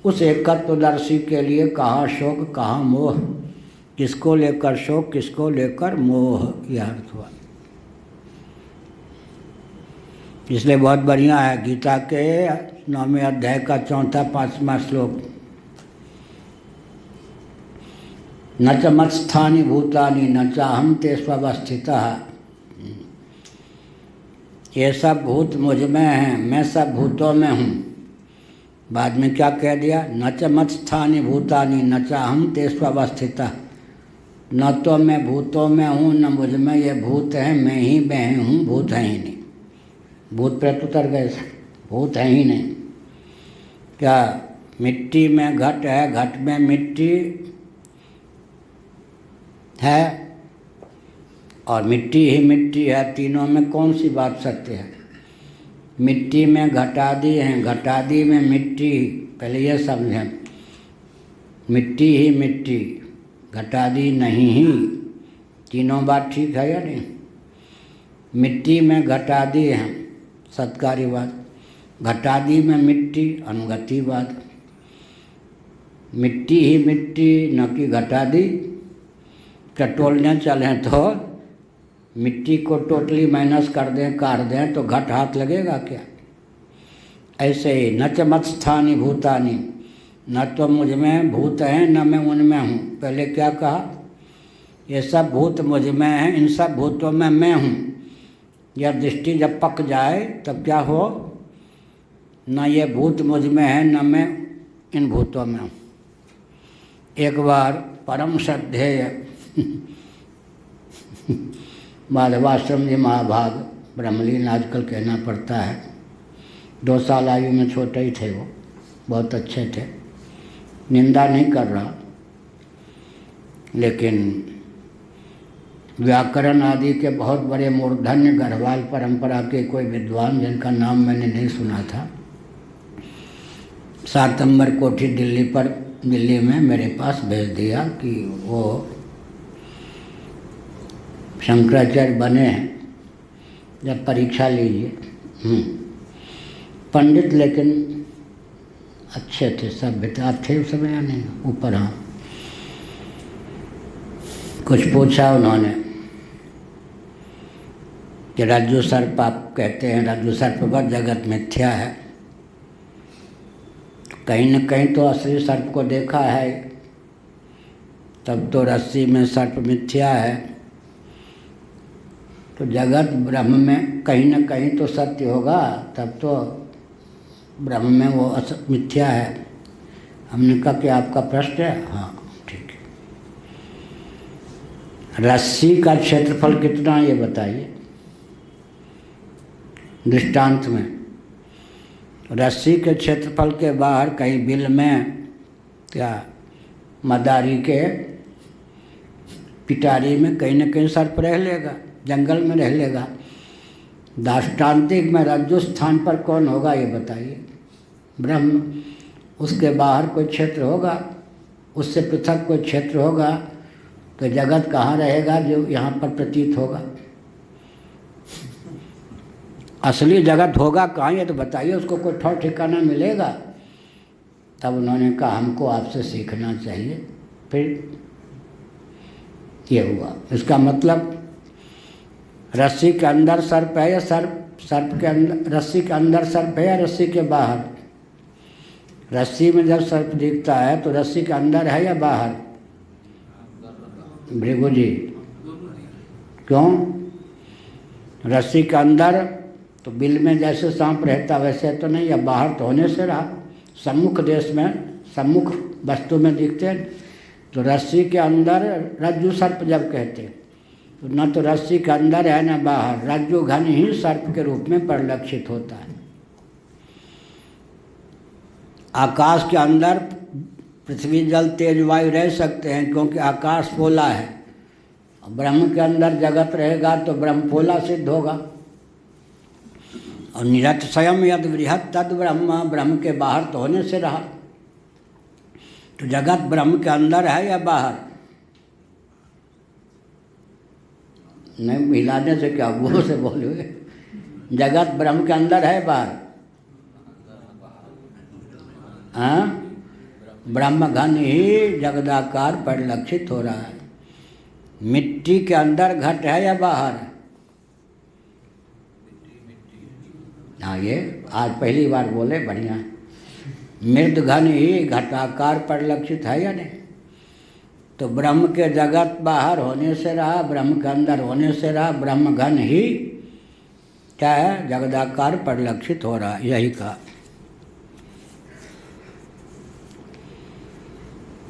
उस एकत्वदर्शी के लिए कहाँ शोक कहाँ मोह, किसको लेकर शोक किसको लेकर मोह, यह अर्थ हुआ। इसलिए बहुत बढ़िया है गीता के 9वें अध्याय का 4-5वां श्लोक। न च मत्स्थानि भूतानि न चाहम ते स्वस्थितः। ये सब भूत मुझ में हैं, मैं सब भूतों में हूँ। बाद में क्या कह दिया, न च मत्स्थानि भूतानि न चाहम ते स्वस्थितः। न तो मैं भूतों में हूँ न मुझ में ये भूत हैं, मैं ही मैं हूँ, भूत है ही नहीं। भूत प्रेत उतर गए, भूत है ही नहीं। क्या मिट्टी में घट है, घट में मिट्टी है और मिट्टी ही मिट्टी है, तीनों में कौन सी बात सत्य है। मिट्टी में घटादी हैं, घटादी में मिट्टी, पहले ये समझें, मिट्टी ही मिट्टी, घटादी नहीं ही, तीनों बात ठीक है या नहीं। मिट्टी में घटादी हैं सत्कार्यवाद, घटादी में मिट्टी अनुगतिवाद। मिट्टी ही मिट्टी न कि घटादी। टटोलने चलें तो मिट्टी को टोटली माइनस कर दें, काट दें तो घट हाथ लगेगा क्या। ऐसे ही न च मत्स्थानि भूतानि, न तो मुझ में भूत हैं न मैं उनमें हूँ। पहले क्या कहा, ये सब भूत मुझ में हैं, इन सब भूतों में मैं हूँ। यह दृष्टि जब पक जाए तब क्या हो, न ये भूत मुझ में है न मैं इन भूतों में हूँ। एक बार परम श्रद्धेय माधवाश्रम जी महाभाग ब्रह्मलीन आजकल कहना पड़ता है, 2 साल आयु में छोटे ही थे वो, बहुत अच्छे थे, निंदा नहीं कर रहा, लेकिन व्याकरण आदि के बहुत बड़े मूर्धन्य गढ़वाल परंपरा के कोई विद्वान जिनका नाम मैंने नहीं सुना था, 7 नंबर कोठी दिल्ली में मेरे पास भेज दिया कि वो शंकराचार्य बने हैं, जब परीक्षा लीजिए। पंडित लेकिन अच्छे थे, सभ्य थे। आप थे उस समय या नहीं ऊपर? हाँ। कुछ पूछा उन्होंने कि रज्जु सर्प आप कहते हैं, रज्जु सर्पवत जगत मिथ्या है, कहीं न कहीं तो असली सर्प को देखा है, तब तो रस्सी में सर्प मिथ्या है, तो जगत ब्रह्म में कहीं न कहीं तो सत्य होगा, तब तो ब्रह्म में वो मिथ्या है। हमने कहा कि आपका प्रश्न है? हाँ ठीक है। रस्सी का क्षेत्रफल कितना ये बताइए दृष्टांत में। रस्सी के क्षेत्रफल के बाहर कहीं बिल में क्या मदारी के पिटारी में कहीं न कहीं सर्प रह लेगा, जंगल में रह लेगा। दाष्टान्तिक में रज्जु स्थान पर कौन होगा ये बताइए? ब्रह्म। उसके बाहर कोई क्षेत्र होगा, उससे पृथक कोई क्षेत्र होगा, तो जगत कहाँ रहेगा जो यहाँ पर प्रतीत होगा? असली जगत होगा कहाँ ये तो बताइए, उसको कोई ठौर ठिकाना मिलेगा? तब उन्होंने कहा हमको आपसे सीखना चाहिए। फिर ये हुआ। इसका मतलब रस्सी के अंदर सर्प है या सर्प के अंदर रस्सी के अंदर सर्प है या रस्सी के बाहर? रस्सी में जब सर्प दिखता है तो रस्सी के अंदर है या बाहर? भृगु जी क्यों? रस्सी के अंदर तो बिल में जैसे सांप रहता वैसे तो नहीं, या बाहर तो होने से रहा। सम्मुख देश में, सम्मुख वस्तु में दिखते हैं। तो रस्सी के अंदर रज्जु सर्प जब कहते हैं तो न तो रस्सी के अंदर है न बाहर, रज्जु घन ही सर्प के रूप में परिलक्षित होता है। आकाश के अंदर पृथ्वी जल तेज वायु रह सकते हैं क्योंकि आकाश पोला है। ब्रह्म के अंदर जगत रहेगा तो ब्रह्म पोला सिद्ध होगा। और निरत स्वयं यद बृहत तद ब्रह्म, ब्रह्म के बाहर तो होने से रहा। तो जगत ब्रह्म के अंदर है या बाहर? नहीं मिलाने से क्या, वो से बोलोगे। जगत ब्रह्म के अंदर है बाहर? हाँ, ब्रह्म घन ही जगदाकार परिलक्षित हो रहा है। मिट्टी के अंदर घट है या बाहर? हाँ, ये आज पहली बार बोले, बढ़िया। मृद घन ही घटाकार परिलक्षित है या नहीं? तो ब्रह्म के जगत बाहर होने से रहा, ब्रह्म के अंदर होने से रहा, ब्रह्म घन ही क्या है? जगदाकार परिलक्षित हो रहा, यही कहा।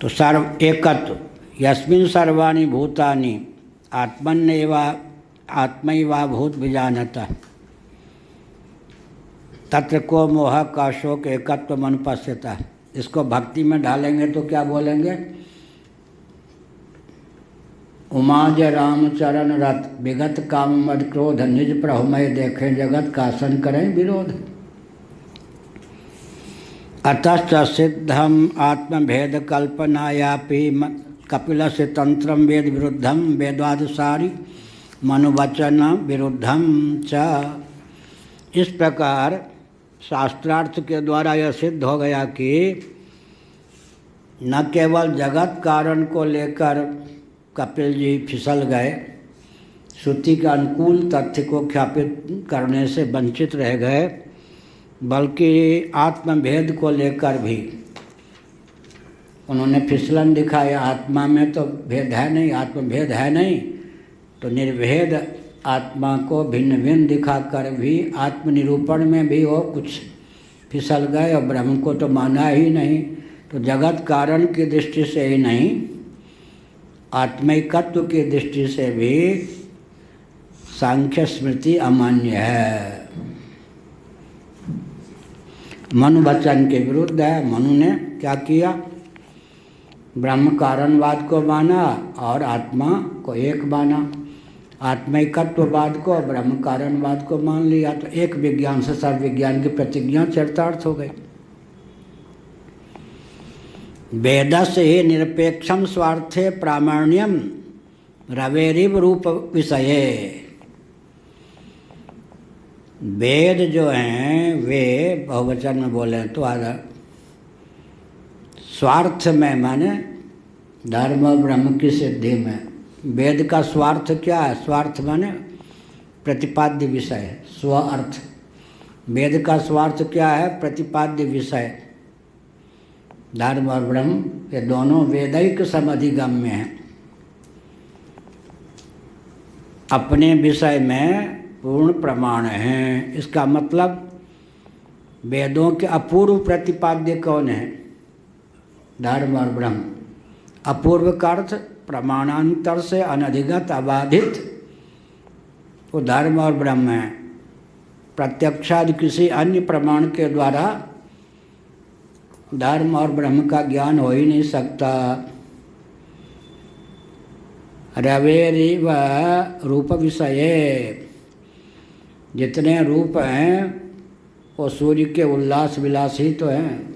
तो सर्व एकत्व यस्मिन् सर्वाणि भूतानि आत्मैवा भूत विजानतः तत्र को मोह का शोक एकत्व मन पश्यता। इसको भक्ति में डालेंगे तो क्या बोलेंगे? उमाज राम चरण रत विगत काम मद क्रोध निज प्रभुमय देखें जगत का आसन करें विरोध। अतश्च सिद्धम आत्मभेद कल्पनायापि कपिल से तंत्रम वेद विरुद्धम वेदादुसारी मनुवचन विरुद्धम च। इस प्रकार शास्त्रार्थ के द्वारा यह सिद्ध हो गया कि न केवल जगत कारण को लेकर कपिल जी फिसल गए, श्रुति के अनुकूल तथ्य को ख्यापित करने से वंचित रह गए, बल्कि आत्मभेद को लेकर भी उन्होंने फिसलन दिखाया। आत्मा में तो भेद है नहीं, आत्मभेद है नहीं, तो निर्भेद आत्मा को भिन्न भिन्न दिखाकर भी आत्मनिरूपण में भी वो कुछ फिसल गए और ब्रह्म को तो माना ही नहीं। तो जगत कारण की दृष्टि से ही नहीं, आत्मिकत्व की दृष्टि से भी सांख्य स्मृति अमान्य है, मनु वचन के विरुद्ध है। मनु ने क्या किया? ब्रह्म कारणवाद को माना और आत्मा को एक माना, आत्मिकत्ववाद को ब्रह्म कारणवाद को मान लिया। तो एक विज्ञान से सर्व विज्ञान की प्रतिज्ञा चरितार्थ हो गई। वेदस्य ही निरपेक्षम स्वार्थे प्रामाण्यम रवेरिव रूप विषये। वेद जो हैं वे बहुवचन में बोले तो आधा स्वार्थ में, माने धर्म और ब्रह्म की सिद्धि में। वेद का स्वार्थ क्या है? स्वार्थ माने प्रतिपाद्य विषय, स्व अर्थ। वेद का स्वार्थ क्या है? प्रतिपाद्य विषय। धर्म और ब्रह्म ये दोनों वेदैक समधिगम्य हैं, अपने विषय में पूर्ण प्रमाण हैं। इसका मतलब वेदों के अपूर्व प्रतिपाद्य कौन है? धर्म और ब्रह्म। अपूर्व का अर्थ प्रमाणांतर से अनधिगत अबाधित, वो धर्म और ब्रह्म है। प्रत्यक्षादि किसी अन्य प्रमाण के द्वारा धर्म और ब्रह्म का ज्ञान हो ही नहीं सकता। रवेरिव रूप विषये, जितने रूप हैं वो सूर्य के उल्लास विलास ही तो हैं।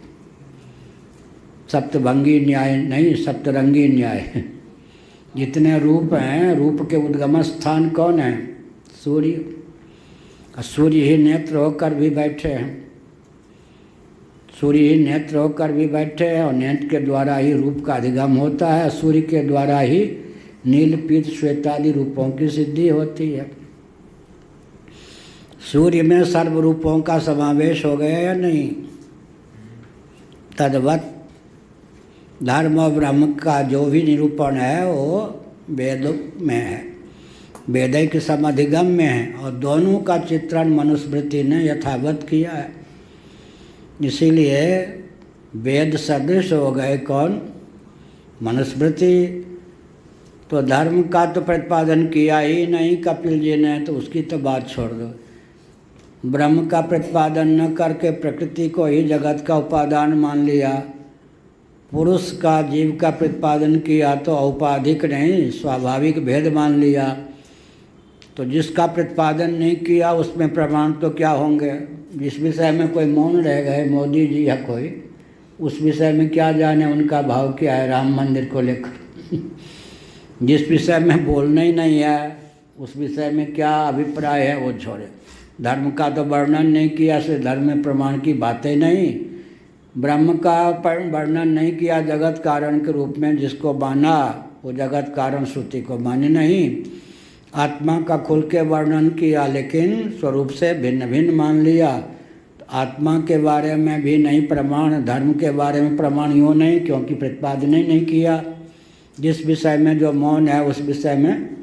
सप्तभंगी न्याय नहीं, सप्तरंगी न्याय। जितने रूप हैं, रूप के उद्गम स्थान कौन है? सूर्य। सूर्य ही नेत्र होकर भी बैठे हैं, सूर्य ही नेत्र होकर भी बैठे हैं, और नेत्र के द्वारा ही रूप का अधिगम होता है। सूर्य के द्वारा ही नील पीत श्वेतादि रूपों की सिद्धि होती है। सूर्य में सर्व रूपों का समावेश हो गया या नहीं? तद्वत धर्म और ब्रह्म का जो भी निरूपण है वो वेद में है, वेदिक समधिगम में है, और दोनों का चित्रण मनुस्मृति ने यथावत किया है। इसीलिए वेद सदृश हो गए कौन? मनुस्मृति। तो धर्म का तो प्रतिपादन किया ही नहीं कपिल जी ने, तो उसकी तो बात छोड़ दो। ब्रह्म का प्रतिपादन न करके प्रकृति को ही जगत का उपादान मान लिया। पुरुष का जीव का प्रतिपादन किया तो औपाधिक नहीं स्वाभाविक भेद मान लिया। तो जिसका प्रतिपादन नहीं किया उसमें प्रमाण तो क्या होंगे? जिस विषय में कोई मौन रह गए, मोदी जी या कोई, उस विषय में क्या जाने उनका भाव क्या है राम मंदिर को लेकर। जिस विषय में बोलना ही नहीं है उस विषय में क्या अभिप्राय है वो छोड़े। धर्म का तो वर्णन नहीं किया, से धर्म में प्रमाण की बातें नहीं। ब्रह्म का वर्णन नहीं किया जगत कारण के रूप में, जिसको माना वो जगत कारण श्रुति को माने नहीं। आत्मा का खुल के वर्णन किया लेकिन स्वरूप से भिन्न भिन्न मान लिया। तो आत्मा के बारे में भी नहीं प्रमाण, धर्म के बारे में प्रमाण यूँ नहीं, क्योंकि प्रतिपादन ही नहीं किया। जिस विषय में जो मौन है उस विषय में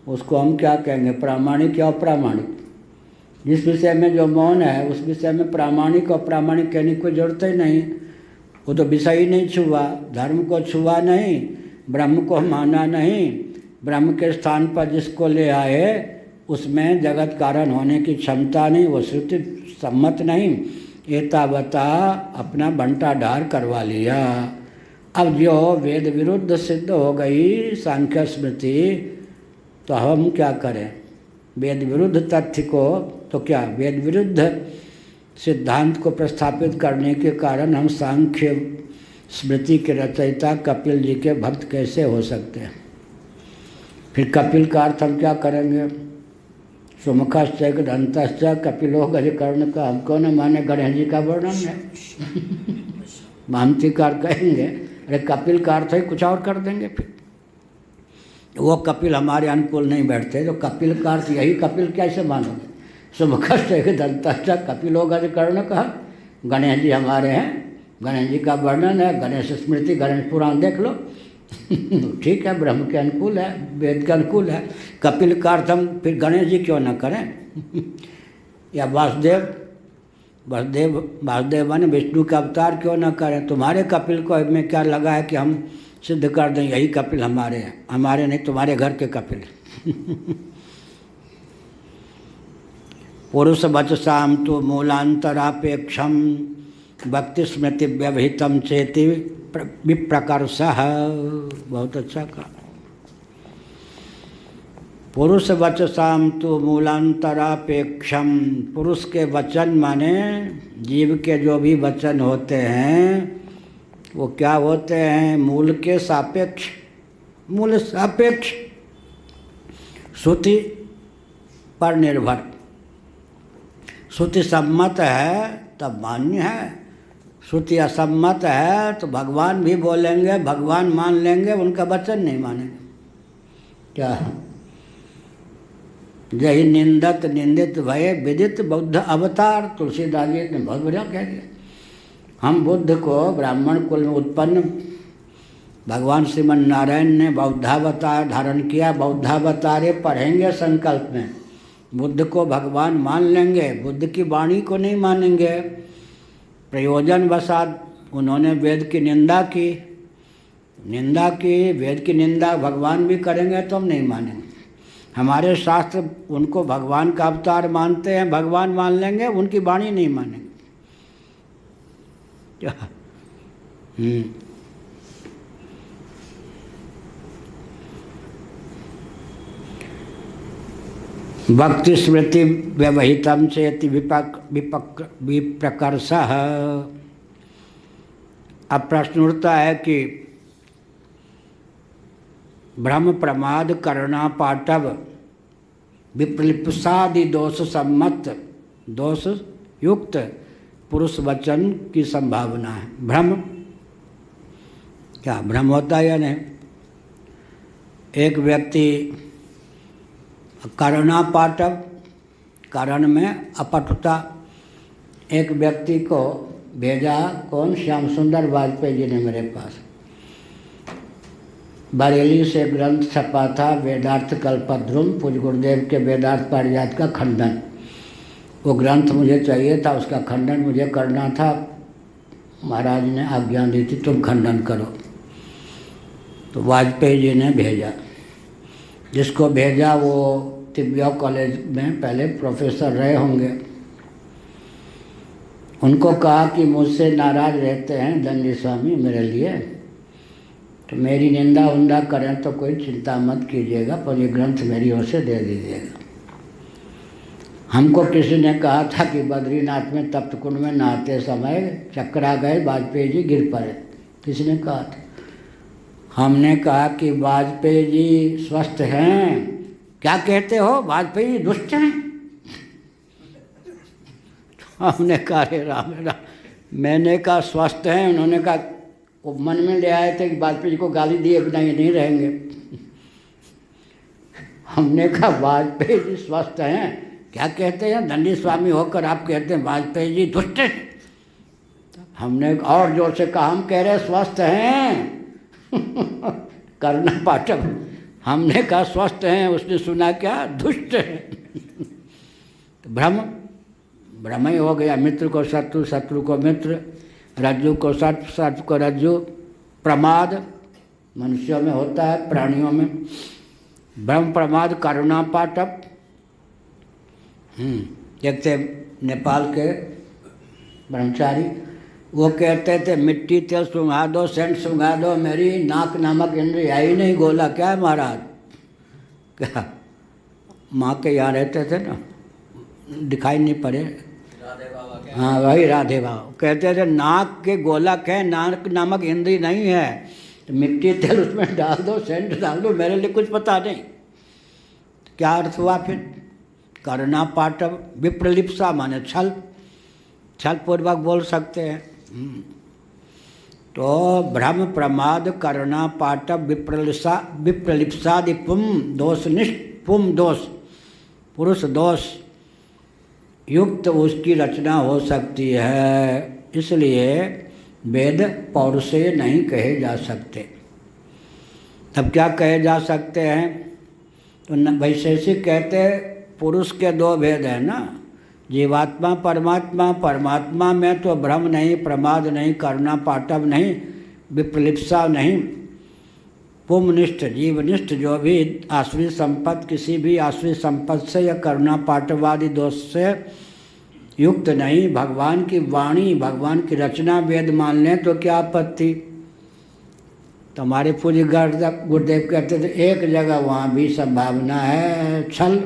उसको हम क्या कहेंगे? प्रामाणिक या अप्रामाणिक। जिस विषय में जो मौन है उस विषय में प्रामाणिक और अप्रामाणिक कहने की कोई जरूरत ही नहीं। वो तो विषय ही नहीं छुआ, धर्म को छुआ नहीं, ब्रह्म को माना नहीं। ब्रह्म के स्थान पर जिसको ले आए उसमें जगत कारण होने की क्षमता नहीं, वो श्रुति सम्मत नहीं। एतावता अपना बंटा ढार करवा लिया। अब जो वेद विरुद्ध सिद्ध हो गई सांख्य स्मृति, तो हम क्या करें? वेद विरुद्ध तथ्य को तो क्या वेद विरुद्ध सिद्धांत को प्रस्थापित करने के कारण हम सांख्य स्मृति के रचयिता कपिल जी के भक्त कैसे हो सकते हैं? फिर कपिल का अर्थ हम क्या करेंगे? सुमुखश्च दंतश्च कपिलो गजकर्ण का हमको न माने गणेश जी का वर्णन है। मानतिकार कहेंगे अरे कपिल का अर्थ ही कुछ और कर देंगे। फिर वो कपिल हमारे अनुकूल नहीं बैठते, तो कपिल का अर्थ यही कपिल कैसे मानोगे? सुमुखश्च दंतश्च कपिलो गजकर्ण का गणेश जी हमारे हैं, गणेश जी का वर्णन है, गणेश स्मृति गणेश पुराण देख लो। ठीक है, ब्रह्म के अनुकूल है, वेद के अनुकूल है। कपिल का अर्थ हम फिर गणेश जी क्यों न करें? या वासुदेव माने विष्णु का अवतार क्यों न करें? तुम्हारे कपिल को में क्या लगा है कि हम सिद्ध कर दें यही कपिल हमारे हैं? हमारे नहीं, तुम्हारे घर के कपिल। पुरुष वचसाम तो मूलांतरापेक्षम भक्ति स्मृति व्यवहितम चेति विप्रकर्षः। बहुत अच्छा कहा। पुरुष वचसाम तो मूलांतरापेक्षम, पुरुष के वचन माने जीव के जो भी वचन होते हैं वो क्या होते हैं? मूल के सापेक्ष, मूल सापेक्ष, श्रुति पर निर्भर। श्रुति सम्मत है तब मान्य है, श्रुति असम्मत है तो भगवान भी बोलेंगे, भगवान मान लेंगे, उनका वचन नहीं मानेंगे। क्या जय निंदत निंदित भय विदित बौद्ध अवतार, तुलसीदास जी ने बहुत बढ़िया कह दिया। हम बुद्ध को ब्राह्मण कुल में उत्पन्न भगवान श्रीमन नारायण ने बौद्धावतार धारण किया। बौद्धावतारे पढ़ेंगे संकल्प में, बुद्ध को भगवान मान लेंगे, बुद्ध की वाणी को नहीं मानेंगे। प्रयोजन वसात उन्होंने वेद की निंदा की, वेद की निंदा भगवान भी करेंगे तो हम नहीं मानेंगे। हमारे शास्त्र उनको भगवान का अवतार मानते हैं, भगवान मान लेंगे, उनकी वाणी नहीं मानेंगे। क्या भक्ति स्मृति व्यवहितम चेति विप्रकर्षः। अब प्रश्न उठता है कि भ्रम प्रमाद करुणा पाटव विप्रलिप्सादि दोष सम्मत दोष युक्त पुरुष वचन की संभावना है। भ्रम क्या भ्रम होता है या नहीं? एक व्यक्ति करुणा पाटव, कारण में अपटुता, एक व्यक्ति को भेजा, कौन? श्याम सुंदर वाजपेयी जी ने मेरे पास बरेली से ग्रंथ छपा था वेदार्थ कल्पद्रुम, पूज्य गुरुदेव के वेदार्थ पारिजात का खंडन। वो ग्रंथ मुझे चाहिए था, उसका खंडन मुझे करना था। महाराज ने आज्ञा दी थी तुम खंडन करो, तो वाजपेयी जी ने भेजा। जिसको भेजा वो तिब्बिया कॉलेज में पहले प्रोफेसर रहे होंगे। उनको कहा कि मुझसे नाराज रहते हैं दंडी स्वामी मेरे लिए, तो मेरी निंदा उंदा करें तो कोई चिंता मत कीजिएगा, पर ये ग्रंथ मेरी ओर से दे दीजिएगा। हमको किसी ने कहा था कि बद्रीनाथ में तप्त कुंड में नहाते समय चक्रा गए, वाजपेयी जी गिर पड़े। किसी ने कहा था। हमने कहा कि वाजपेयी जी स्वस्थ हैं। क्या कहते हो? वाजपेयी जी दुष्ट हैं? हमने कहा रे राम राम। मैंने कहा स्वस्थ हैं, उन्होंने कहा वो मन में ले आए थे कि वाजपेयी जी को गाली दिए बिना ये नहीं रहेंगे। हमने कहा वाजपेयी जी स्वस्थ हैं, क्या कहते हैं? दंडी स्वामी होकर आप कहते हैं वाजपेयी जी दुष्ट हैं। हमने और जोर से कहा हम कह रहे स्वस्थ हैं। करुणा पाठक, हमने कहा स्वस्थ हैं, उसने सुना क्या? दुष्ट है। तो भ्रम ही हो गया। मित्र को शत्रु, शत्रु को मित्र, रज्जु को सर्प, सर्प को रज्जु। प्रमाद मनुष्यों में होता है, प्राणियों में। भ्रम प्रमाद करुणा पाटप। एक थे नेपाल के ब्रह्मचारी, वो कहते थे मिट्टी तेल सुंघा दो, सेंट सुंघा दो, मेरी नाक नामक इंद्रिय आई नहीं। गोला क्या है महाराज? क्या माँ के यहाँ रहते थे ना, दिखाई नहीं पड़े। हाँ वही राधे बाबा कहते थे नाक के गोलक है, नाक नामक इंद्रिय नहीं है, तो मिट्टी तेल उसमें डाल दो, सेंट डाल दो, मेरे लिए कुछ पता नहीं। क्या अर्थ हुआ फिर? करुणा पाटव विप्रलिप्सा माने छल, छल पूर्वक बोल सकते हैं। तो भ्रम प्रमाद करुणा पाटव विप्रलिप्सादि पुम दोषनिष्ठ, पुम दोष पुरुष दोष युक्त उसकी रचना हो सकती है। इसलिए वेद पौरुषेय नहीं कहे जा सकते। तब क्या कहे जा सकते हैं? तो वैशेषिक कहते पुरुष के दो भेद हैं ना, जीवात्मा परमात्मा। परमात्मा में तो भ्रम नहीं, प्रमाद नहीं, करुणा पाटव नहीं, विप्रलिप्सा नहीं। पुमनिष्ठ जीवनिष्ठ जो भी आश्री संपत्ति, किसी भी आश्री संपत्ति से या करुणा पाटवादि दोष से युक्त नहीं। भगवान की वाणी, भगवान की रचना वेद मान लें तो क्या आपत्ति? तो हमारे पूज्य गुरुदेव कहते थे एक जगह वहाँ भी संभावना है छल।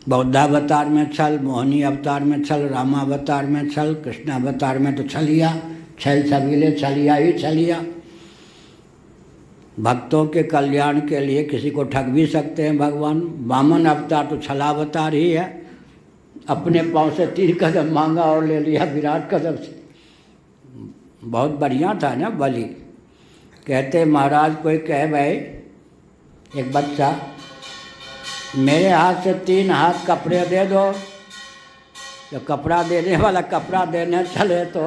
बौद्धावतार में छल, मोहिनी अवतार में छल, रामावतार में छल, कृष्णावतार में तो छलिया, छल छबीले, छलिया ही छलिया। भक्तों के कल्याण के लिए किसी को ठग भी सकते हैं भगवान। वामन अवतार तो छलावतार ही है, अपने पाँव से 3 कदम मांगा और ले लिया विराट कदम से। बहुत बढ़िया था ना बलि। कहते महाराज कोई कहे भाई एक बच्चा मेरे हाथ से 3 हाथ कपड़े दे दो, तो कपड़ा देने वाला कपड़ा देने चले तो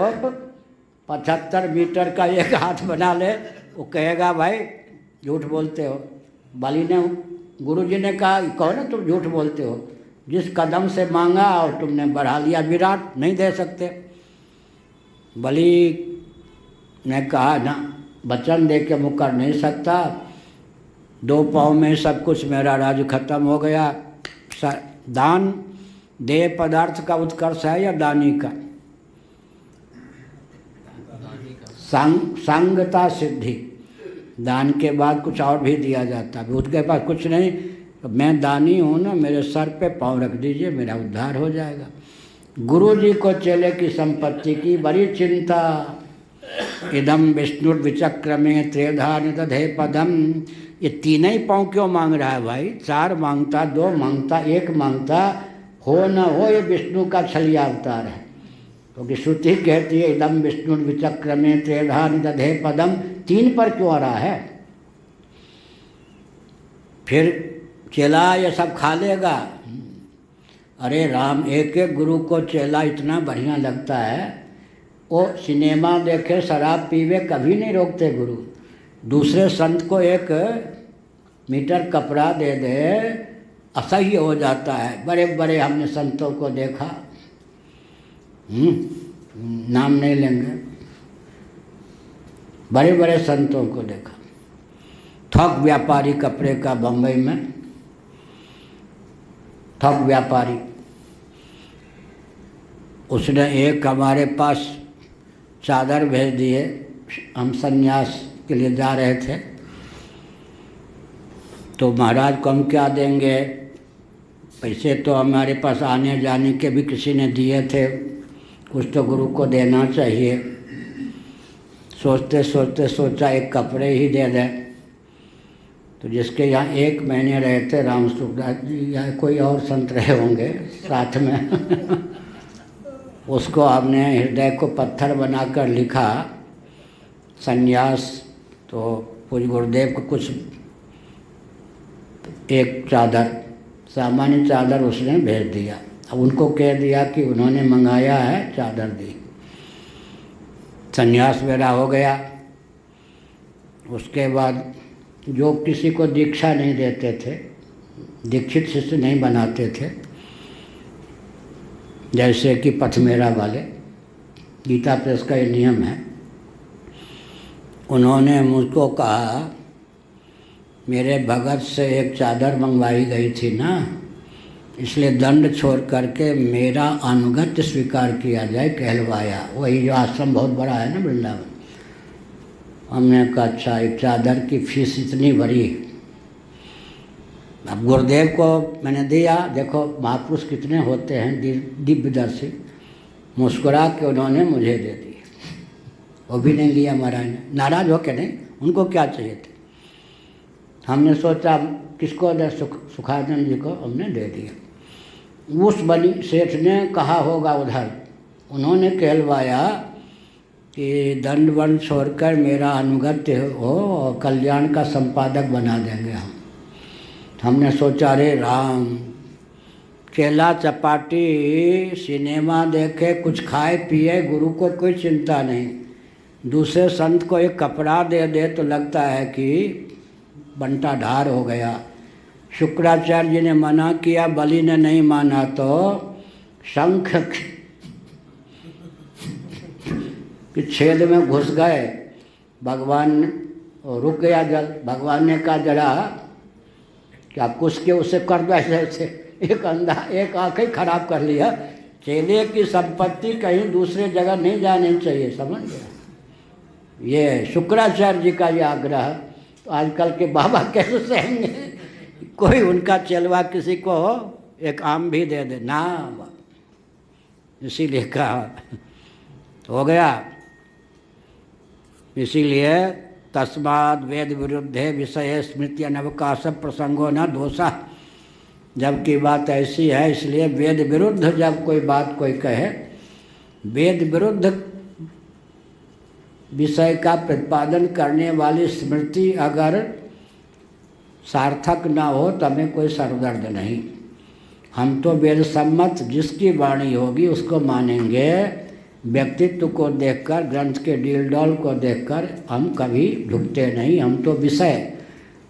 75 मीटर का एक हाथ बना ले, वो कहेगा भाई झूठ बोलते हो। बलि ने, गुरुजी ने कहा कहो ना तुम झूठ बोलते हो, जिस कदम से मांगा और तुमने बढ़ा लिया विराट, नहीं दे सकते। बलि ने कहा ना वचन दे के मुकर नहीं सकता, 2 पाँव में सब कुछ मेरा राज खत्म हो गया। दान देह पदार्थ का उत्कर्ष है या दानी का? सांगता सिद्धि, दान के बाद कुछ और भी दिया जाता है। उसके पास कुछ नहीं, तो मैं दानी हूँ ना, मेरे सर पे पाँव रख दीजिए, मेरा उद्धार हो जाएगा। गुरु जी को चेले की संपत्ति की बड़ी चिंता। इदम विष्णु विचक्र में त्रेधा निदधे पदम। ये तीन ही पाँव क्यों मांग रहा है भाई? 4 मांगता, 2 मांगता, 1 मांगता, हो न हो ये विष्णु का छलिया अवतार है। क्योंकि श्रुति कहती है इदम विष्णु विचक्र में त्रेधा निदधे पदम। 3 पर क्यों आ रहा है? फिर चेला ये सब खा लेगा। अरे राम, एक एक गुरु को चेला इतना बढ़िया लगता है, वो सिनेमा देखे, शराब पीवे, कभी नहीं रोकते गुरु। दूसरे संत को 1 मीटर कपड़ा दे दे, असह्य हो जाता है। बड़े बड़े हमने संतों को देखा, नाम नहीं लेंगे, बड़े बड़े संतों को देखा। थोक व्यापारी कपड़े का बम्बई में, थोक व्यापारी, उसने एक हमारे पास चादर भेज दिए। हम संन्यास के लिए जा रहे थे, तो महाराज को हम क्या देंगे? पैसे तो हमारे पास आने जाने के भी किसी ने दिए थे, कुछ तो गुरु को देना चाहिए। सोचते सोचते सोचा 1 कपड़े ही दे दें। तो जिसके यहाँ 1 महीने रहे थे, राम सुखदास जी या कोई और संत रहे होंगे साथ में उसको हमने हृदय को पत्थर बनाकर लिखा संन्यास। तो पूज्य गुरुदेव को कुछ 1 चादर, सामान्य चादर उसने भेज दिया। अब उनको कह दिया कि उन्होंने मंगाया है, चादर दी। संन्यास मेरा हो गया। उसके बाद जो किसी को दीक्षा नहीं देते थे, दीक्षित शिष्य नहीं बनाते थे, जैसे कि पथमेरा वाले, गीता प्रेस का ये नियम है, उन्होंने मुझको कहा मेरे भगत से 1 चादर मंगवाई गई थी ना, इसलिए दंड छोड़ करके मेरा अनुगत्य स्वीकार किया जाए, कहलवाया। वही जो आश्रम बहुत बड़ा है ना वृंदावन। हमने कहा अच्छा, 1 चादर की फीस इतनी बड़ी। अब गुरुदेव को मैंने दिया। देखो महापुरुष कितने होते हैं दिव्यदर्शी। मुस्कुरा के उन्होंने मुझे दे दिए, वो भी नहीं लिया महाराज ने, नाराज हो के नहीं, उनको क्या चाहिए थे। हमने सोचा किसको दे, सुखानंद जी को हमने दे दिया। उस बनी सेठ ने कहा होगा उधर, उन्होंने कहलवाया कि दंड वंड छोड़कर मेरा अनुगत्य हो और कल्याण का संपादक बना देंगे हम। हमने सोचा अरे राम, चेला चपाटी, सिनेमा देखे, कुछ खाए पिए, गुरु को कोई चिंता नहीं। दूसरे संत को 1 कपड़ा दे दे तो लगता है कि बंटा ढार हो गया। शुक्राचार्य जी ने मना किया, बलि ने नहीं माना तो शंख कि छेद में घुस गए। भगवान रुक गया जल। भगवान ने कहा जरा क्या कुछ के उसे कर दो ऐसे। एक अंधा, एक आँख ही खराब कर लिया। चेले की संपत्ति कहीं दूसरे जगह नहीं जानी चाहिए, समझ गया। ये शुक्राचार्य जी का ये आग्रह। तो आजकल के बाबा कैसे सहेंगे? कोई उनका चेलवा किसी को 1 आम भी दे दे ना, इसीलिए कहा हो गया। इसीलिए तस्माद् वेद विरुद्धे विषय स्मृति अनवकाश प्रसंगो न दोषा। जबकि बात ऐसी है, इसलिए वेद विरुद्ध जब कोई बात कोई कहे, वेद विरुद्ध विषय का प्रतिपादन करने वाली स्मृति अगर सार्थक ना हो तो हमें कोई सरदर्द नहीं। हम तो वेद सम्मत जिसकी वाणी होगी उसको मानेंगे। व्यक्तित्व को देखकर, ग्रंथ के डील डॉल को देखकर हम कभी झुकते नहीं। हम तो विषय,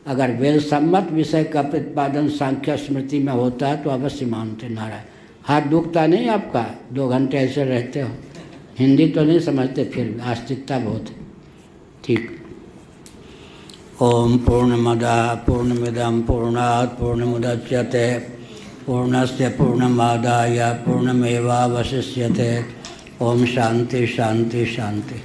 अगर वेद सम्मत विषय का प्रतिपादन सांख्य स्मृति में होता है तो अवश्य मानते। नारायण, हाथ दुखता नहीं आपका? 2 घंटे ऐसे रहते हो, हिंदी तो नहीं समझते, फिर आस्तिकता बहुत है। ठीक। ओम पूर्णमदः पूर्णमिदं पूर्णात् पूर्णमुदच्यते पूर्णस्य पूर्णमादाय पूर्णमेवावशिष्यते। ओम शांति शांति शांति।